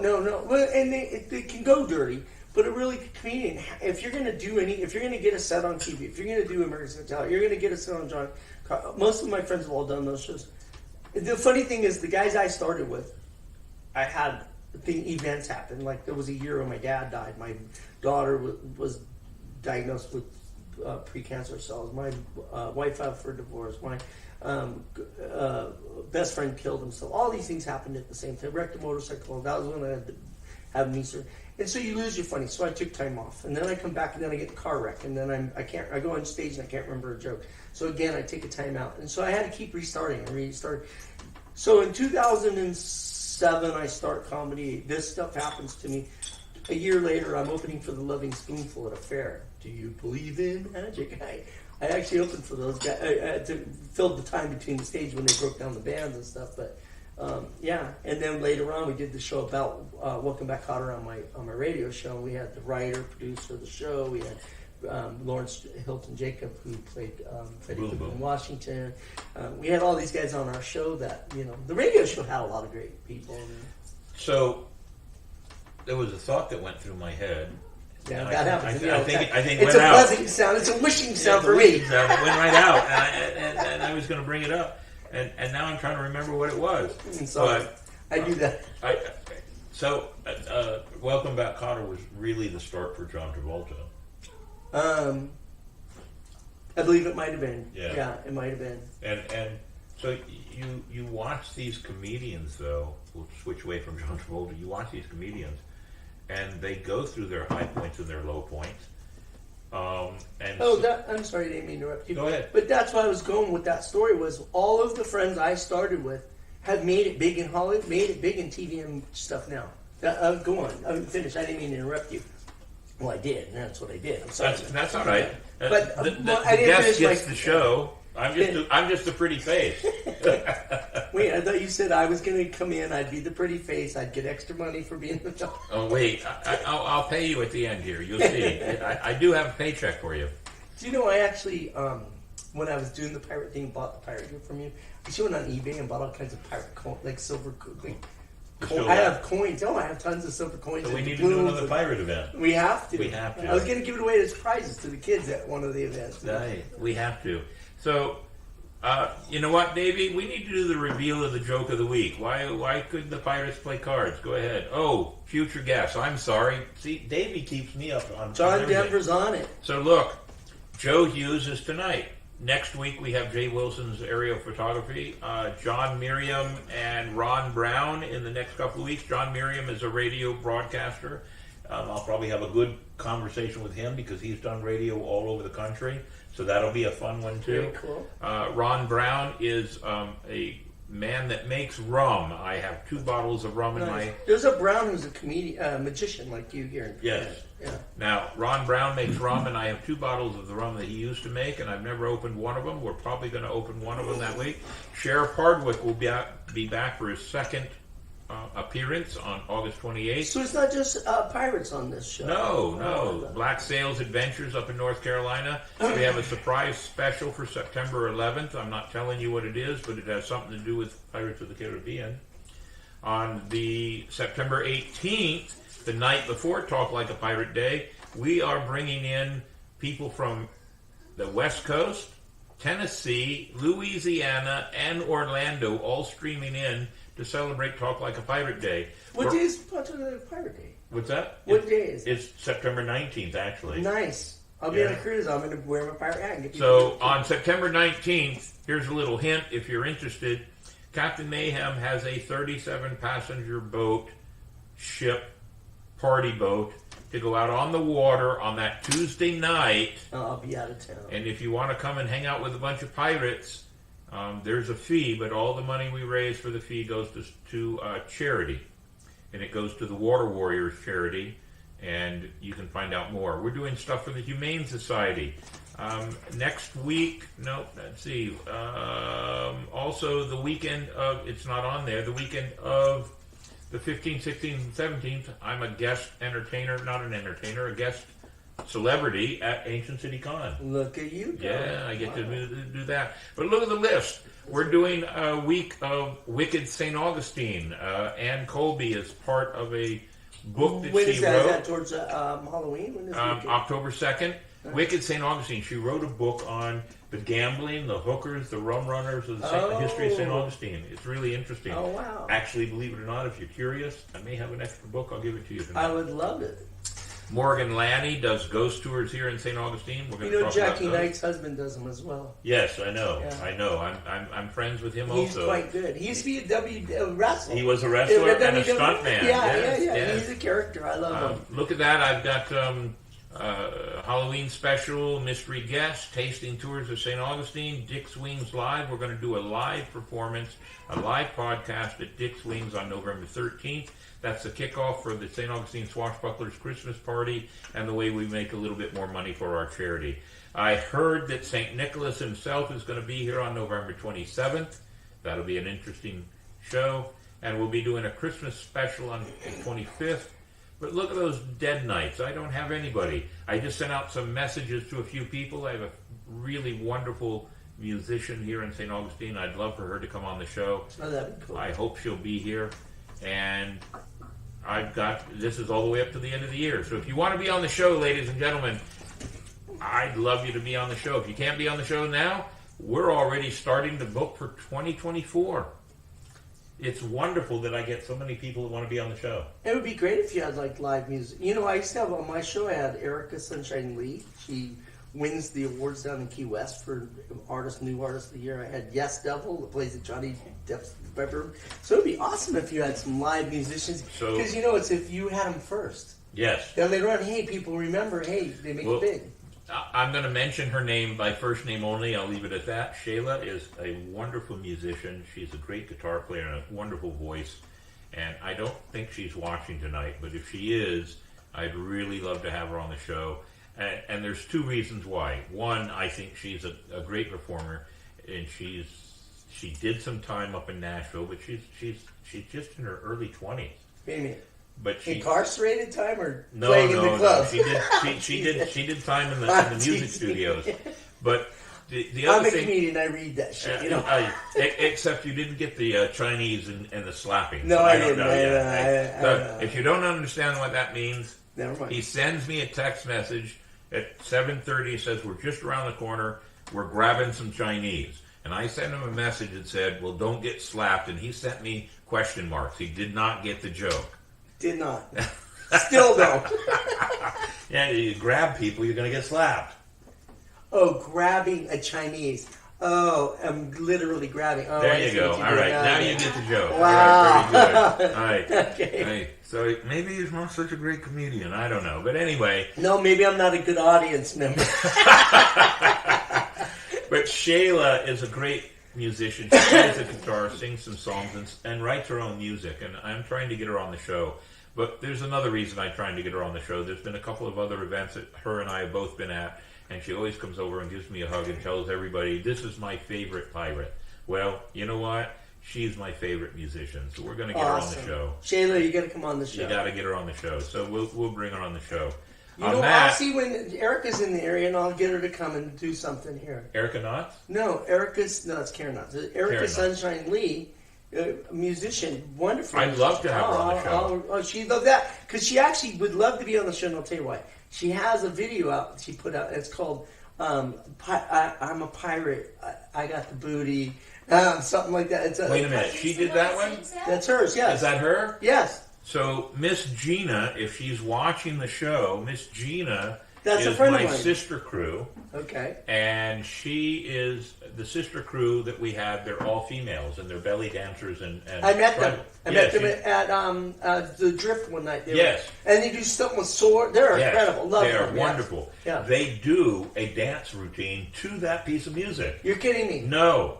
Well, and they can go dirty, but a really good comedian. If you're gonna get a set on TV, if you're gonna do American Got Talent, you're gonna get a set on John. Most of my friends have all done those shows. The funny thing is, the guys I started with, I had events happen. Like there was a year when my dad died. My daughter was diagnosed with precancerous cells. My wife filed for divorce. My best friend killed himself. All these things happened at the same time. Wrecked a motorcycle. That was when I had to have knee surgery. And so you lose your funny. So I took time off, and then I come back, and then I get in a car wreck, and then I go on stage and I can't remember a joke. So again, I take a time out, and so I had to keep restarting and restart. So in 2007, I start comedy. This stuff happens to me. A year later, I'm opening for the Loving Spoonful at a fair. Do you believe in magic? I actually opened for those guys. I had to fill the time between the stage when they broke down the bands and stuff. But yeah, and then later on, we did the show about Welcome Back Kotter on my radio show. We had the writer, producer of the show. We had Lawrence Hilton Jacob, who played Freddie Cooper in Washington. We had all these guys on our show. That the radio show had a lot of great people. So there was a thought that went through my head. Yeah, that happens. I think it it's went out. It's a buzzing sound. It's a wishing sound for me. me. It went right out, and I was going to bring it up, and now I'm trying to remember what it was. Sorry, I do that. So, Welcome Back, Kotter was really the start for John Travolta. I believe it might have been. Yeah, it might have been. And so you watch these comedians, though. We'll switch away from John Travolta. You watch these comedians, and they go through their high points and their low points. I'm sorry, I didn't mean to interrupt you. Go ahead. But that's why I was going with that story. Was all of the friends I started with have made it big in Hollywood, made it big in TV and stuff now. Go on. I'm finished. I didn't mean to interrupt you. Well, I did, and that's what I did. I'm sorry. That's all right. But the I didn't guest finish gets my the show. I'm just a pretty face. Wait, I thought you said I was going to come in. I'd be the pretty face. I'd get extra money for being the dog. Oh wait, I'll pay you at the end here. You'll see. I do have a paycheck for you. Do you know I actually, when I was doing the pirate thing, bought the pirate gear from you. I actually went on eBay and bought all kinds of pirate coins, like silver coins. I have coins. Oh, I have tons of silver coins. So we need to do another pirate event. We have to. We have to. I was going to give it away as prizes to the kids at one of the events. Right. We have to. So, you know what, Davey? We need to do the reveal of the joke of the week. Why couldn't the pirates play cards? Go ahead. Oh, future guest. I'm sorry. See, Davey keeps me up on John everything. Denver's on it. So look, Joe Hughes is tonight. Next week we have Jay Wilson's aerial photography. John Merriam and Ron Brown in the next couple of weeks. John Merriam is a radio broadcaster. I'll probably have a good conversation with him because he's done radio all over the country. So that'll be a fun one too. Very cool. Ron Brown is a man that makes rum. I have 2 bottles of rum in my... There's a Brown who's a comedian, magician like you here. Yes. Yeah. Now, Ron Brown makes rum, and I have 2 bottles of the rum that he used to make, and I've never opened one of them. We're probably going to open one of them that week. Sheriff Hardwick will be back for his second appearance on August 28th. So it's not just pirates on this show. No. Black Sails Adventures up in North Carolina. We have a surprise special for September 11th. I'm not telling you what it is, but it has something to do with Pirates of the Caribbean. On the September 18th, the night before Talk Like a Pirate Day, we are bringing in people from the West Coast, Tennessee, Louisiana, and Orlando, all streaming in to celebrate Talk Like a Pirate Day. What day is Talk Like a Pirate Day? What's that? What day is it? It's September 19th, actually. Nice. I'll be on a cruise. I'm going to wear my pirate hat. And get So on September 19th, here's a little hint if you're interested. Captain Mayhem has a 37-passenger boat, ship, party boat, to go out on the water on that Tuesday night. I'll be out of town. And if you want to come and hang out with a bunch of pirates, there's a fee, but all the money we raise for the fee goes to charity. And it goes to the Water Warriors charity, and you can find out more. We're doing stuff for the Humane Society. Next week, let's see. Also, the weekend of, it's not on there, the weekend of the 15th, 16th, and 17th, I'm a guest entertainer, a guest celebrity at Ancient City Con. Look at you go. Yeah, I get to do that. But look at the list. We're doing a week of Wicked St. Augustine. Ann Colby is part of a book that when she is that? wrote. Is that towards Halloween? When is October 2nd. Wicked St. Augustine. She wrote a book on the gambling, the hookers, the rum runners, of the history of St. Augustine. It's really interesting. Oh, wow. Actually, believe it or not, if you're curious, I may have an extra book. I'll give it to you tonight. I would love it. Morgan Lanny does ghost tours here in St. Augustine. We're going to talk Jackie about those. Knight's husband does them as well. Yes, I know. Yeah. I know. I'm friends with him He's also. quite good. He used to be a wrestler. He was a wrestler and a stuntman. Yeah. Yes. He's a character. I love him. Look at that. I've got Halloween special, mystery guest, tasting tours of St. Augustine, Dick's Wings Live. We're going to do a live performance, a live podcast at Dick's Wings on November 13th. That's the kickoff for the St. Augustine Swashbucklers Christmas party and the way we make a little bit more money for our charity. I heard that St. Nicholas himself is going to be here on November 27th. That'll be an interesting show. And we'll be doing a Christmas special on the 25th. But look at those dead nights. I don't have anybody. I just sent out some messages to a few people. I have a really wonderful musician here in St. Augustine. I'd love for her to come on the show. Oh, that'd be cool. I hope she'll be here. And this is all the way up to the end of the year. So if you want to be on the show, ladies and gentlemen, I'd love you to be on the show. If you can't be on the show now, we're already starting to book for 2024. It's wonderful that I get so many people that want to be on the show. It would be great if you had like live music. I used to have on my show, I had Erica Sunshine Lee. She wins the awards down in Key West for New Artist of the Year. I had Yes Devil, that plays at Johnny Depp's bedroom. So it'd be awesome if you had some live musicians. Because it's if you had them first. Yes. Then later on, hey, people remember, hey, they make it big. I'm going to mention her name by first name only. I'll leave it at that. Shayla is a wonderful musician. She's a great guitar player and a wonderful voice. And I don't think she's watching tonight, but if she is, I'd really love to have her on the show. And there's two reasons why. One, I think she's a great performer, and she did some time up in Nashville, but she's just in her early 20s. Wait a minute. But she incarcerated time or playing in the club? She did time in the music studios. But the other I'm a thing, comedian. I read that shit. Except you didn't get the Chinese and the slapping. No, so I don't didn't. know. If you don't understand what that means, never mind. He sends me a text message at 7:30. He says, "We're just around the corner. We're grabbing some Chinese." And I sent him a message that said, "Well, don't get slapped." And he sent me question marks. He did not get the joke. Did not. Still don't. Yeah, you grab people, you're going to get slapped. Oh, grabbing a Chinese. Oh, I'm literally grabbing. Oh, there you go. All right, now you get the joke. Wow. All right, very good. All right. Okay. Right. So maybe he's not such a great comedian. I don't know. But anyway. No, maybe I'm not a good audience member. But Shayla is a great musician. She plays the guitar, sings some songs, and writes her own music. And I'm trying to get her on the show. But there's another reason I'm trying to get her on the show. There's been a couple of other events that her and I have both been at, and she always comes over and gives me a hug and tells everybody, "This is my favorite pirate." Well, you know what? she's my favorite musician. So we're going to get her on the show. Shayla, you got to come on the show. You got to get her on the show. So we'll bring her on the show. You know, I'll see when Erica's in the area, and I'll get her to come and do something here. Erica Knotts? No, it's Karen Knotts. Erica Sunshine Lee, a musician, wonderful. I'd love to have her on the show. She'd love that because she actually would love to be on the show, and I'll tell you why. She has a video out she put out. It's called "I'm a Pirate. I Got the Booty," something like that. Wait a minute, she did that one? That's hers. Yes. Is that her? Yes. So Miss Gina, if she's watching the show, Miss Gina is a friend my of mine. sister crew. Okay. And she is the sister crew that we have. They're all females, and they're belly dancers. And I met them. I met them at the Drift one night. And they do something with sword. They're incredible. Love they are them. wonderful. Yeah. They do a dance routine to that piece of music. You're kidding me? No.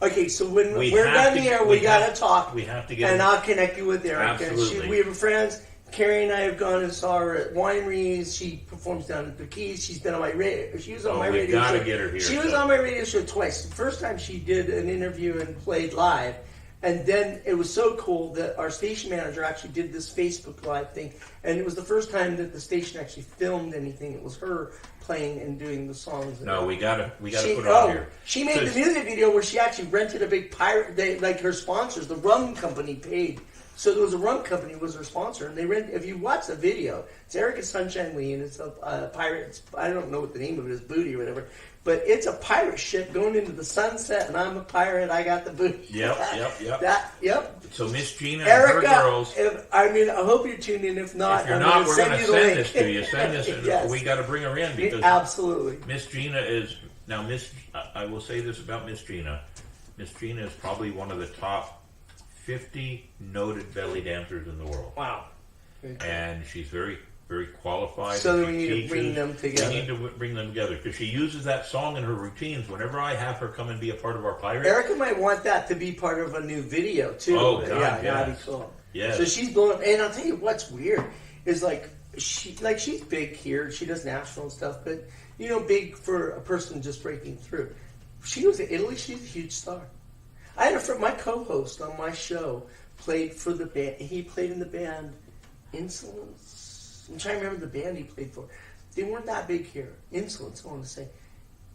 Okay, so when we're done here, we got to talk. We have to get. And I'll connect you with Erica. Absolutely. We have friends. Carrie and I have gone and saw her at wineries. She performs down at the Keys. She's been on my radio. She was on my radio show. We've got to get her here. She was on my radio show twice. The first time she did an interview and played live. And then it was so cool that our station manager actually did this Facebook Live thing. And it was the first time that the station actually filmed anything. It was her playing and doing the songs. No, we gotta put her on here. She made the music video where she actually rented a big pirate. Like her sponsors, the rum company paid. So there was a rum company was her sponsor, and they rent. If you watch the video, it's Erica Sunshine Lee, and it's a pirate. I don't know what the name of it is, Booty or whatever. But it's a pirate ship going into the sunset, and I'm a pirate. I got the booty. Yep. So Miss Gina Erica, and her girls. I hope you're tuned in. If not, if you're not, we're going to send this to you. Send this. Yes. We got to bring her in because absolutely. Miss Gina is now Miss. I will say this about Miss Gina. Miss Gina is probably one of the top 50 noted belly dancers in the world. Wow. And she's very, very qualified. So we need to bring them together. We need to bring them together because she uses that song in her routines. Whenever I have her come and be a part of our pirate, Erica might want that to be part of a new video too. Oh God, that'd be cool. Yeah. So she's blowing up, and I'll tell you what's weird is she's big here. She does Nashville and stuff, but big for a person just breaking through. She was in Italy. She's a huge star. I had a friend, my co-host on my show played for the band. He played in the band Insolence. I'm trying to remember the band he played for. They weren't that big here. Insolence, I want to say.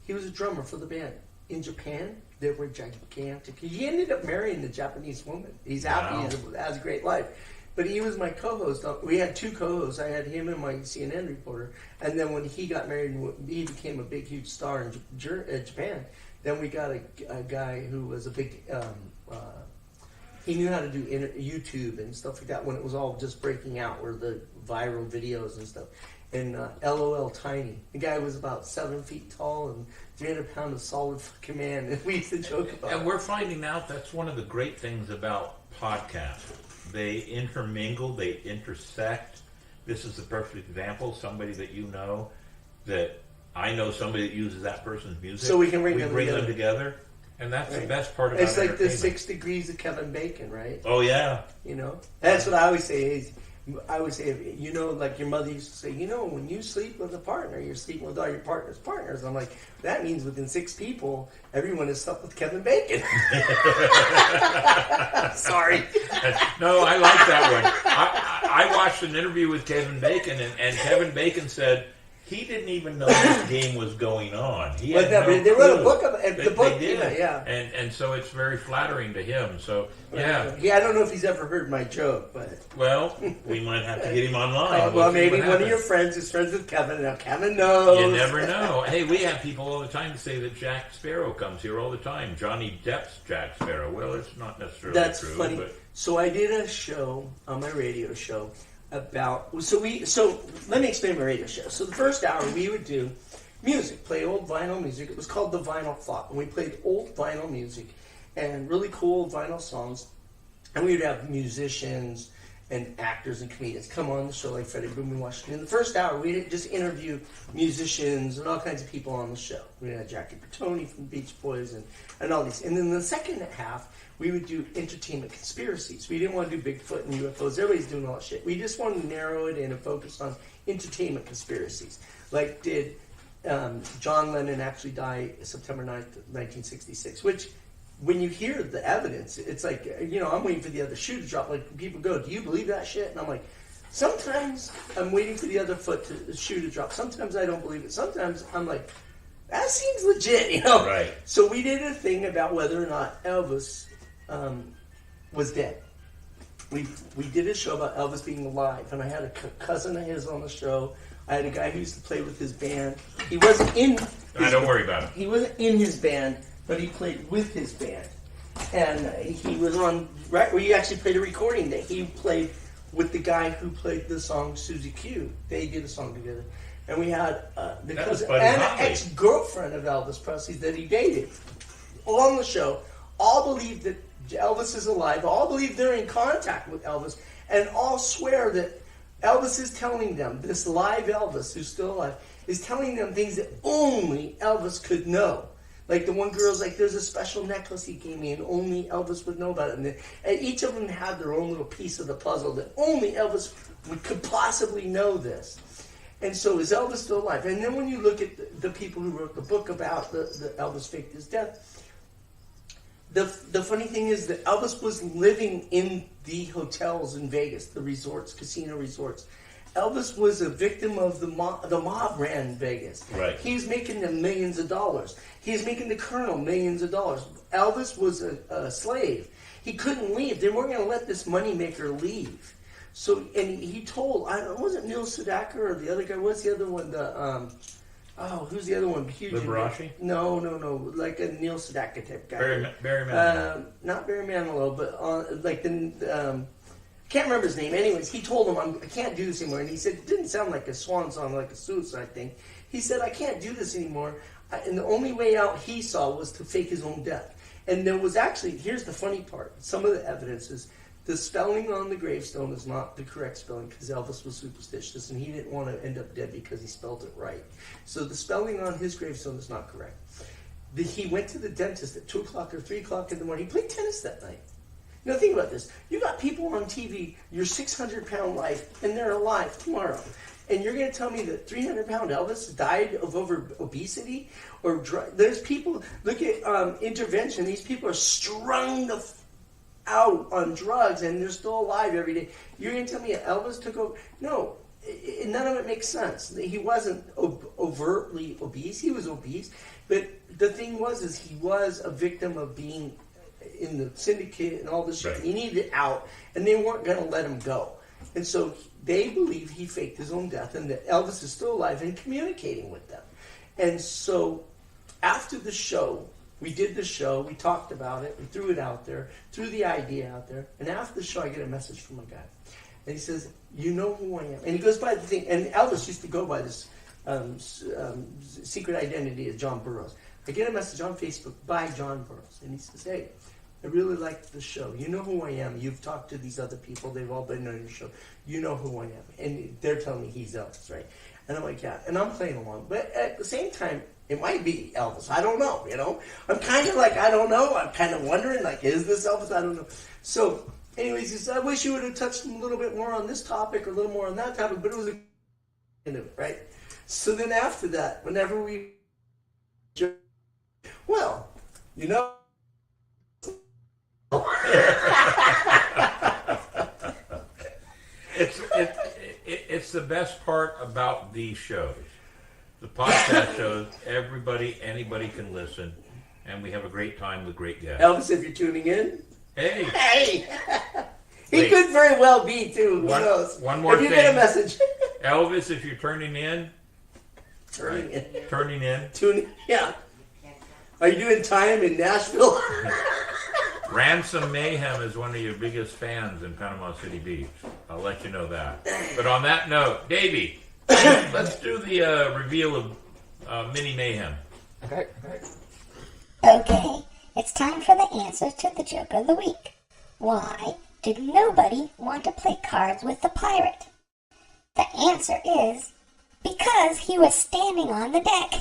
He was a drummer for the band. In Japan, they were gigantic. He ended up marrying a Japanese woman. He's happy. Wow. He has a great life. But he was my co-host. We had two co-hosts. I had him and my CNN reporter. And then when he got married, he became a big, huge star in Japan. Then we got a guy who was a big, he knew how to do YouTube and stuff like that when it was all just breaking out, where the viral videos and stuff. And LOL Tiny. The guy was about 7 feet tall and 300 pounds of solid fucking man. And we used to joke about it. And we're finding out that's one of the great things about podcasts. They intermingle, they intersect. This is the perfect example. Somebody that you know that I know somebody that uses that person's music. So we can bring them together. And that's the best part about it. It's like the 6 degrees of Kevin Bacon, right? Oh, yeah. That's what I always say. Like your mother used to say, when you sleep with a partner, you're sleeping with all your partner's partners. I'm like, that means within 6 people, everyone has slept with Kevin Bacon. Sorry. No, I like that one. I watched an interview with Kevin Bacon, and Kevin Bacon said, he didn't even know this game was going on. They wrote a book about it. The book, they did. Yeah. And so it's very flattering to him. So, yeah. Yeah, I don't know if he's ever heard my joke, but... Well, we might have to get him online. Well, maybe one of your friends is friends with Kevin. Now, Kevin knows. You never know. Hey, we have people all the time to say that Jack Sparrow comes here all the time. Johnny Depp's Jack Sparrow. Well, it's not necessarily That's true. Funny. But... So I did a show on my radio show so let me explain my radio show. So the first hour we would do music, play old vinyl music. It was called The Vinyl Thought, and we played old vinyl music and really cool vinyl songs. And we would have musicians and actors and comedians come on the show like Freddie Booming Washington. In the first hour, we'd just interview musicians and all kinds of people on the show. We had Jackie Bertoni from Beach Boys and all these. And then the second half, we would do entertainment conspiracies. We didn't want to do Bigfoot and UFOs. Everybody's doing all that shit. We just wanted to narrow it in and focus on entertainment conspiracies. Like, did John Lennon actually die September 9th, 1966? Which when you hear the evidence, it's like, you know, I'm waiting for the other shoe to drop. Like, people go, do you believe that shit? And I'm like, sometimes I'm waiting for the other shoe to drop. Sometimes I don't believe it. Sometimes I'm like, that seems legit, you know? Right. So we did a thing about whether or not Elvis was dead. We did a show about Elvis being alive, and I had a cousin of his on the show. I had a guy who used to play with his band. He wasn't in. Don't worry about it. He wasn't in his band, but he played with his band, and he was on. Right, we actually played a recording that he played with the guy who played the song Susie Q. They did a song together, and we had the cousin and an ex-girlfriend of Elvis Presley that he dated on the show. All believe that Elvis is alive. All believe they're in contact with Elvis, and all swear that Elvis is telling them, this live Elvis, who's still alive, is telling them things that only Elvis could know. Like the one girl's like, there's a special necklace he gave me and only Elvis would know about it. And each of them had their own little piece of the puzzle that only Elvis could possibly know this. And so is Elvis still alive? And then when you look at the people who wrote the book about the Elvis faked his death, the funny thing is that Elvis was living in the hotels in Vegas, the resorts, casino resorts. Elvis was a victim of the mob ran Vegas. Right. He was making them millions of dollars. He was making the colonel millions of dollars. Elvis was a slave. He couldn't leave. They weren't going to let this moneymaker leave. So, and he told, wasn't Neil Sedaka or the other guy? What's the other one? Who's the other one? Huge. Liberace? No. Like a Neil Sedaka type guy. Barry Manilow. Not Barry Manilow, but like the... can't remember his name. Anyways, he told him, I can't do this anymore. And he said, it didn't sound like a swan song, like a suicide thing. He said, I can't do this anymore. And the only way out he saw was to fake his own death. And there was actually, here's the funny part. Some of the evidence is the spelling on the gravestone is not the correct spelling because Elvis was superstitious and he didn't want to end up dead because he spelled it right. So the spelling on his gravestone is not correct. He went to the dentist at 2 o'clock or 3 o'clock in the morning. He played tennis that night. Now think about this. You got people on TV, your 600-pound life, and they're alive tomorrow. And you're going to tell me that 300-pound Elvis died of over obesity? Or there's people, look at intervention. These people are strung out on drugs, and they're still alive every day. You're going to tell me that Elvis took over? No, none of it makes sense. He wasn't overtly obese. He was obese. But the thing is he was a victim of being in the syndicate and all this shit. Right. He needed out, and they weren't going to let him go. And so they believe he faked his own death and that Elvis is still alive and communicating with them. And so after the show, we did the show, we talked about it, we threw it out there, threw the idea out there, and after the show I get a message from a guy. And he says, you know who I am. And he goes by the thing, and Elvis used to go by this secret identity as John Burroughs. I get a message on Facebook by John Burroughs, and he says, hey, I really liked the show. You know who I am. You've talked to these other people. They've all been on your show. You know who I am. And they're telling me he's Elvis, right? And I'm like, yeah. And I'm playing along. But at the same time, it might be Elvis. I don't know, you know? I'm kind of like, I don't know. I'm kind of wondering, like, is this Elvis? I don't know. So, anyways, he said, I wish you would have touched a little bit more on this topic or a little more on that topic, but it was a right? So then after that, whenever we... Well, you know... It's the best part about these shows. The podcast shows, anybody can listen, and we have a great time with great guests. Elvis, if you're tuning in, hey, he could very well be too. Who knows? One more thing. If you get a message, Elvis, if you're turning in, tuning, yeah. Are you doing time in Nashville? Ransom Mayhem is one of your biggest fans in Panama City Beach. I'll let you know that. But on that note, Davey, let's do the reveal of Mini Mayhem. Okay. Okay, it's time for the answer to the joke of the week. Why did nobody want to play cards with the pirate? The answer is because he was standing on the deck.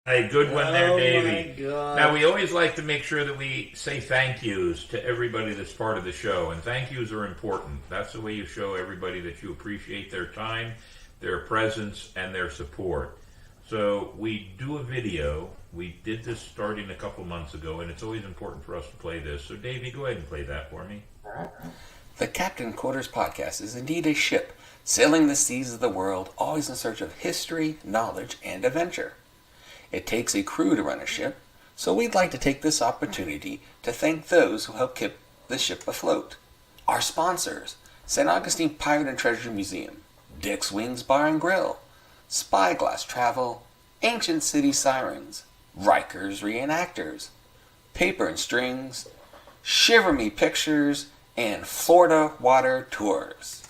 Hey, good one there, Davey. My God. Now, we always like to make sure that we say thank yous to everybody that's part of the show, and thank yous are important. That's the way you show everybody that you appreciate their time, their presence, and their support. So we do a video We did this starting a couple months ago, and it's always important for us to play this. So, Davey, go ahead and play that for me. All right. The Captain Quarters podcast is indeed a ship sailing the seas of the world, always in search of history, knowledge, and adventure. It takes a crew to run a ship, so we'd like to take this opportunity to thank those who help keep the ship afloat. Our sponsors: St. Augustine Pirate and Treasure Museum, Dick's Wings Bar and Grill, Spyglass Travel, Ancient City Sirens, Rikers Reenactors, Paper and Strings, Shiver Me Pictures, and Florida Water Tours.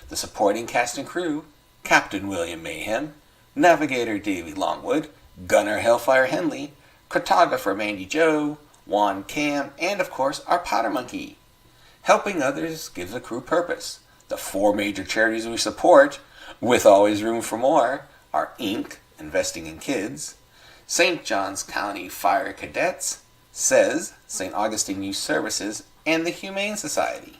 The supporting cast and crew: Captain William Mayhem, Navigator Davey Longwood, Gunner Hellfire Henley, Cartographer Mandy Joe, Juan Cam, and of course our Powder Monkey. Helping others gives the crew purpose. The 4 major charities we support, with always room for more, are Inc., Investing in Kids, St. Johns County Fire Cadets, SAYS, St. Augustine Youth Services, and the Humane Society.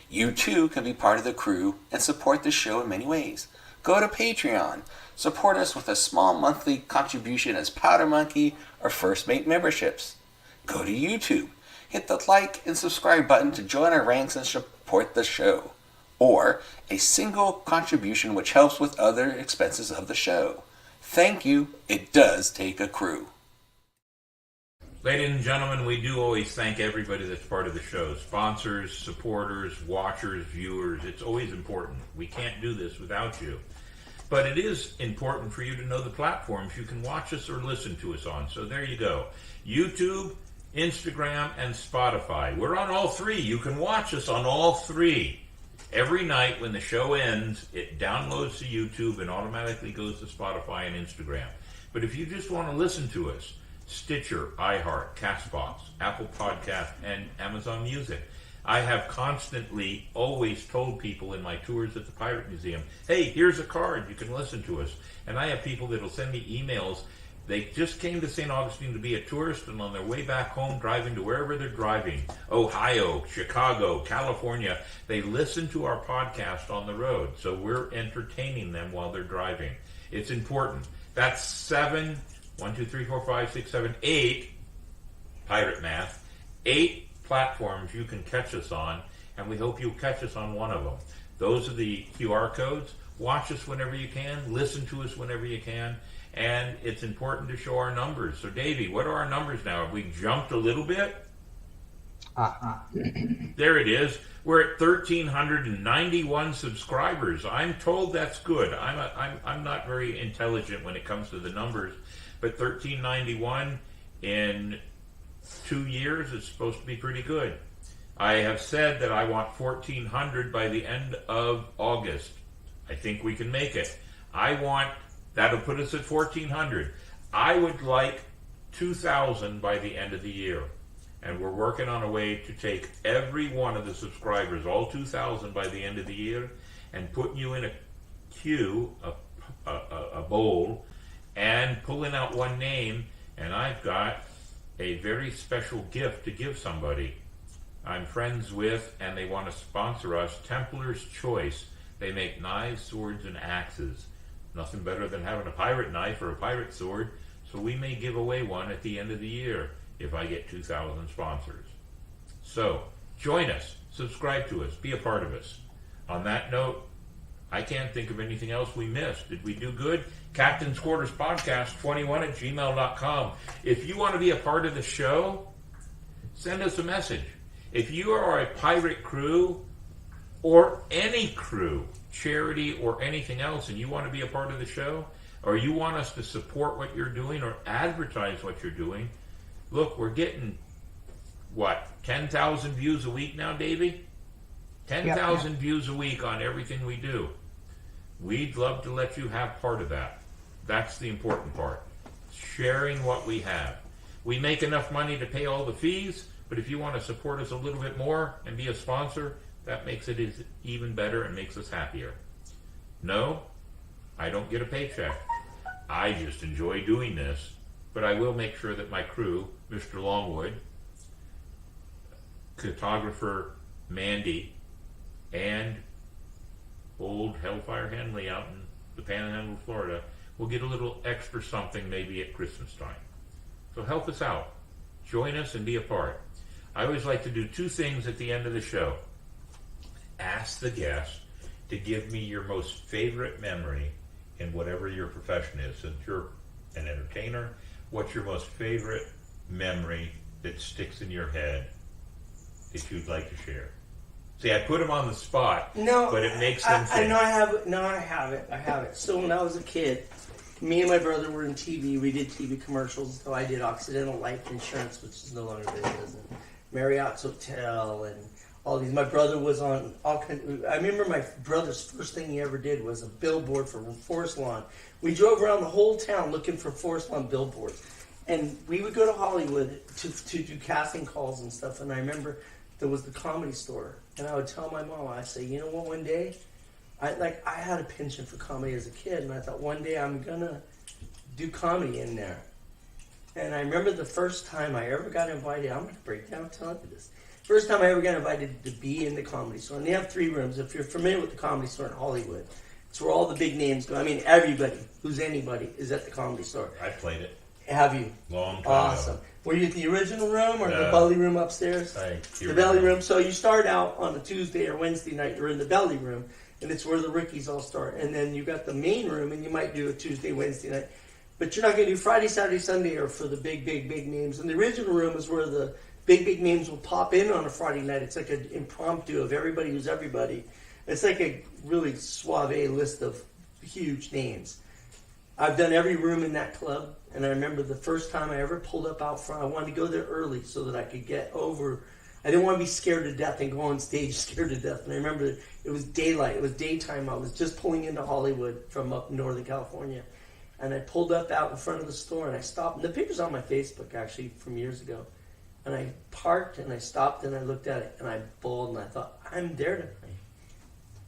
You too can be part of the crew and support the show in many ways. Go to Patreon, support us with a small monthly contribution as Powder Monkey or First Mate memberships. Go to YouTube, hit the like and subscribe button to join our ranks and support the show. Or a single contribution which helps with other expenses of the show. Thank you, it does take a crew. Ladies and gentlemen, we do always thank everybody that's part of the show. Sponsors, supporters, watchers, viewers. It's always important. We can't do this without you. But it is important for you to know the platforms you can watch us or listen to us on. So there you go. YouTube, Instagram, and Spotify. We're on all 3. You can watch us on all 3. Every night when the show ends, it downloads to YouTube and automatically goes to Spotify and Instagram. But if you just want to listen to us, Stitcher, iHeart, Castbox, Apple Podcast, and Amazon Music. I have constantly always told people in my tours at the Pirate Museum, hey, here's a card, you can listen to us. And I have people that will send me emails. They just came to St. Augustine to be a tourist, and on their way back home, driving to wherever they're driving, Ohio, Chicago, California, they listen to our podcast on the road. So we're entertaining them while they're driving. It's important. That's 7, 1, 2, 3, 4, 5, 6, 7, 8, pirate math, 8 platforms you can catch us on, and we hope you'll catch us on one of them. Those are the QR codes. Watch us whenever you can. Listen to us whenever you can. And it's important to show our numbers. So, Davey, what are our numbers now? Have we jumped a little bit? There it is. We're at 1,391 subscribers. I'm told that's good. I'm not very intelligent when it comes to the numbers, but 1,391 in 2 years is supposed to be pretty good. I have said that I want 1,400 by the end of August. I think we can make it. That'll put us at 1,400. I would like 2,000 by the end of the year. And we're working on a way to take every one of the subscribers, all 2,000 by the end of the year, and putting you in a queue, a bowl, and pulling out one name. And I've got a very special gift to give somebody I'm friends with, and they want to sponsor us, Templar's Choice. They make knives, swords, and axes. Nothing better than having a pirate knife or a pirate sword, so we may give away one at the end of the year if I get 2,000 sponsors. So, join us, subscribe to us, be a part of us. On that note, I can't think of anything else we missed. Did we do good? Captain's Quarters Podcast 21 at gmail.com. If you want to be a part of the show, send us a message. If you are a pirate crew or any crew, charity or anything else, and you want to be a part of the show, or you want us to support what you're doing or advertise what you're doing, look, we're getting, 10,000 views a week now, Davey? 10,000 views a week on everything we do. We'd love to let you have part of that. That's the important part. Sharing what we have. We make enough money to pay all the fees, but if you want to support us a little bit more and be a sponsor, that makes it even better and makes us happier. No, I don't get a paycheck. I just enjoy doing this, but I will make sure that my crew, Mr. Longwood, cartographer Mandy, and old Hellfire Henley out in the Panhandle of Florida will get a little extra something maybe at Christmas time. So help us out. Join us and be a part. I always like to do two things at the end of the show. Ask the guest to give me your most favorite memory in whatever your profession is. Since you're an entertainer, what's your most favorite memory that sticks in your head that you'd like to share? See, I put them on the spot, but it makes them think. I know I have it. No, I have it. So when I was a kid, me and my brother were in TV. We did TV commercials. So I did Occidental Life Insurance, which is no longer business, and Marriott's Hotel, and all these. My brother was on all kind. I remember my brother's first thing he ever did was a billboard for Forest Lawn. We drove around the whole town looking for Forest Lawn billboards, and we would go to Hollywood to do casting calls and stuff. And I remember there was the Comedy Store, and I would tell my mom, I'd say, you know what, one day, I had a penchant for comedy as a kid, and I thought one day I'm gonna do comedy in there. And I remember the first time I ever got invited. I'm gonna break down telling you this. First time I ever got invited to be in the Comedy Store, and they have 3 rooms. If you're familiar with the Comedy Store in Hollywood, it's where all the big names go. I mean, everybody who's anybody is at the Comedy Store. I played it. Have you? Long time Awesome. ago. Were you at the original room or the belly room upstairs? The belly room. So you start out on a Tuesday or Wednesday night. You're in the belly room, and it's where the rookies all start. And then you got the main room, and you might do a Tuesday, Wednesday night. But you're not going to do Friday, Saturday, Sunday, or for the big names. And the original room is where the big names will pop in on a Friday night. It's like an impromptu of everybody who's everybody. It's like a really suave list of huge names. I've done every room in that club, and I remember the first time I ever pulled up out front. I wanted to go there early so that I could get over. I didn't want to be scared to death and go on stage scared to death. And I remember it was daylight. It was daytime. I was just pulling into Hollywood from up in Northern California. And I pulled up out in front of the store, and I stopped. And the picture's on my Facebook, actually, from years ago. And I parked, and I stopped, and I looked at it, and I bawled, and I thought, I'm there tonight.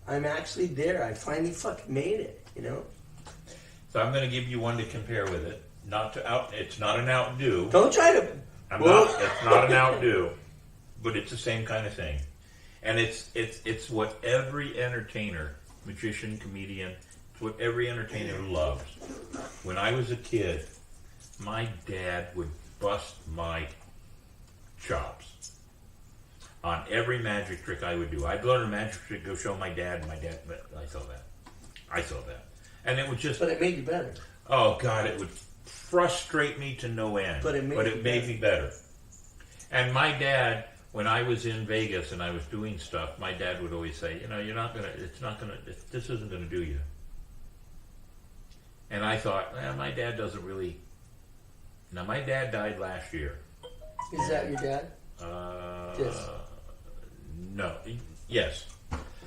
I'm actually there. I finally fucking made it, you know? So I'm going to give you one to compare with it. It's not an outdo. Don't try to. It's not an outdo, but it's the same kind of thing. And it's what every entertainer, magician, comedian, it's what every entertainer loves. When I was a kid, my dad would bust my chops on every magic trick I would do. I'd learn a magic trick, go show my dad, and I saw that. And it would just... But it made you better. Oh, God, it would frustrate me to no end. But it made me better. And my dad, when I was in Vegas and I was doing stuff, my dad would always say, you know, this isn't going to do you. And I thought, my dad doesn't really... Now, my dad died last year. Is that your dad? Yes. No. Yes.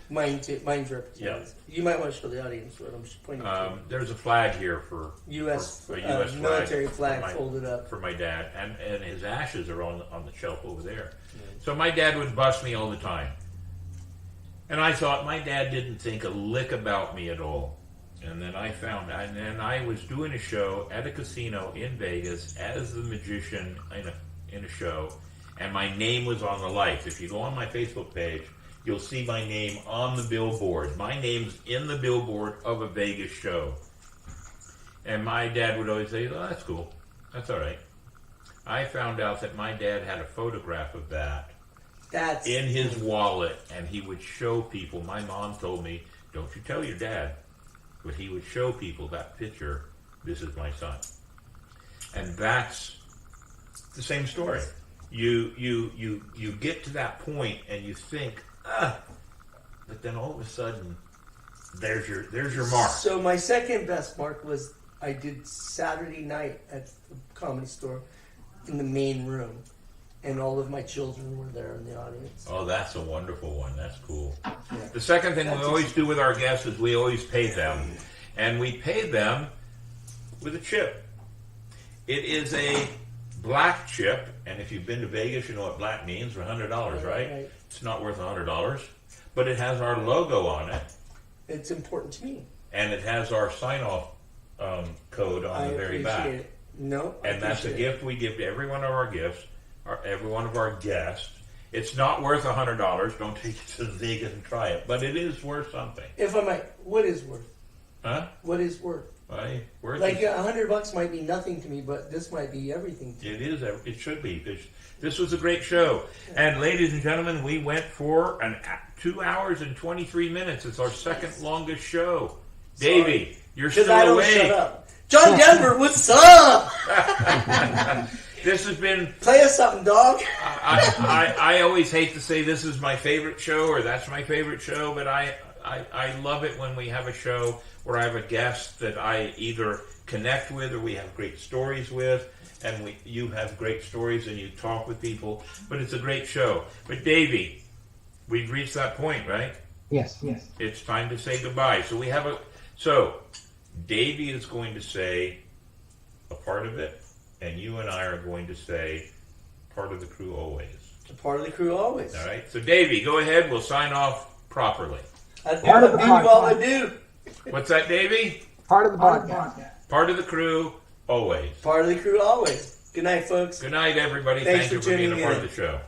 Mine too. Mine's represented. Yeah. You might want to show the audience what I'm pointing to. There's a flag here for U.S. a U.S. military flag folded up for my dad, and his ashes are on the shelf over there. So my dad would bust me all the time, and I thought my dad didn't think a lick about me at all. And then I was doing a show at a casino in Vegas as the magician in a show, and my name was on the lights. If you go on my Facebook page, you'll see my name on the billboard. My name's in the billboard of a Vegas show. And my dad would always say, oh, that's cool. That's all right. I found out that my dad had a photograph of that in his wallet, and he would show people. My mom told me, don't you tell your dad. But he would show people that picture, this is my son. And that's the same story. You get to that point and you think, but then all of a sudden, there's your mark. So my second best mark was I did Saturday night at the Comedy Store in the main room, and all of my children were there in the audience. Oh, that's a wonderful one. That's cool. Yeah. The second thing we always do with our guests is we always pay them, and we pay them with a chip. It is a black chip, and if you've been to Vegas, you know what black means. For $100, right? It's not worth $100, but it has our logo on it. It's important to me. And it has our sign-off code on the very back. It. No, and that's a gift we give to every one of our every one of our guests. It's not worth $100. Don't take it to Vegas and try it, but it is worth something. If I might, what is worth? Huh? What is worth? Worth Like it. $100 might be nothing to me, but this might be everything to me. It is. It should be. This was a great show. And ladies and gentlemen, we went for 2 hours and 23 minutes. It's our second longest show. Davey, you're still Because I don't awake. shut up. John Denver, what's up? This has been... Play us something, dog. I always hate to say this is my favorite show or that's my favorite show, but I love it when we have a show where I have a guest that I either connect with or we have great stories with, and you have great stories and you talk with people, but it's a great show. But Davey, we've reached that point, right? Yes. It's time to say goodbye. So Davey is going to say a part of it, and you and I are going to say part of the crew always. A part of the crew always. All right. So Davey, go ahead. We'll sign off properly. Part of the do. What's that, Davey? Part of the podcast. Part of the crew always. Part of the crew always. Good night, folks. Good night, everybody. Thanks Thank you for for being a tuning part in. of the show.